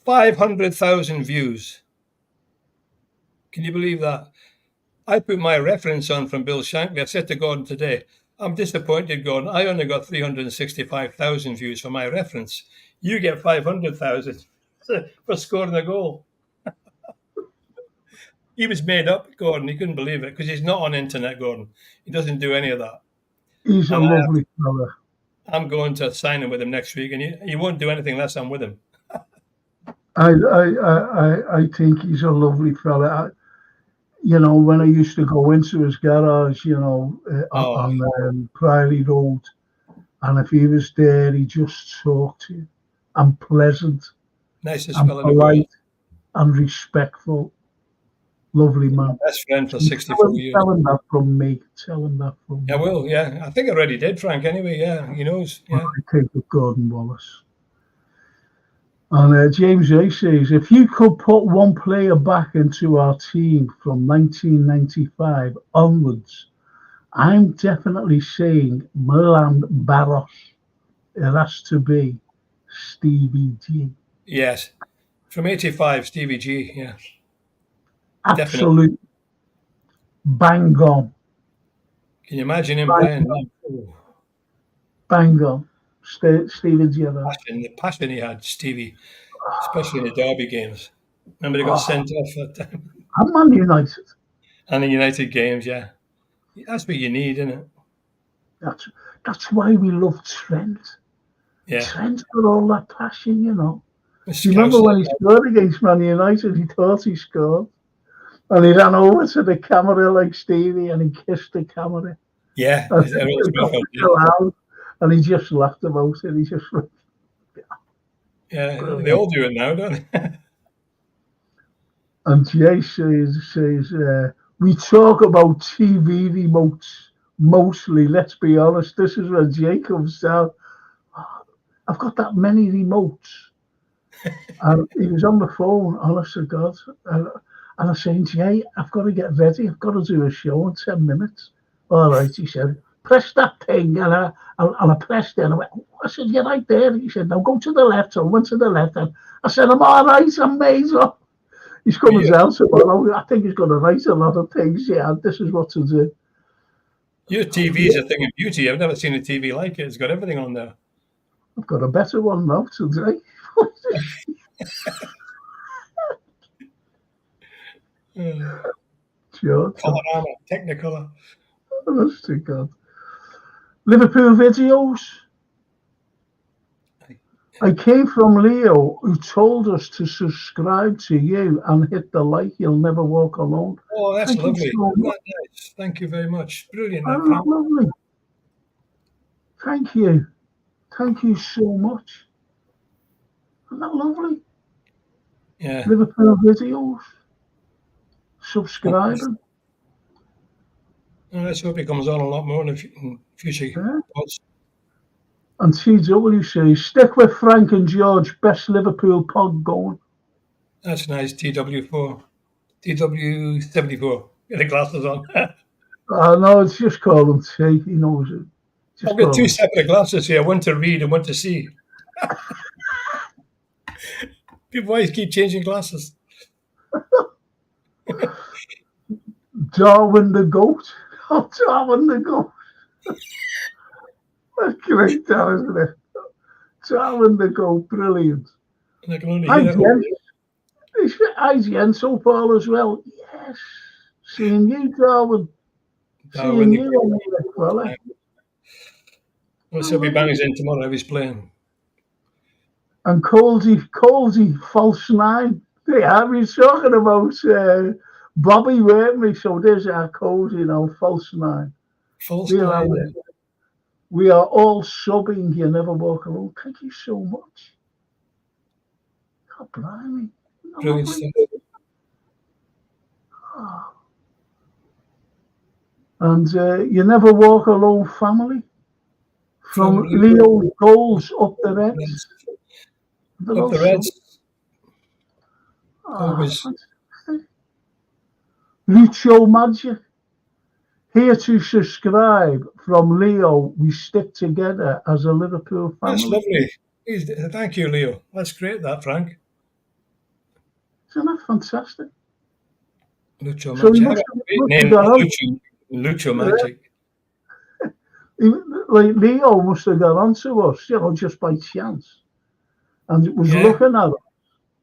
500,000 views. Can you believe that? I put my reference on from Bill Shankly. I said to Gordon today, I'm disappointed, Gordon. I only got 365,000 views for my reference. You get 500,000 for scoring a goal. He was made up, Gordon. He couldn't believe it because he's not on internet, Gordon. He doesn't do any of that. He's a lovely fella. I'm going to sign him with him next week, and he won't do anything unless I'm with him. I think he's a lovely fella. When I used to go into his garage, on Priory Road, and if he was there, he just talked to you. And pleasant, nicest and fella polite, and respectful. Lovely man. Best friend for Tell 64 him, years. tell him that from me. Tell him that from me. I will, yeah. I think I already did, Frank, anyway. Yeah, he knows. Yeah. I take with Gordon Wallace. And James A says, if you could put one player back into our team from 1995 onwards, I'm definitely saying Milan Barros. It has to be Stevie G. Yes. From 85, Stevie G, yeah. Definitely. Absolute bang on. Can you imagine him Bang playing? on. Oh, Bang on. Steven Gerrard. the passion he had, Stevie, especially in the derby games. Remember, he got sent off that time. I'm Man United. And the United games, yeah. That's what you need, isn't it? That's why we love Trent. Yeah. Trent's got all that passion, you know. The Do you remember Scouser, when he scored against Man United? He thought he scored. And he ran over to the camera like Stevie and he kissed the camera. yeah, And, everyone's Trafford, yeah. loud, and he just laughed about it. He just Yeah, they brilliant. all do it now, don't they? And Jay says we talk about TV remotes mostly, let's be honest. This is where Jay comes down. I've got that many remotes. And he was on the phone, honest to God. And I was saying, Jay, I've got to get ready. I've got to do a show in 10 minutes. All right, he said, press that thing. And I pressed it. And I said, you're right there. He said, now go to the left. So I went to the left. And I said, I'm all right. I'm made up. He's coming down tomorrow. I think he's going to write a lot of things. Yeah, this is what to do. Your TV is a thing of beauty. I've never seen a TV like it. It's got everything on there. I've got a better one now today. Sure. Colorama, Technicolor. Honest to God. Liverpool videos. I came from Leo, who told us to subscribe to you and hit the like. You'll never walk alone. Oh, that's Thank lovely. you so much. Nice. Thank you very much. Brilliant, that, Oh, Frank. lovely. Thank you. Thank you so much. Isn't that lovely? Yeah. Liverpool videos. Subscribing. Let's hope he comes on a lot more in the future. Yeah. And TW says, stick with Frank and George, best Liverpool pod going. That's nice, TW4. TW74. Get the glasses on. No, it's just call him T. He knows it. Just I've got call two him. separate glasses here, one to read and one to see. People always keep changing glasses. Darwin the goat. Oh, Darwin the goat. That's great, that, isn't it? Darwin the goat, brilliant. And I can only hear it. IGN so far as well. Yes. Seeing you, Darwin. Darwin Seeing you on the fella. Let's hope he bangs in tomorrow if he's playing. And Colsey, false nine. Yeah, we were talking about Bobby, weren't we? So there's our Colsey now, false nine. False nine. We are all subbing. You never walk alone. Thank you so much. God, blimey. Brilliant stuff. Oh. And you never walk alone, family. From Leo Goals up the Reds. Up the Reds. Oh, Lucio Magic. Here to subscribe from Leo. We stick together as a Liverpool family. That's lovely. Thank you, Leo. That's great, that, Frank. Isn't that fantastic? Lucio So Magic. Lucio Magic. Like Leo must have got onto us, just by chance. And it was looking at us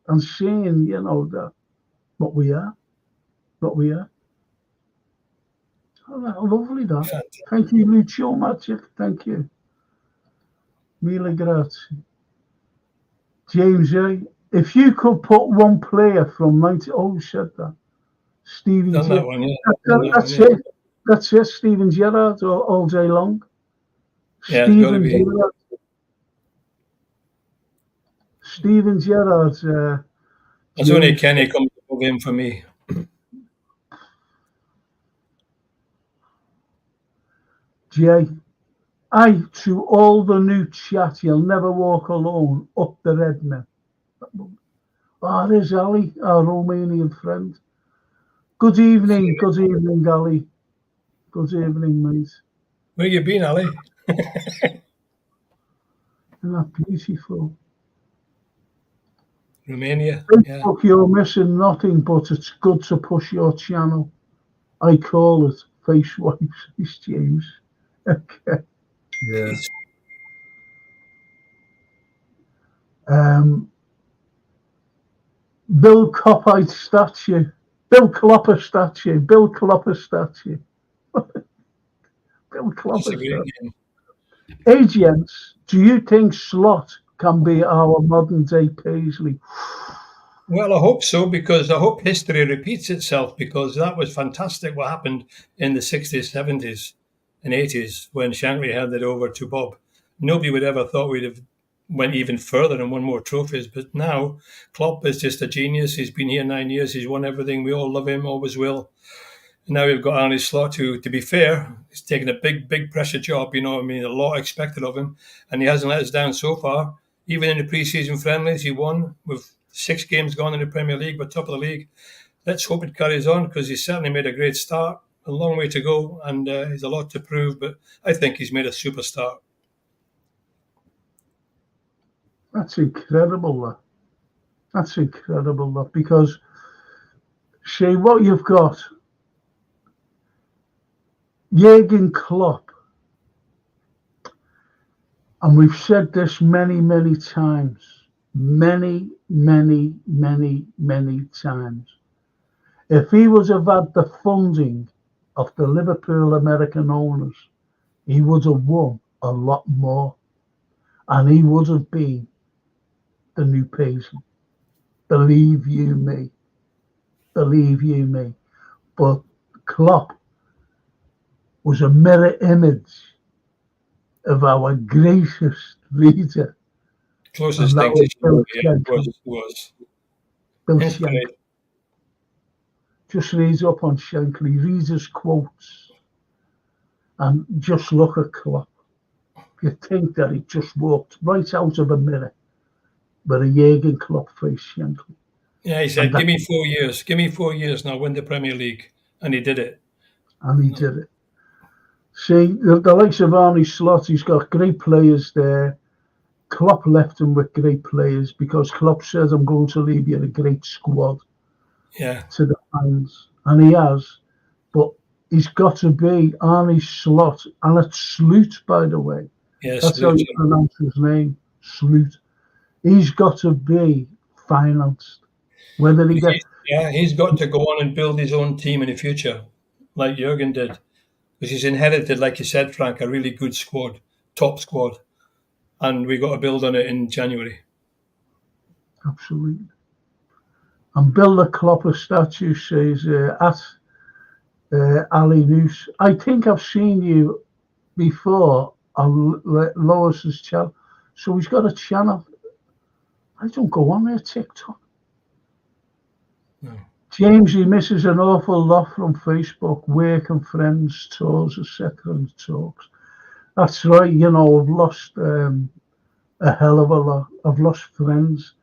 and seeing, that what we are. Oh, lovely, that. Fantastic. Thank you, Lucio Magic. Thank you. Mille grazie. James A. If you could put one player from 90... Oh, you said that. Steven Done Gerrard. that one, yeah. That's it. That's it. Steven Gerrard all day long. Yeah, it's got to be. Gerrard. Steven Gerrard. That's only Kenny comes above him for me. Jay, to all the new chat, you'll never walk alone up the Redner. Oh, there's Ali, our Romanian friend. Good evening, Ali. Good evening, mate. Where you been, Ali? Isn't that beautiful? Romania. Yeah. Facebook, you're missing nothing, but it's good to push your channel. I call it face wipes, face James. Okay. Yeah. Bill Copite statue. Bill Clopper statue. Bill Clopper statue. Bill That's a Clopper great statue. name. Agents, do you think Slot can be our modern day Paisley? Well, I hope so, because I hope history repeats itself, because that was fantastic what happened in the 60s, 70s and 80s when Shankly handed over to Bob. Nobody would ever thought we'd have went even further and won more trophies. But now Klopp is just a genius. He's been here 9 years. He's won everything. We all love him, always will. And now we've got Arne Slot, who, to be fair, he's taken a big pressure job. You know what I mean? A lot expected of him. And he hasn't let us down so far. Even in the pre-season friendlies, he won with 6 games gone in the Premier League. We're top of the league. Let's hope it carries on, because he's certainly made a great start. A long way to go, and he's a lot to prove. But I think he's made a super start. That's incredible, that. That's incredible, that, because, see, what you've got, Jurgen Klopp, and we've said this many times, many times. If he was have had the funding of the Liverpool American owners, he would have won a lot more, and he would have been the new Paisley. Believe you me. But Klopp was a mirror image of our greatest leader. Closest thing to Shankly was Bill Shankly. Just read up on Shankly, read his quotes, and just look at Klopp. You think that he just walked right out of a mirror with a Jurgen Klopp face, Shankly. Yeah, he said, give me 4 years. Give me 4 years and I'll win the Premier League. And he did it. Did it. See, the likes of Arne Slot, he's got great players there. Klopp left him with great players, because Klopp said, I'm going to leave you a great squad to the fans. And he has. But he's got to be Arne Slot. And it's Sloot, by the way. Yeah, that's how you pronounce his name, Sloot. He's got to be financed. Whether he gets... he's got to go on and build his own team in the future, like Jurgen did. Because he's inherited, like you said, Frank, a really good squad, top squad. And we got to build on it in January. Absolutely. And Bill the Klopper statue says, at Ali Noose, I think I've seen you before on Lois's channel. So he's got a channel. I don't go on there, TikTok. No. James, he misses an awful lot from Facebook, work and friends, tours, etc. and talks. That's right, you know, I've lost a hell of a lot. I've lost friends.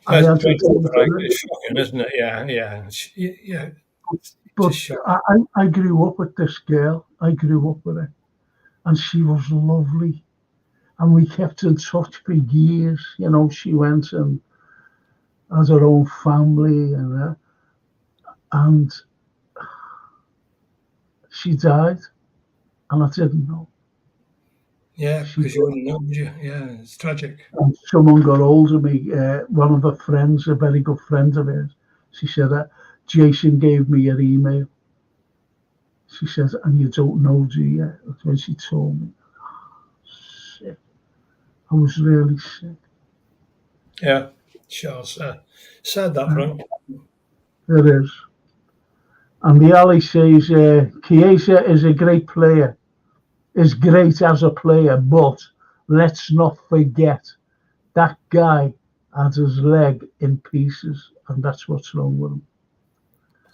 That's shocking, isn't it? Yeah. But I grew up with this girl. I grew up with her. And she was lovely. And we kept in touch for years. You know, she went and has her own family, and she died, and I didn't know. Yeah, because you wouldn't know, would you? Yeah, it's tragic. And someone got hold of me, one of her friends, a very good friend of hers. She said, Jason gave me your email. She says, and you don't know, do you? That's when she told me. Sick. I was really sick. Yeah, sure. Sad that, Frank. It is. And the alley says, Chiesa is a great player. Is great as a player, but let's not forget that guy had his leg in pieces, and that's what's wrong with him.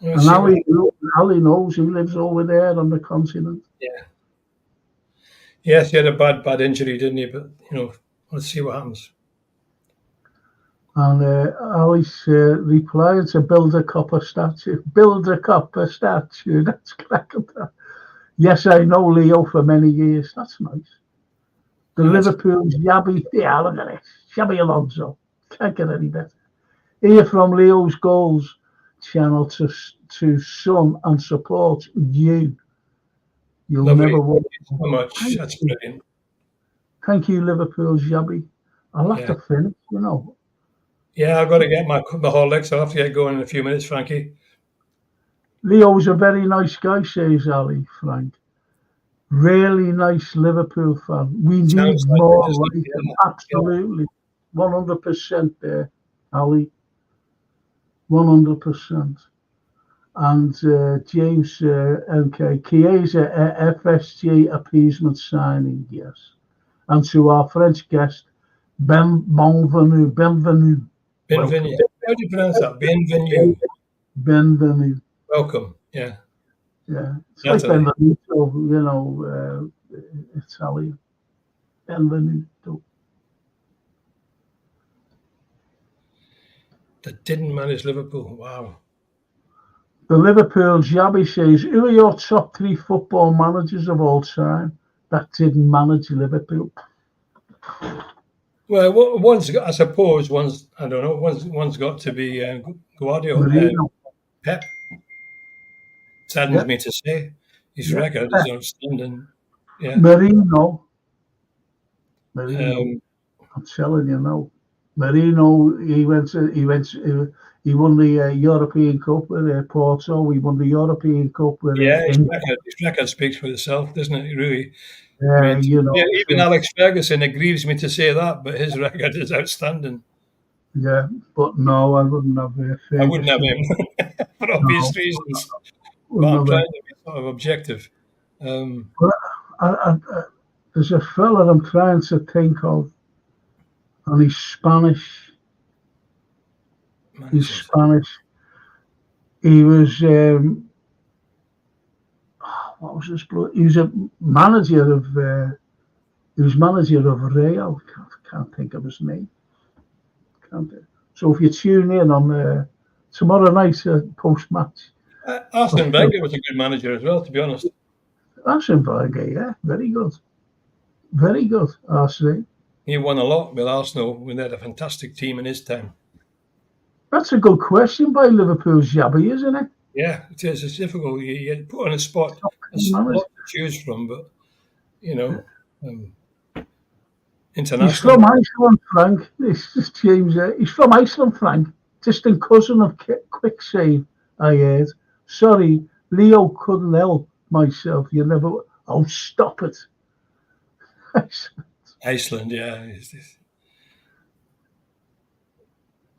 And Ali knows, he lives over there on the continent. Yeah. Yes, he had a bad injury, didn't he? But let's see what happens. And Alice replied to build a copper statue. Build a copper statue. That's cracking. Yes, I know Leo for many years. That's nice. The Liverpool's Yabby. Yeah, look at it. Shabby Alonso. Can't get any better. Hear from Leo's Goals channel to son and support you. You'll Lovely. never walk. Thank you so much. That's brilliant. Thank you, Liverpool's Yabby. I'll have to finish, Yeah, I've got to get my Horlicks. I'll have to get going in a few minutes, Frankie. Leo's a very nice guy, says Ali, Frank. Really nice Liverpool fan. We need more like him. Absolutely. 100% there, Ali. 100%. And James MK, Chiesa FSG appeasement signing, yes. And to our French guest, Bienvenue. Bienvenue. How do you pronounce that? Bienvenue. Bienvenue. Welcome. Yeah. Yeah. It's like Benvenuto, Italian. Benvenuto. That didn't manage Liverpool. Wow. The Liverpool Jabby says, who are your top 3 football managers of all time that didn't manage Liverpool? Well, I suppose one's got to be Guardiola. Pep. Saddens me to say. His record is outstanding. Yeah. Marino. I'm telling you now. Marino, he won the European Cup with Porto. He won the European Cup with his record speaks for itself, doesn't it? Really. Yeah, even Alex Ferguson agrees me to say that, but his record is outstanding. Yeah, but no, I wouldn't have Ferguson. I wouldn't have him for obvious reasons. But I'm trying to be sort of objective. There's a fella I'm trying to think of, and he's Spanish. He's Spanish. He was what was his blood? He was a manager of. He was manager of Real. Can't think of his name. So if you tune in on tomorrow night post match. Arsene Wenger was a good manager as well, to be honest. Arsene Wenger, yeah, very good. Very good, Arsene. He won a lot with Arsenal when they had a fantastic team in his time. That's a good question by Liverpool's Jabby, isn't it? Yeah, it is. It's difficult. You put on a spot. There's a lot to choose from, but, international. He's from Iceland, Frank. It's just James. He's from Iceland, Frank. Distant cousin of Quick Save, I heard. Sorry, Leo couldn't help myself. You never. Oh, stop it. Iceland, yeah.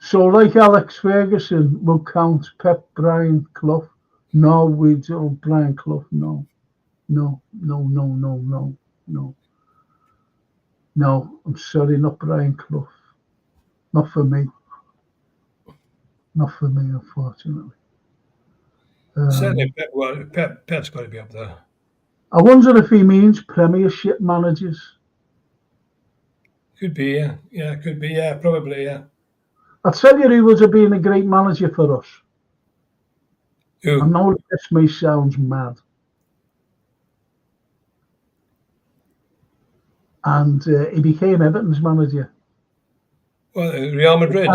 So, like Alex Ferguson will count Pep, Brian Clough. No, we don't. Brian Clough, no. No, I'm sorry, not Brian Clough. Not for me. Not for me, unfortunately. Certainly, Pep's got to be up there. I wonder if he means Premiership managers. Could be, yeah. Yeah, could be, yeah. Probably, yeah. I'll tell you who would have been a great manager for us. Who? I know this may sound mad. And he became Everton's manager. Well, Real Madrid.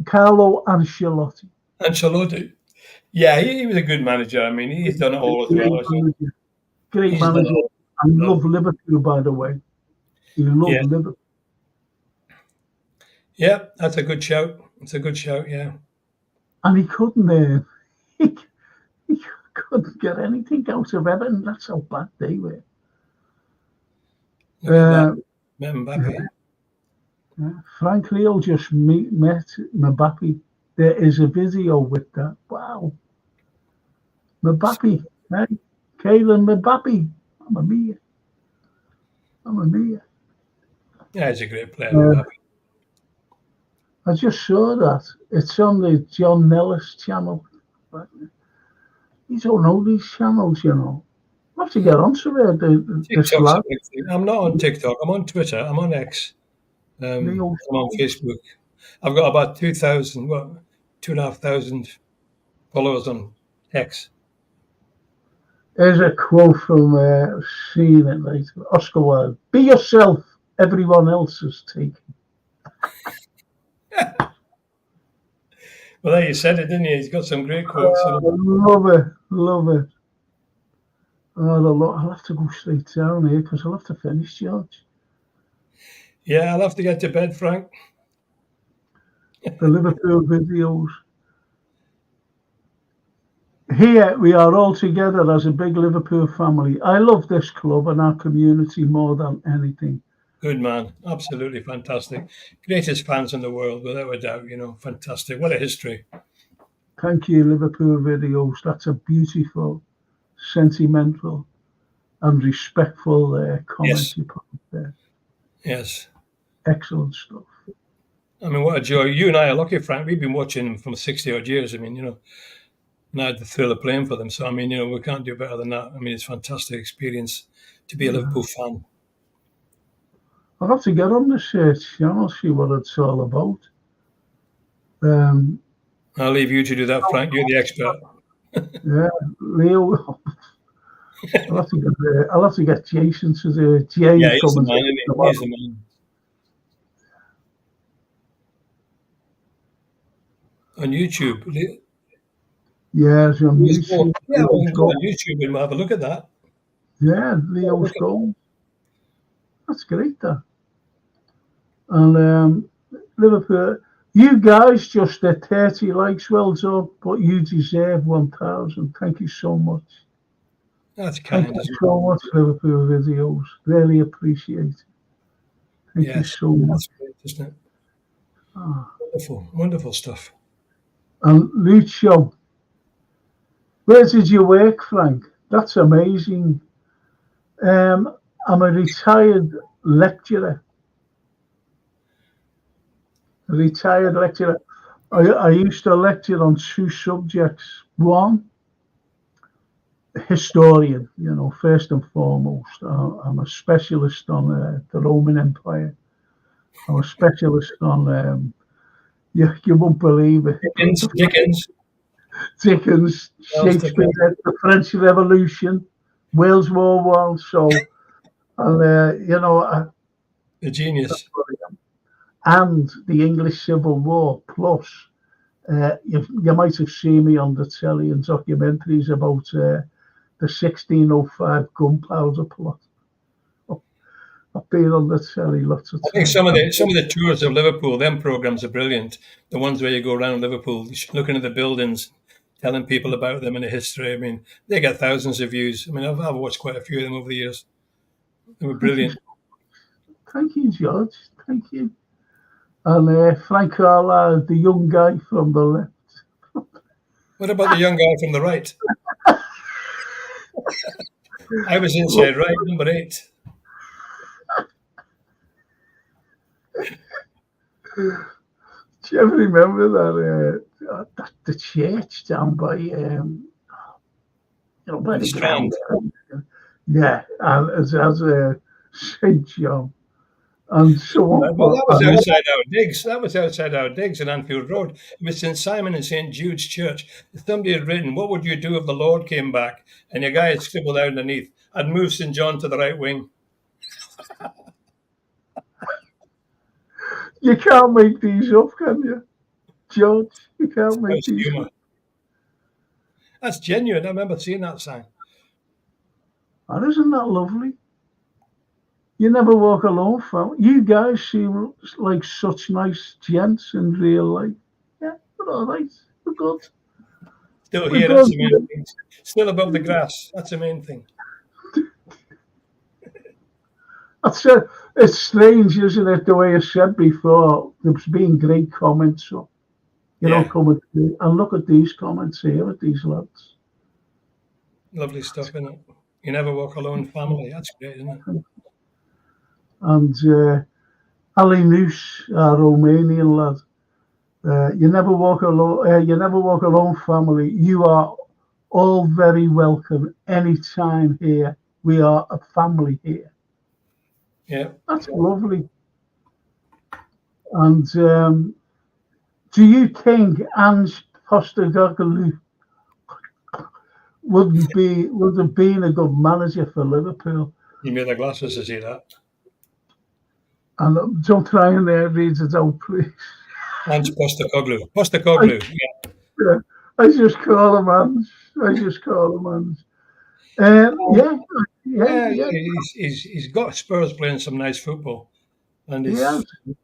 Carlo Ancelotti. Ancelotti. Yeah, he was a good manager. I mean, he's done it all as well. Great manager. I love Liverpool, by the way. He loved Liverpool. Yeah, that's a good shout. It's a good shout, yeah. And he couldn't he couldn't get anything out of Everton. That's how bad they were. Mbappe. Frank Leo just met Mbappe. There is a video with that. Wow. Mbappe. Hey, Kylian Mbappe. Mamma mia. Yeah, he's a great player. I just saw that. It's on the John Nellis channel. You don't know these channels, I have to get onto this TikTok's a lad. big thing. I'm not on TikTok. I'm on Twitter. I'm on X. I'm on Facebook. I've got about 2,000, 2,500 followers on X. There's a quote from seeing it, right? Oscar Wilde: "Be yourself. Everyone else is taken." Well, there you said it, didn't you? He's got some great quotes. Love it, love it. I'll have to go straight down here because I'll have to finish, George. Yeah, I'll have to get to bed, Frank. The Liverpool videos. Here we are all together as a big Liverpool family. I love this club and our community more than anything. Good man. Absolutely fantastic. Greatest fans in the world, without a doubt. Fantastic. What a history. Thank you, Liverpool videos. That's a beautiful, sentimental, and respectful comment Yes. you put there. Yes. Excellent stuff. I mean, what a joy. You and I are lucky, Frank. We've been watching them from 60 odd years. I mean, and I had the thrill of playing for them. So, I mean, we can't do better than that. I mean, it's a fantastic experience to be a Liverpool fan. I'll have to get on the channel, see what it's all about. I'll leave you to do that, Frank. You're the expert. Yeah, Leo. I'll have to get Jason to do it. James, yeah, he's the man, isn't he? He's the man. On YouTube. Yeah, it's on YouTube. Yeah, we can go on YouTube and we'll have a look at that. Yeah, Leo's goal. That's great, that. And Liverpool, you guys just did 30 likes, well done, but you deserve 1,000. Thank you so much. That's kind. Thank you so much, Liverpool videos. Really appreciate it. Thank you so much. That's great, isn't it? Wonderful, wonderful stuff. And Lucio, where did you work, Frank? That's amazing. I'm a retired lecturer. I used to lecture on two subjects. One, historian, first and foremost. I'm a specialist on the Roman Empire. I'm a specialist on, you won't believe it. Dickens, Shakespeare, the French Revolution, Wales War One. So, and the genius. And the English Civil War. Plus, you might have seen me on the telly and documentaries about the 1605 gunpowder plot. I've been on the telly lots of times. I think some of the tours of Liverpool, them programs are brilliant. The ones where you go around Liverpool, looking at the buildings, telling people about them and the history. I mean, they get thousands of views. I mean, I've watched quite a few of them over the years. They were brilliant. Thank you, George. Thank you. And Frank Carlyle, the young guy from the left. What about the young guy from the right? I was inside right, number 8. Do you ever remember that the church down by by the Strand? Yeah, and as St. John. And someone that was outside our digs. That was outside our digs in Anfield Road. It was St. Simon and St. Jude's Church. Somebody had written, "What would you do if the Lord came back?" And a guy had scribbled out underneath, "I'd move St. John to the right wing." You can't make these up, can you, George? You can't make these up. That's genuine. I remember seeing that sign. And isn't that lovely? You never walk alone, fam. You guys seem like such nice gents in real life. Yeah, we're all right. We're good. Still here, that's the main thing. Still above the grass. That's the main thing. It's strange, isn't it, the way I said before, there's been great comments. So, coming through. And look at these comments here with these lads. Lovely stuff, isn't it? You never walk alone, family. That's great, isn't it? And Ali Noose, our Romanian lad. You never walk alone. You never walk alone, family. You are all very welcome anytime here. We are a family here. Yeah. That's lovely. And do you think Ange Postecoglou would have been a good manager for Liverpool? You made the glasses to see that. And don't try and read it out, please. Ange Postecoglou. I, Postecoglou. Yeah. yeah, I just call him Ange. I just call him Ange. Yeah, yeah, Yeah, yeah. he's got Spurs playing some nice football, and He has. he's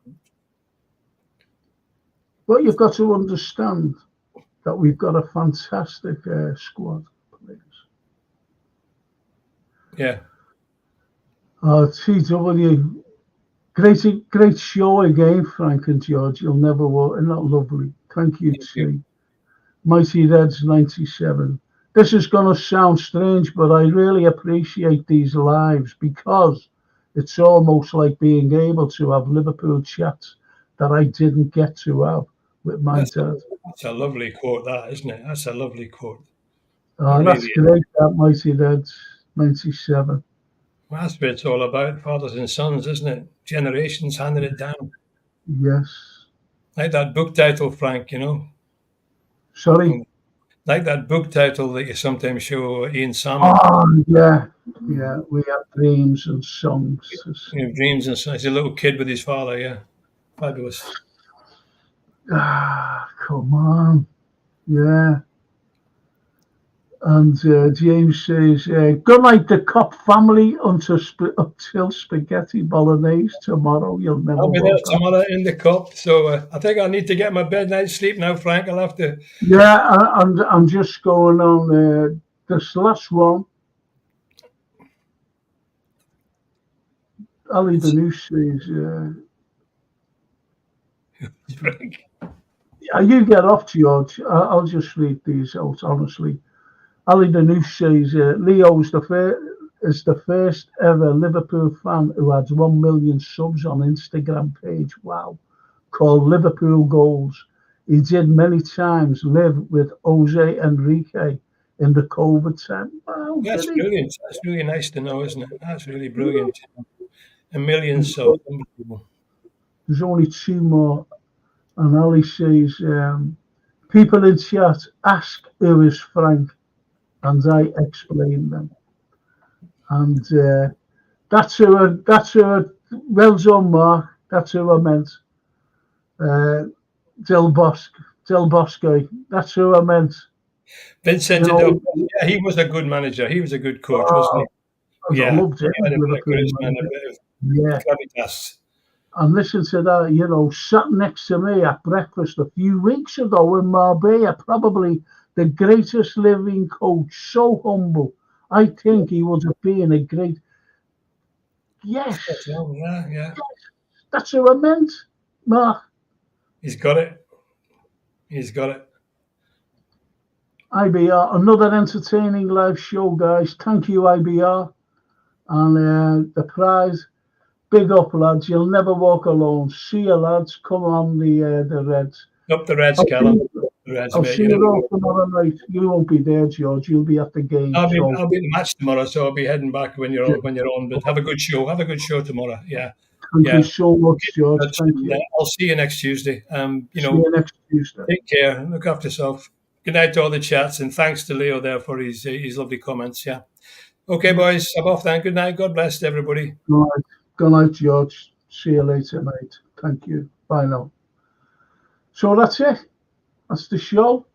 But you've got to understand that we've got a fantastic squad of players. yeah. TW, great show again, Frank and George. You'll never walk. Isn't that lovely? Thank you, Thank you. T. Mighty Reds 97. This is going to sound strange, but I really appreciate these lives because it's almost like being able to have Liverpool chats that I didn't get to have with my dad. That's a lovely quote, that, isn't it? That's a lovely quote. It Oh, really that's is. great, that Mighty Reds 97. Well, that's what it's all about, fathers and sons, isn't it? Generations handing it down. Yes. Like that book title, Frank, you know? Sorry. Like that book title that you sometimes show Ian Salmon. Oh, yeah. Yeah, we have dreams and songs. You know, dreams and so he's a little kid with his father, yeah. Fabulous. Come on. Yeah. And James says, good night, the Cop family, until spaghetti bolognese tomorrow. You'll never I'll be there walk out. tomorrow in the cup, so I think I need to get my bed night's sleep now, Frank. I'll have to. Yeah, I'm just going on this last one. Ali Danush says, Frank. you get off, George. I'll just read these out, honestly. Ali Danush says, Leo is the first ever Liverpool fan who had 1 million subs on Instagram page. Wow. Called Liverpool Goals. He did many times live with Jose Enrique in the COVID time. Wow, That's did he? brilliant. That's really nice to know, isn't it? That's really brilliant. A million subs. Unbelievable. There's only two more. And Ali says, people in chat ask who is Frank, and I explain them. And that's who, well done, Mark. That's who I meant. Del Bosque. That's who I meant. Vincent, You know, yeah, he was a good manager. He was a good coach, wasn't I he? Yeah, loved it. he had a bit of Liverpool charisma and a manager. bit of Yeah. gravitas. And listen to that, sat next to me at breakfast a few weeks ago in Marbella, probably the greatest living coach, so humble. I think he would have been a great. Yes, Yeah. that's who I meant, Mark. He's got it. He's got it. IBR, another entertaining live show, guys. Thank you, IBR. And the prize, big up, lads. You'll never walk alone. See you, lads. Come on, the Reds. Up the Reds, Callum. The Reds, I'll mate. see you all tomorrow night. You won't be there, George. You'll be at the game. I'll be So at the match tomorrow, so I'll be heading back when you're on. But have a good show. Have a good show tomorrow. Yeah. thank you so much, George. Thank And, you. I'll see you next Tuesday. See you next Tuesday. Take care. Look after yourself. Good night to all the chats, and thanks to Leo there for his lovely comments. Yeah. Okay, boys. I'm off then. Good night. God bless everybody. Good night, George. See you later, mate. Thank you. Bye now. So that's it. That's the show.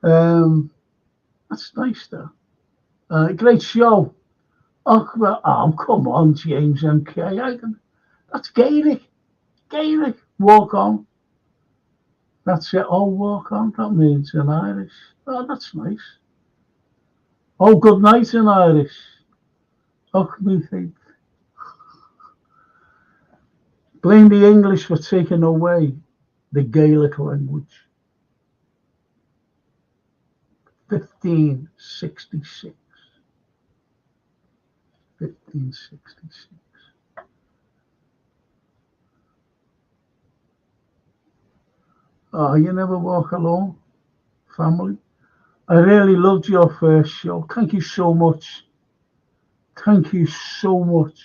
That's nice, though. Great show. Oh, come on, James MK. That's Gaelic. Gaelic. Walk on. That's it. Oh, walk on. That means in Irish. Oh, that's nice. Oh, good night in Irish. Oh, me think. Blame the English for taking away the Gaelic language. 1566. 1566. Oh, you never walk alone, family. I really loved your first show. Thank you so much. Thank you so much.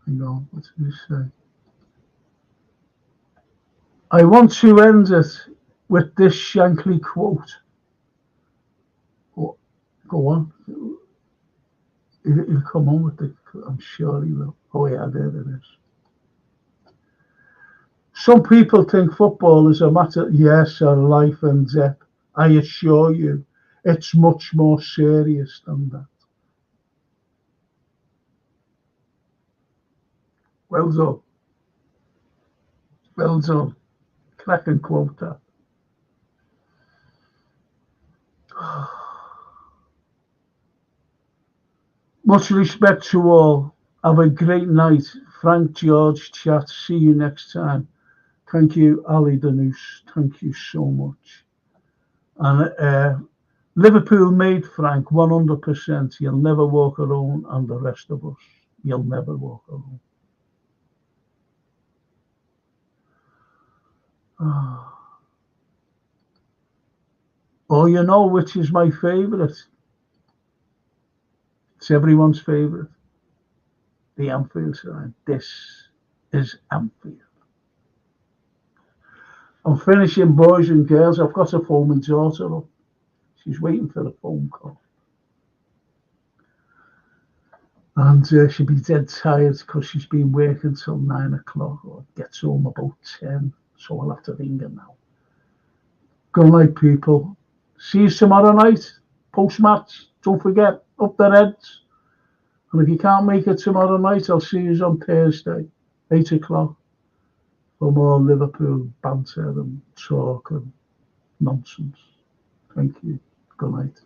Hang on, what did you say? I want to end it with this Shankly quote. Oh, go on. He'll come on with it. I'm sure he will. Oh yeah, there it is. Some people think football is a matter, yes, of life and death. I assure you, it's much more serious than that. Well done. Well done. Cracking quote that. Much respect to all. Have a great night. Frank George chat. See you next time. Thank you, Ali Danus. Thank you so much. And Liverpool made Frank 100%. You'll never walk alone, and the rest of us, you'll never walk alone. Oh, you know which is my favourite? It's everyone's favourite. The Anfield sign. This is Anfield. I'm finishing, boys and girls. I've got to phone my daughter up. She's waiting for a phone call. And she'll be dead tired because she's been working till 9 o'clock or gets home about 10. So I'll have to ring her now. Good night, people. See you tomorrow night. Post-match. Don't forget, up the Reds. And if you can't make it tomorrow night, I'll see you on Thursday, 8 o'clock. For more Liverpool banter and talk and nonsense. Thank you. Good night.